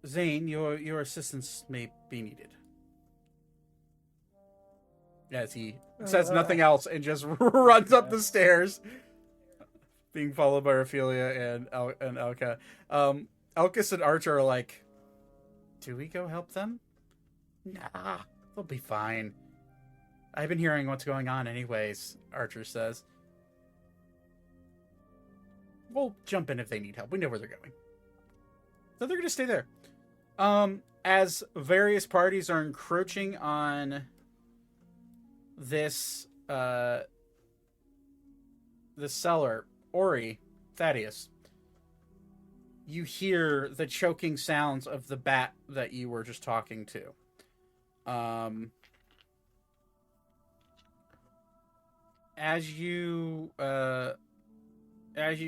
Zane, your assistance may be needed. As he says nothing else and just runs up the stairs, being followed by Ophelia and Elka. Elkis and Archer are like, "Do we go help them?" "Nah, they'll be fine. I've been hearing what's going on anyways," Archer says. "We'll jump in if they need help. We know where they're going." So they're going to stay there. As various parties are encroaching on this cellar, Ori, Thaddeus, you hear the choking sounds of the bat that you were just talking to. As you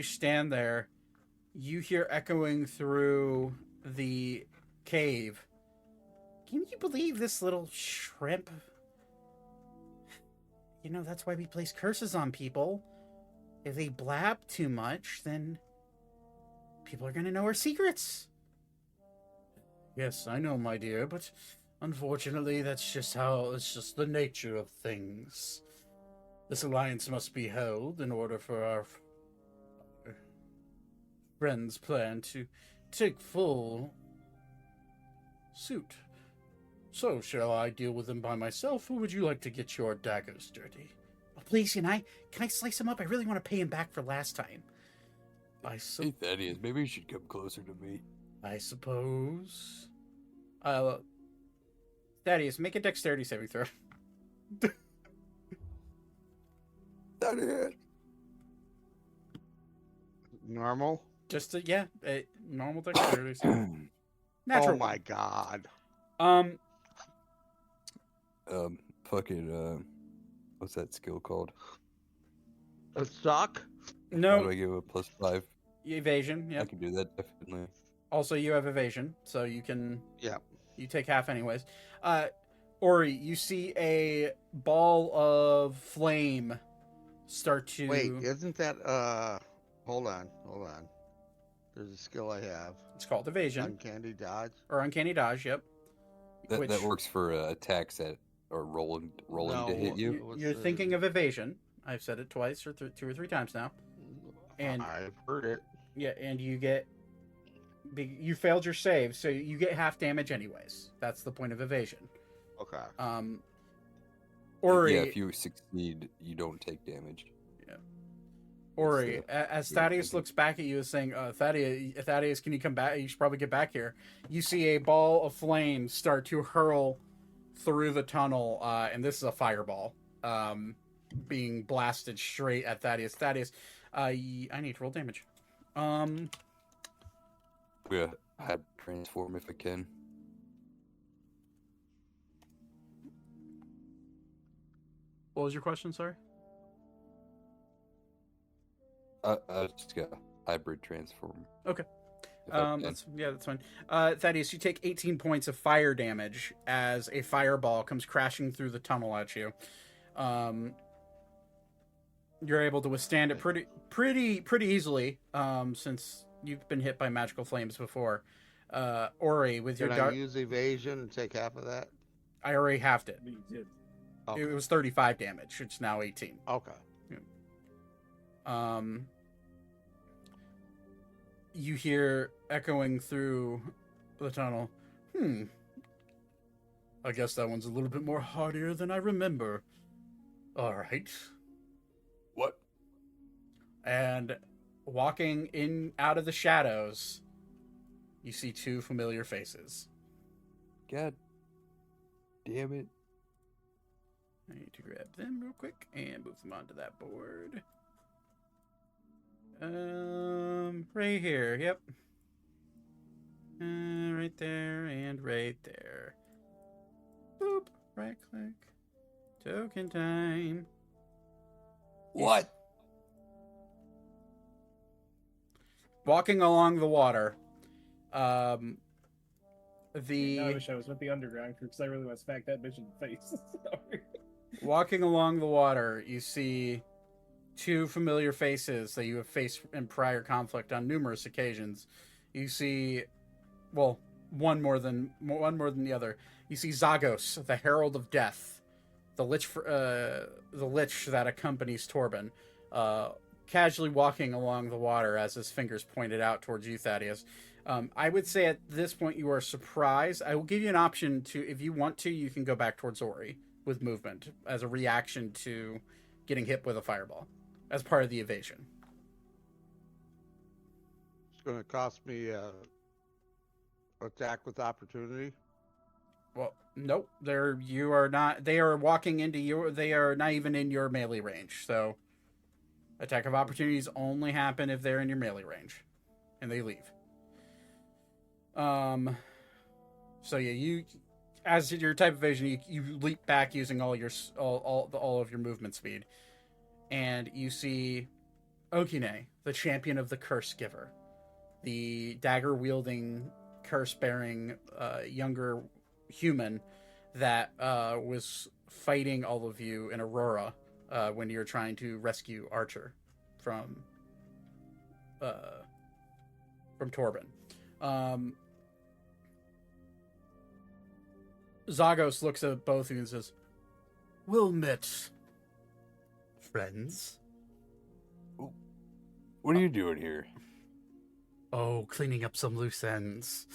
stand there, you hear echoing through the cave, "Can you believe this little shrimp? That's why we place curses on people. If they blab too much, then people are going to know our secrets." "Yes, I know, my dear, but unfortunately it's just the nature of things. This alliance must be held in order for our friends' plan to take full suit. So, shall I deal with them by myself, or would you like to get your daggers dirty?" "Oh, please, can I slice him up? I really want to pay him back for last time." Hey, Thaddeus, maybe you should come closer to me. "I suppose." Thaddeus, make a dexterity saving throw. Thaddeus! Normal? Just normal dexterity saving. Natural. Oh my god. What's that skill called? A sock? How No. do I give a +5? Evasion, yeah. I can do that, definitely. Also, you have evasion, so you can... Yeah. You take half anyways. Ori, you see a ball of flame start to Wait, isn't that hold on. There's a skill I have. It's called evasion Uncanny dodge. or uncanny dodge. Yep. That works for attacks that are rolling to hit you. You're thinking of evasion. I've said it twice or 2 or 3 times now. And I've heard it. yeah, and you failed your save, so you get half damage anyways. That's the point of evasion. Okay. Ori, yeah, if you succeed, you don't take damage. Yeah. Ori, as Thaddeus looks back at you, is saying, "Thaddeus, can you come back? You should probably get back here." You see a ball of flame start to hurl through the tunnel, and this is a fireball, being blasted straight at Thaddeus. Thaddeus, I need to roll damage. Yeah, I'd transform if I can. What was your question? Sorry. I just got hybrid transform. Okay. If I can. That's fine. Thaddeus, you take 18 points of fire damage as a fireball comes crashing through the tunnel at you. You're able to withstand it pretty easily, since you've been hit by magical flames before. Ori, with your Can I use evasion and take half of that? I already halved it. You did. Okay. It was 35 damage. It's now 18. Okay. You hear echoing through the tunnel. I guess that one's a little bit more hardier than I remember. All right. What? And walking in out of the shadows, you see 2 familiar faces. God damn it. I need to grab them real quick and move them onto that board. Right here, yep. Right there and right there. Boop, right click. Token time. What? Walking along the water. Now I wish I was with the underground crew because I really want to smack that bitch in the face. Sorry. Walking along the water, you see 2 familiar faces that you have faced in prior conflict on numerous occasions. You see, well, one more than the other. You see Zagos, the Herald of Death, the lich that accompanies Torben, casually walking along the water as his fingers pointed out towards you, Thaddeus. I would say at this point you are surprised. I will give you an option to, if you want to, you can go back towards Ori with movement as a reaction to getting hit with a fireball as part of the evasion. It's going to cost me attack with opportunity. Well, nope. They are walking into you. They are not even in your melee range. So attack of opportunities only happen if they're in your melee range and they leave. So yeah, you, as your type of evasion, you leap back using all of your movement speed, and you see Okine, the champion of the Curse Giver, the dagger wielding, curse bearing younger human that was fighting all of you in Aurora when you're trying to rescue Archer from Torben. Zagos looks at both of you and says, "Well met, friends." What are you doing here? Oh, cleaning up some loose ends.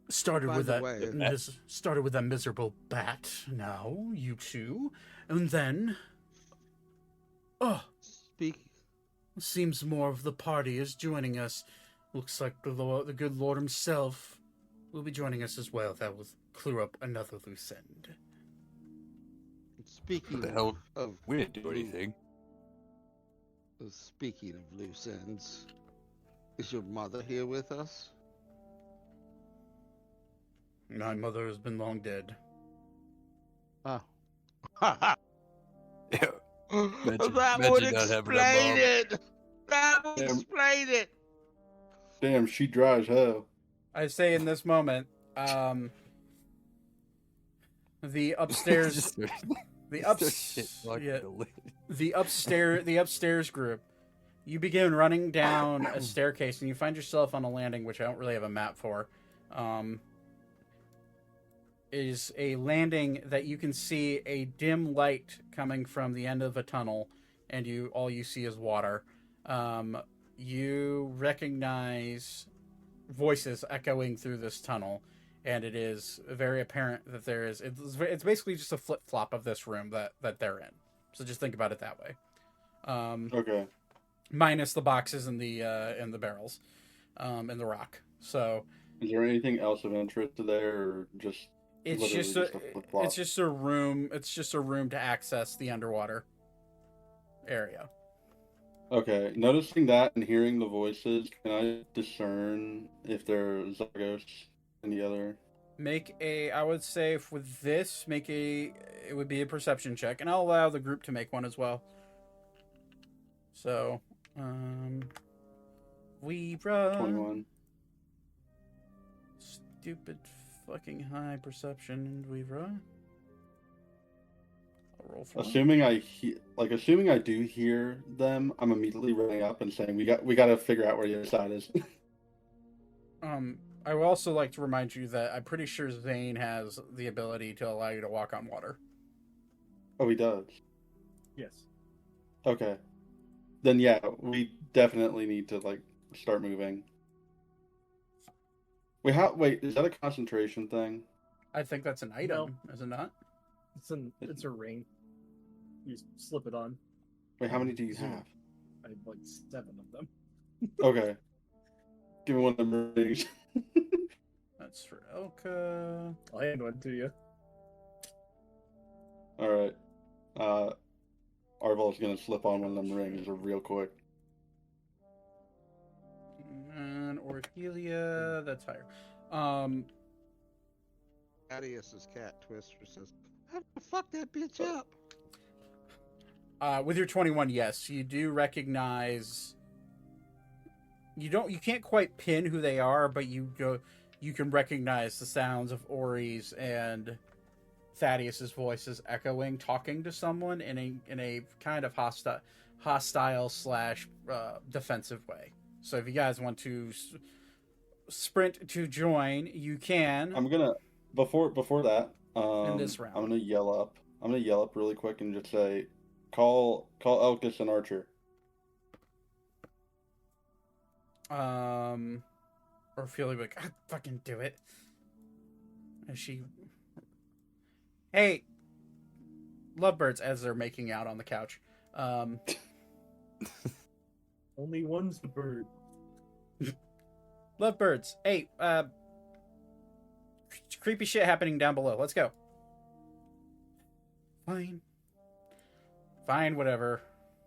Started By with the that way- started with that miserable bat. Now you two, and then, Speak. seems more of the party is joining us. Looks like the good Lord himself will be joining us as well. That will clear up another loose end. Speaking What the hell? of We didn't do anything. Speaking of loose ends, is your mother here with us? My mother has been long dead. Oh. Yeah. That imagine would not having a explain mom. it. That would Damn. explain it. Damn, she dry as hell. I say in this moment, the upstairs, Just the start ups, shit talking yeah, to Lynn. the upstairs group, you begin running down a staircase and you find yourself on a landing, which I don't really have a map for. Is a landing that you can see a dim light coming from the end of a tunnel, and all you see is water. You recognize voices echoing through this tunnel, and it is very apparent that it's basically just a flip-flop of this room that they're in. So just think about it that way. Okay. Minus the boxes and the barrels, and the rock. So is there anything else of interest there, or just it's just a room. It's just a room to access the underwater area. Okay, noticing that and hearing the voices, can I discern if there's Zagos in the other? I would say with this, it would be a perception check, and I'll allow the group to make one as well. So, we run 21. Stupid fucking high perception, and we run. I'll roll for assuming I do hear them, I'm immediately running up and saying, "We got to figure out where the other side is." I would also like to remind you that I'm pretty sure Zane has the ability to allow you to walk on water. Oh, he does? Yes. Okay. Then yeah, we definitely need to start moving. Wait, is that a concentration thing? I think that's an item, is it not? It's a ring. You slip it on. Wait, how many do you have? I have 7 of them. Okay. Give me one of them rings. That's for Elka. I'll hand one to you. Alright. Arvol's gonna slip on one of them rings real quick. And Orthelia, that's higher. Thaddeus's cat Twister says, "How the fuck that bitch up?" With your 21, yes, you do recognize. You can't quite pin who they are, but you can recognize the sounds of Ori's and Thaddeus's voices echoing, talking to someone in a kind of hostile / defensive way. So if you guys want to sprint to join, you can. I'm gonna before that. In this round, I'm gonna yell up really quick and just say, "Call Elkis and Archer." Or feeling like, fucking do it. And hey, lovebirds, as they're making out on the couch. Only one's the bird. Lovebirds, hey, creepy shit happening down below. Let's go. Fine, whatever.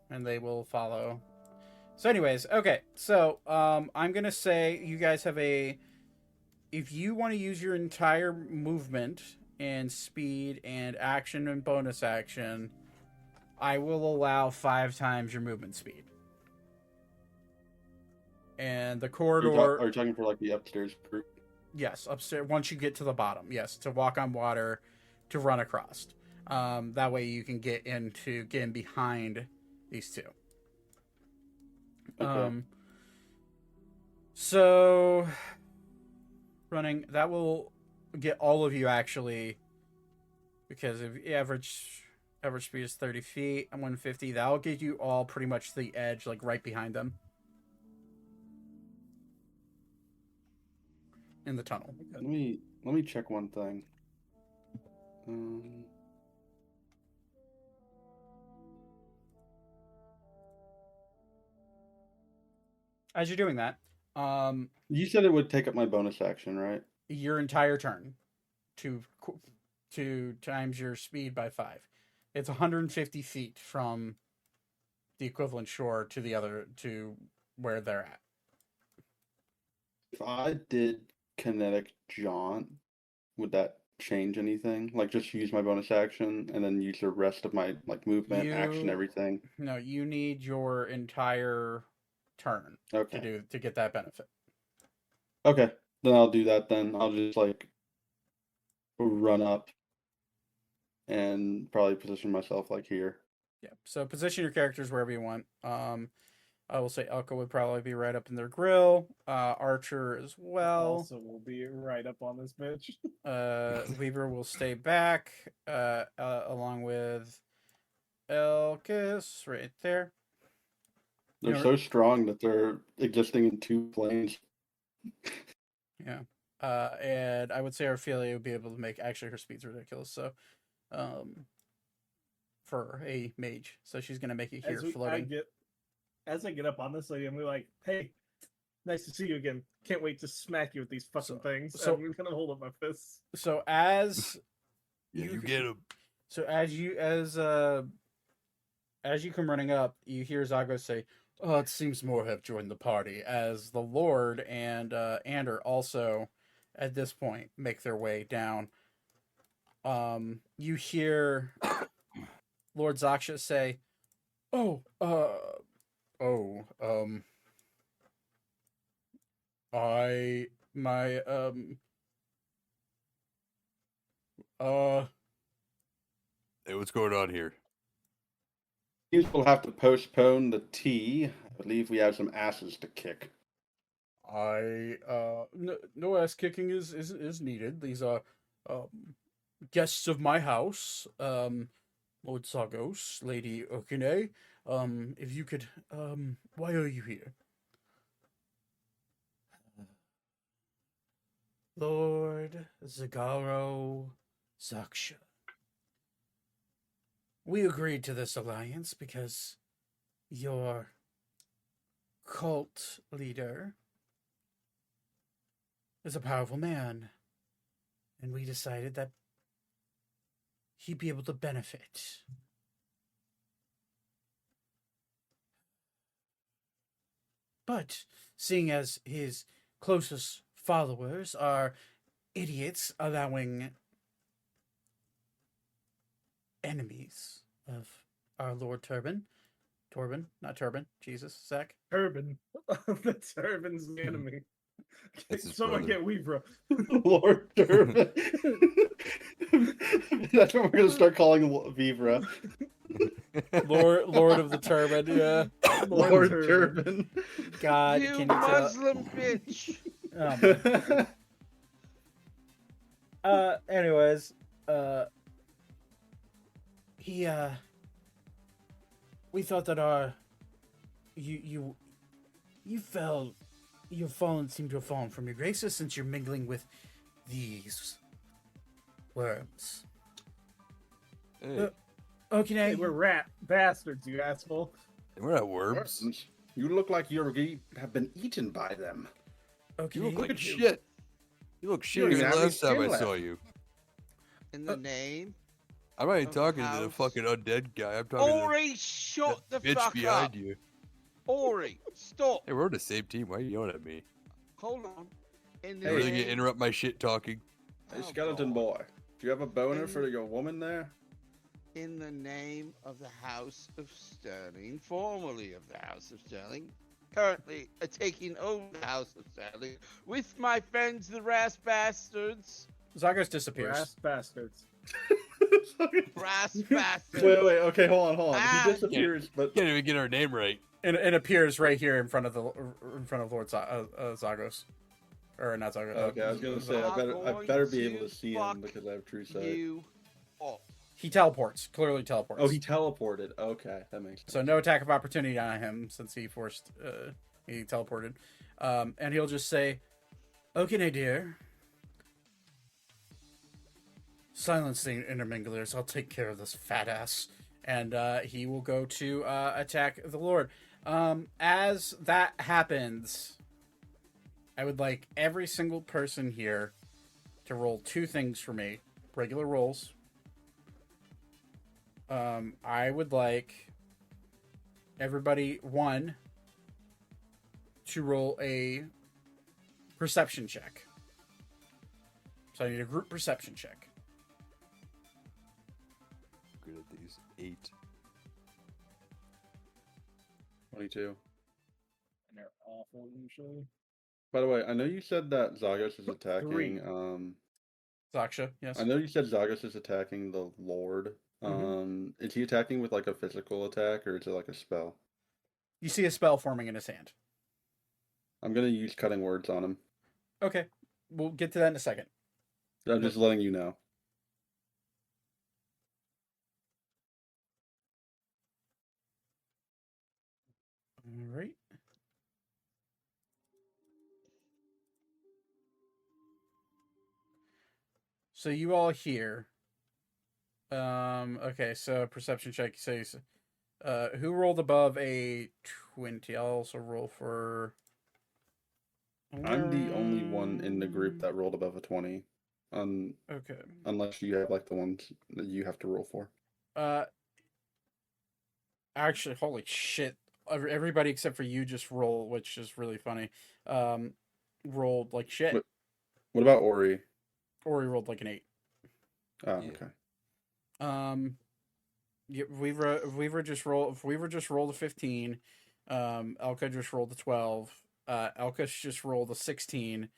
And they will follow. So anyways, okay, so I'm going to say you guys have if you want to use your entire movement and speed and action and bonus action, I will allow 5 times your movement speed. And the corridor... Are you talking for the upstairs group? Yes, upstairs, once you get to the bottom, yes, to walk on water, to run across. That way you can get in behind these two. Okay. So running, that will get all of you actually, because if average speed is 30 feet and 150, that'll get you all pretty much the edge, right behind them in the tunnel. Let me check one thing. As you're doing that, you said it would take up my bonus action, right? Your entire turn to times your speed by 5. It's 150 feet from the equivalent shore to where they're at. If I did kinetic jaunt, would that change anything? Just use my bonus action and then use the rest of my movement, action, everything? No, you need your entire turn to get that benefit. Okay, then I'll do that. Then I'll just run up and probably position myself here. Yeah. So position your characters wherever you want. I will say Elka would probably be right up in their grill. Archer as well. Also, will be right up on this bitch. Weaver will stay back, along with Elkis right there. They're You're- so strong that they're existing in 2 planes. Yeah. And I would say Ophelia would be able to make, actually her speed's ridiculous, so for a mage. So she's gonna make it here floating. As I get up on this lady, I'm gonna be like, hey, nice to see you again. Can't wait to smack you with these fucking things. so- I'm gonna hold up my fists. So as Yeah, you get him. So as you come running up, you hear Zago say, "Oh, it seems more have joined the party." As the Lord and Ander also, at this point, make their way down. You hear Lord Zaksha say, Hey, what's going on here? We'll have to postpone the tea. I believe we have some asses to kick. no ass kicking is needed. These are guests of my house, Lord Zagos, Lady Okune. If you could, why are you here? Lord Zagaro Zaksha. We agreed to this alliance because your cult leader is a powerful man, and we decided that he'd be able to benefit. But seeing as his closest followers are idiots allowing enemies of our Lord Torben, not Turban, Jesus, Zach. Turban. The Turban's the enemy. That's his Someone brother. get Weaver. Lord Turban. That's what we're gonna start calling Vivra. Lord of the Turban, yeah. Lord Turban. God, You can you tell? Muslim bitch. Anyways, we thought that you've seem to have fallen from your graces since you're mingling with these worms. Hey, Okay, Hey, we're rat bastards, you asshole. we're not worms. You look like you have been eaten by them. okay. You look like at you. shit. You look You don't shittier even than have any last time skin I left. saw you. In the name. I'm not even Of the talking to the house. fucking undead guy. I'm talking Ori, shut to the the bitch fuck behind up. you. Ori, stop. Hey, we're on the same team. Why are you yelling at me? Hold on. In the You really name... gonna interrupt my shit talking? Hey, Oh, skeleton God. boy. Do you have a boner And- for your woman there? In the name of the House of Sterling, formerly of the House of Sterling, currently taking over the House of Sterling, with my friends the Brass Bastards. Zagos disappears. Brass bastards. Brass Bastards. Wait, okay, hold on. Ah. He disappears, but Can't even get our name right. And appears right here in front of Lord Zagos, or not Zagos. okay, I was gonna say I better be able to see him because I have true sight. You up. He teleports. Clearly teleports. Oh, he teleported. Okay, that makes sense. So no attack of opportunity on him since he he teleported. And he'll just say, "Okay, dear. Silence the interminglers. I'll take care of this fat ass." And he will go to attack the Lord. As that happens, I would like every single person here to roll 2 things for me. Regular rolls. I would like everybody, 1, to roll a perception check. So I need a group perception check. Good at these. 8. 22. And they're awful usually. By the way, I know you said that Zagos is attacking. 3. Zaksha, yes. I know you said Zagos is attacking the Lord. Mhm. Is he attacking with like a physical attack or is it like a spell? You see a spell forming in his hand. I'm gonna use cutting words on him. Okay, we'll get to that in a second. I'm just letting you know. All right. So you all hear. Okay, so perception check. So, who rolled above a 20? I'll also roll for. I'm the only one in the group that rolled above a 20. Okay. Unless you have like the ones that you have to roll for. Actually, holy shit! Everybody except for you just roll, which is really funny. Rolled like shit. What about Ori? Ori rolled like an 8. Oh, okay. Yeah, if we were just rolled a 15, Elka just rolled a 12. Elka just rolled a 16.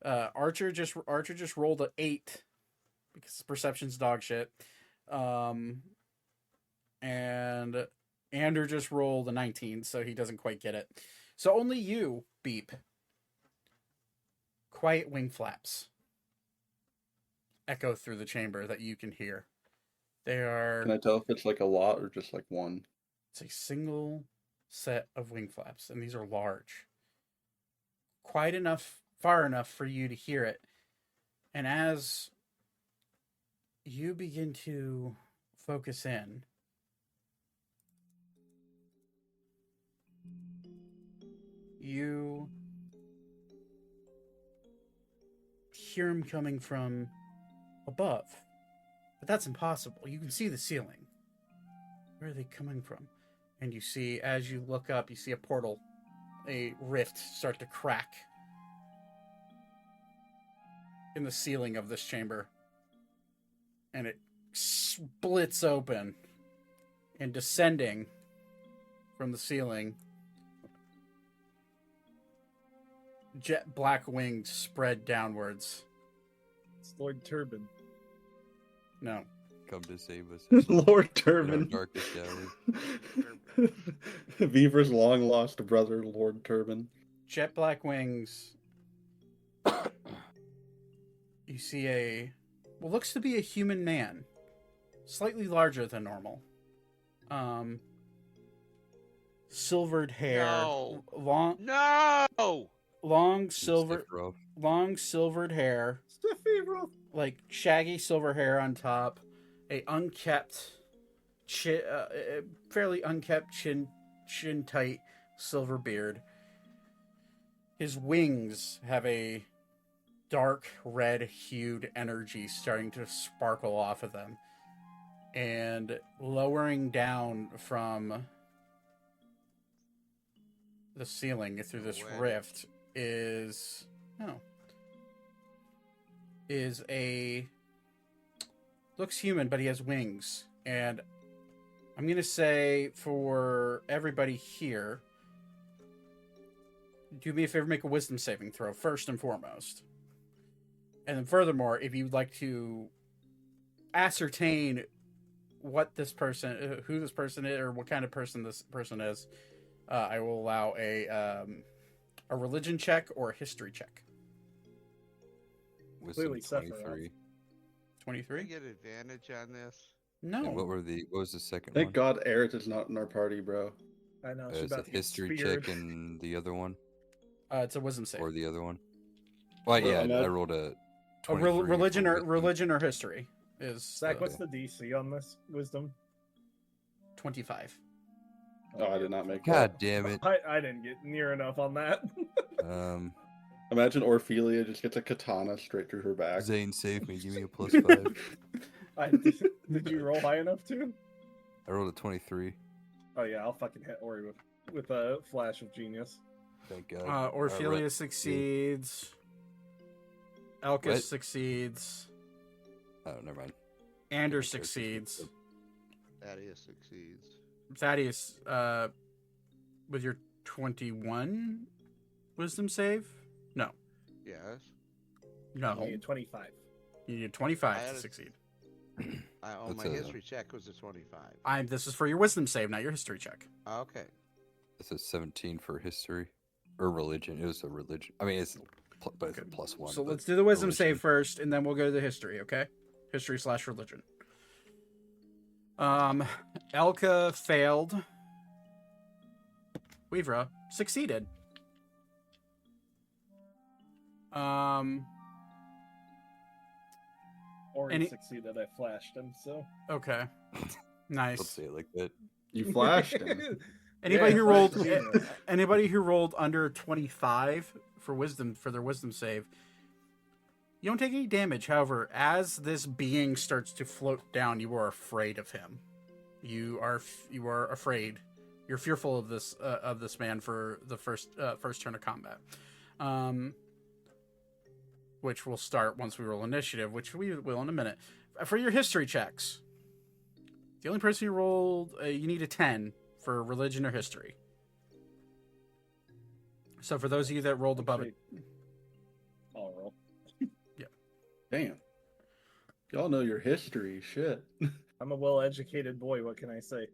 Archer just rolled a 8 because perception's dog shit. And Ander just rolled a 19, so he doesn't quite get it. So only you, Beep. Quiet wing flaps echo through the chamber that you can hear. They are. Can I tell if it's like a lot or just like one? It's a single set of wing flaps, and these are large. Quite enough, far enough for you to hear it. And as you begin to focus in, you hear him coming from above. But that's impossible. You can see the ceiling. Where are they coming from? And you see, as you look up, you see a portal, a rift start to crack in the ceiling of this chamber. And it splits open. And descending from the ceiling, jet black wings spread downwards. It's Lord Turban. No. Come to save us. Lord In our Turban. darkest hour. Beaver's long lost brother, Lord Turban. Jet black wings. You see what looks to be a human man, slightly larger than normal. Silvered hair, No. long silvered hair, like shaggy silver hair on top, a unkept, fairly unkept chin tight silver beard. His wings have a dark red hued energy starting to sparkle off of them, and lowering down from the ceiling through this rift is a looks human, but he has wings. And I'm gonna say for everybody here, do me a favor, make a wisdom saving throw first and foremost. And then furthermore, if you'd like to ascertain what this person, who this person is, or what kind of person this person is, I will allow a religion check or a history check. Wisdom 23. 23? I get advantage on this? No. And what was the second Thank one? God Aerith is not in our party, bro. I know. Is it history check and the other one? It's a wisdom save. Or the other one? Well, yeah, I rolled a 23. Religion or history is. Zach, what's the DC on this wisdom? 25. Oh, I did not make God that. damn it. I didn't get near enough on that. Imagine Orphelia just gets a katana straight through her back. Zane, save me. Give me a +5. Did you roll high enough too? I rolled a 23. Oh yeah, I'll fucking hit Ori with a flash of genius. Thank God. Orphelia succeeds. Elkis succeeds. Oh, never mind. Ander succeeds. Thaddeus succeeds. Thaddeus, with your 21 wisdom save? No. Yes. No. You need 25. You need 25 to succeed. That's My history check was a 25. This is for your wisdom save, not your history check. Okay. That's a 17 for history or religion. It was a religion. I mean, but it's a +1. So but let's do the wisdom religion. save first, and then we'll go to the history. Okay, history/religion. Elka failed. Weavra succeeded. Or Any- he succeeded. I flashed him, so. Okay, Don't nice. say it like that. You flashed him. Anybody Yeah, who rolled flashed him. anybody who rolled under 25 for their wisdom save, you don't take any damage. However, as this being starts to float down, you are afraid of him. You are afraid. You're fearful of this man for the first turn of combat, which will start once we roll initiative, which we will in a minute. For your history checks, the only person who rolled, you need a 10 for religion or history. So for those of you that rolled above it, I'll roll. Damn. Y'all know your history. Shit. I'm a well-educated boy. What can I say?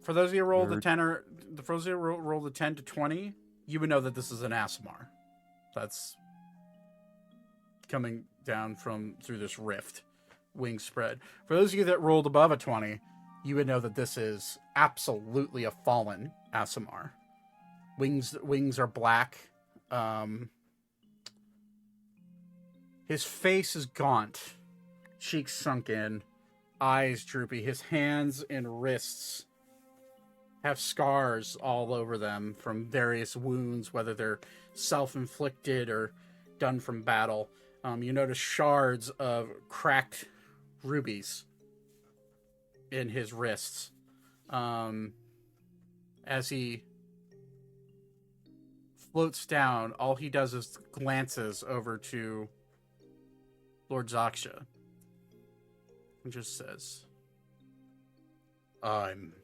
for those of you who rolled the Nerd. 10 or the for those of you who rolled the 10 to 20, you would know that this is an Asimar. That's coming down through this rift, wing spread. For those of you that rolled above a 20, you would know that this is absolutely a fallen Asimar. Wings are black. His face is gaunt, cheeks sunk in, eyes droopy. His hands and wrists have scars all over them from various wounds, whether they're self-inflicted or done from battle. You notice shards of cracked rubies in his wrists. As he floats down, all he does is glances over to Lord Zaksha and just says, "I'm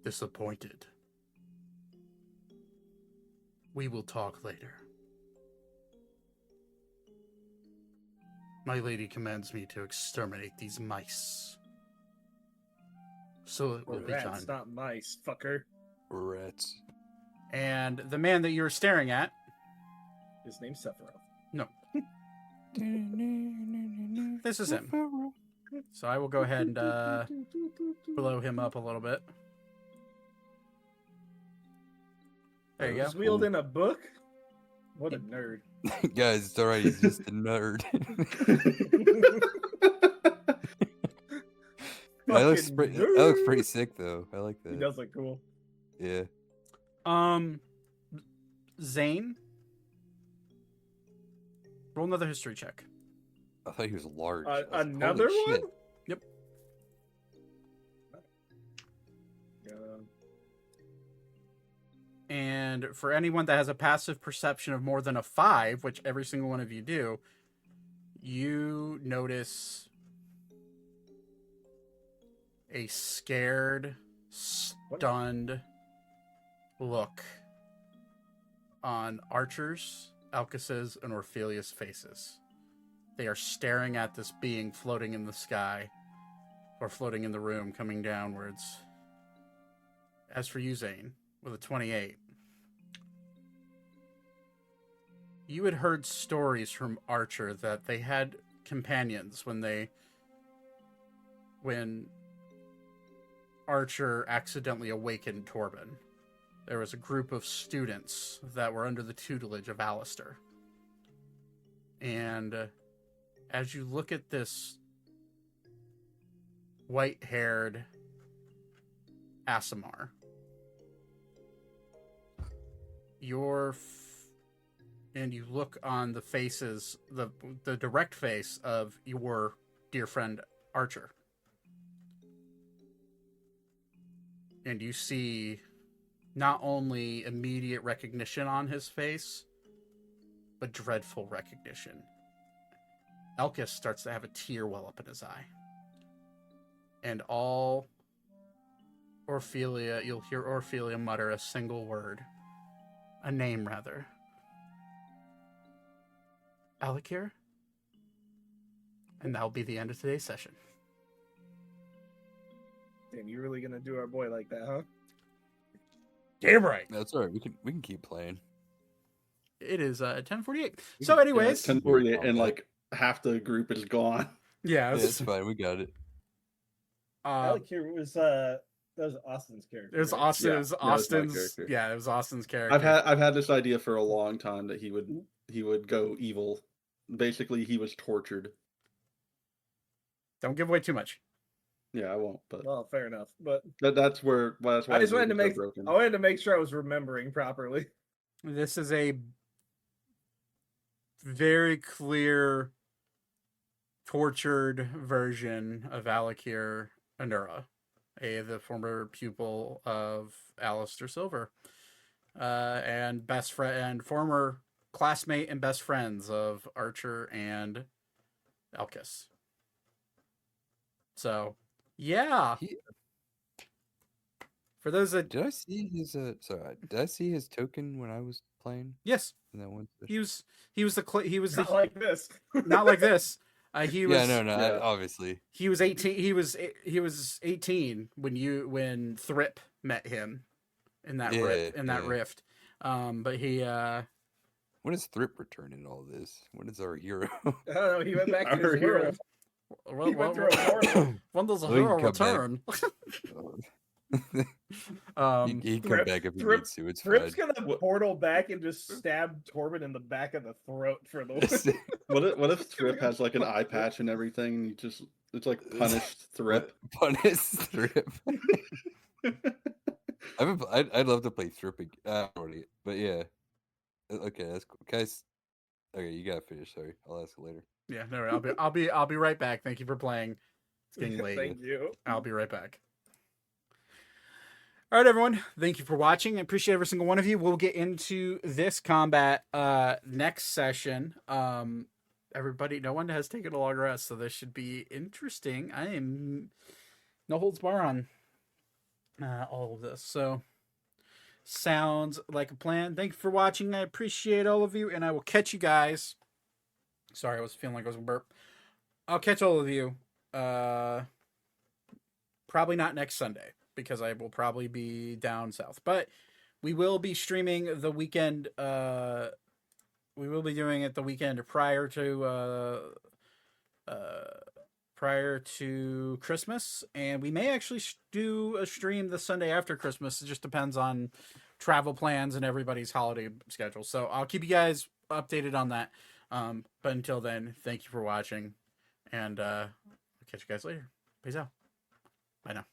disappointed. We will talk later. My lady commands me to exterminate these mice. So it will Or be rats, done." not mice, fucker. Rats. And the man that you were staring at, His name's Sephiroth. no, this is him. So I will go ahead and blow him up a little bit. There you go. He's wielding a book? What a nerd. Guys, it's alright. He's just a nerd. That looks pretty sick, though. I like that. He does look cool. Yeah. Zane, roll another history check. I thought he was large. I was like, holy Another one? shit. Yep. And for anyone that has a passive perception of more than a 5, which every single one of you do, you notice a scared, stunned look on Archer's, Alcus's, and Orphelia's faces. They are staring at this being floating in the sky, or floating in the room, coming downwards. As for you, Zane, with a 28, you had heard stories from Archer that they had companions when Archer accidentally awakened Torben. There was a group of students that were under the tutelage of Alistair. And as you look at this white-haired Asimar, and you look on the faces, the direct face of your dear friend Archer, and you see not only immediate recognition on his face, but dreadful recognition. Elkis starts to have a tear well up in his eye. And you'll hear Orphelia mutter a single word. A name, rather. Alikir? And that'll be the end of today's session. Damn, you really gonna do our boy like that, huh? Damn right. That's all right. We can keep playing. It is 10:48. So, anyways, 10:48, and like half the group is gone. yeah, It's fine. We got it. Alec here was that was Austin's character. It was right? Austin. Yeah, It was that was my Austin's. character. Yeah, it was Austin's character. I've had this idea for a long time that he would go evil. Basically, he was tortured. Don't give away too much. Yeah, I won't. But Well, fair enough. But that's why I just wanted to the make broken. I wanted to make sure I was remembering properly. This is a very clear, tortured version of Alakir Anura, the former pupil of Alistair Silver, and best friend and former classmate and best friends of Archer and Elkis. So, yeah. For those that Did I see his did I see his token when I was playing? yes, In that one session? he was the Not like this. not like this. He was obviously. He was 18. He was 18 when Thrip met him in that rift. But he when does Thrip return in all this? When is our hero? I don't know. He went back to Our his hero. world. He went through a portal. when does a Well, he hero can come return? He'd come back if he Thrip- needs to. It's Thrip's fine. gonna portal back and just stab Torben in the back of the throat for the What if Thrip has like an eye patch and everything? And it's like punished Thrip. Punish Thrip. I'd love to play Thrip already, but yeah. Okay, that's cool, guys. Okay, you gotta finish. Sorry, I'll ask you later. Yeah, no, I'll be right back. Thank you for playing. It's getting late. Thank you. I'll be right back. All right, everyone. Thank you for watching. I appreciate every single one of you. We'll get into this combat next session. Everybody, no one has taken a long rest, so this should be interesting. I am no holds bar on all of this. So sounds like a plan. Thank you for watching. I appreciate all of you, and I will catch you guys. Sorry, I was feeling like I was gonna burp. I'll catch all of you. Probably not next Sunday, because I will probably be down south. But we will be streaming the weekend. We will be doing it the weekend prior to Christmas, and we may actually do a stream the Sunday after Christmas. It just depends on travel plans and everybody's holiday schedule. So I'll keep you guys updated on that. But until then, thank you for watching, and I'll catch you guys later. Peace out. Bye now.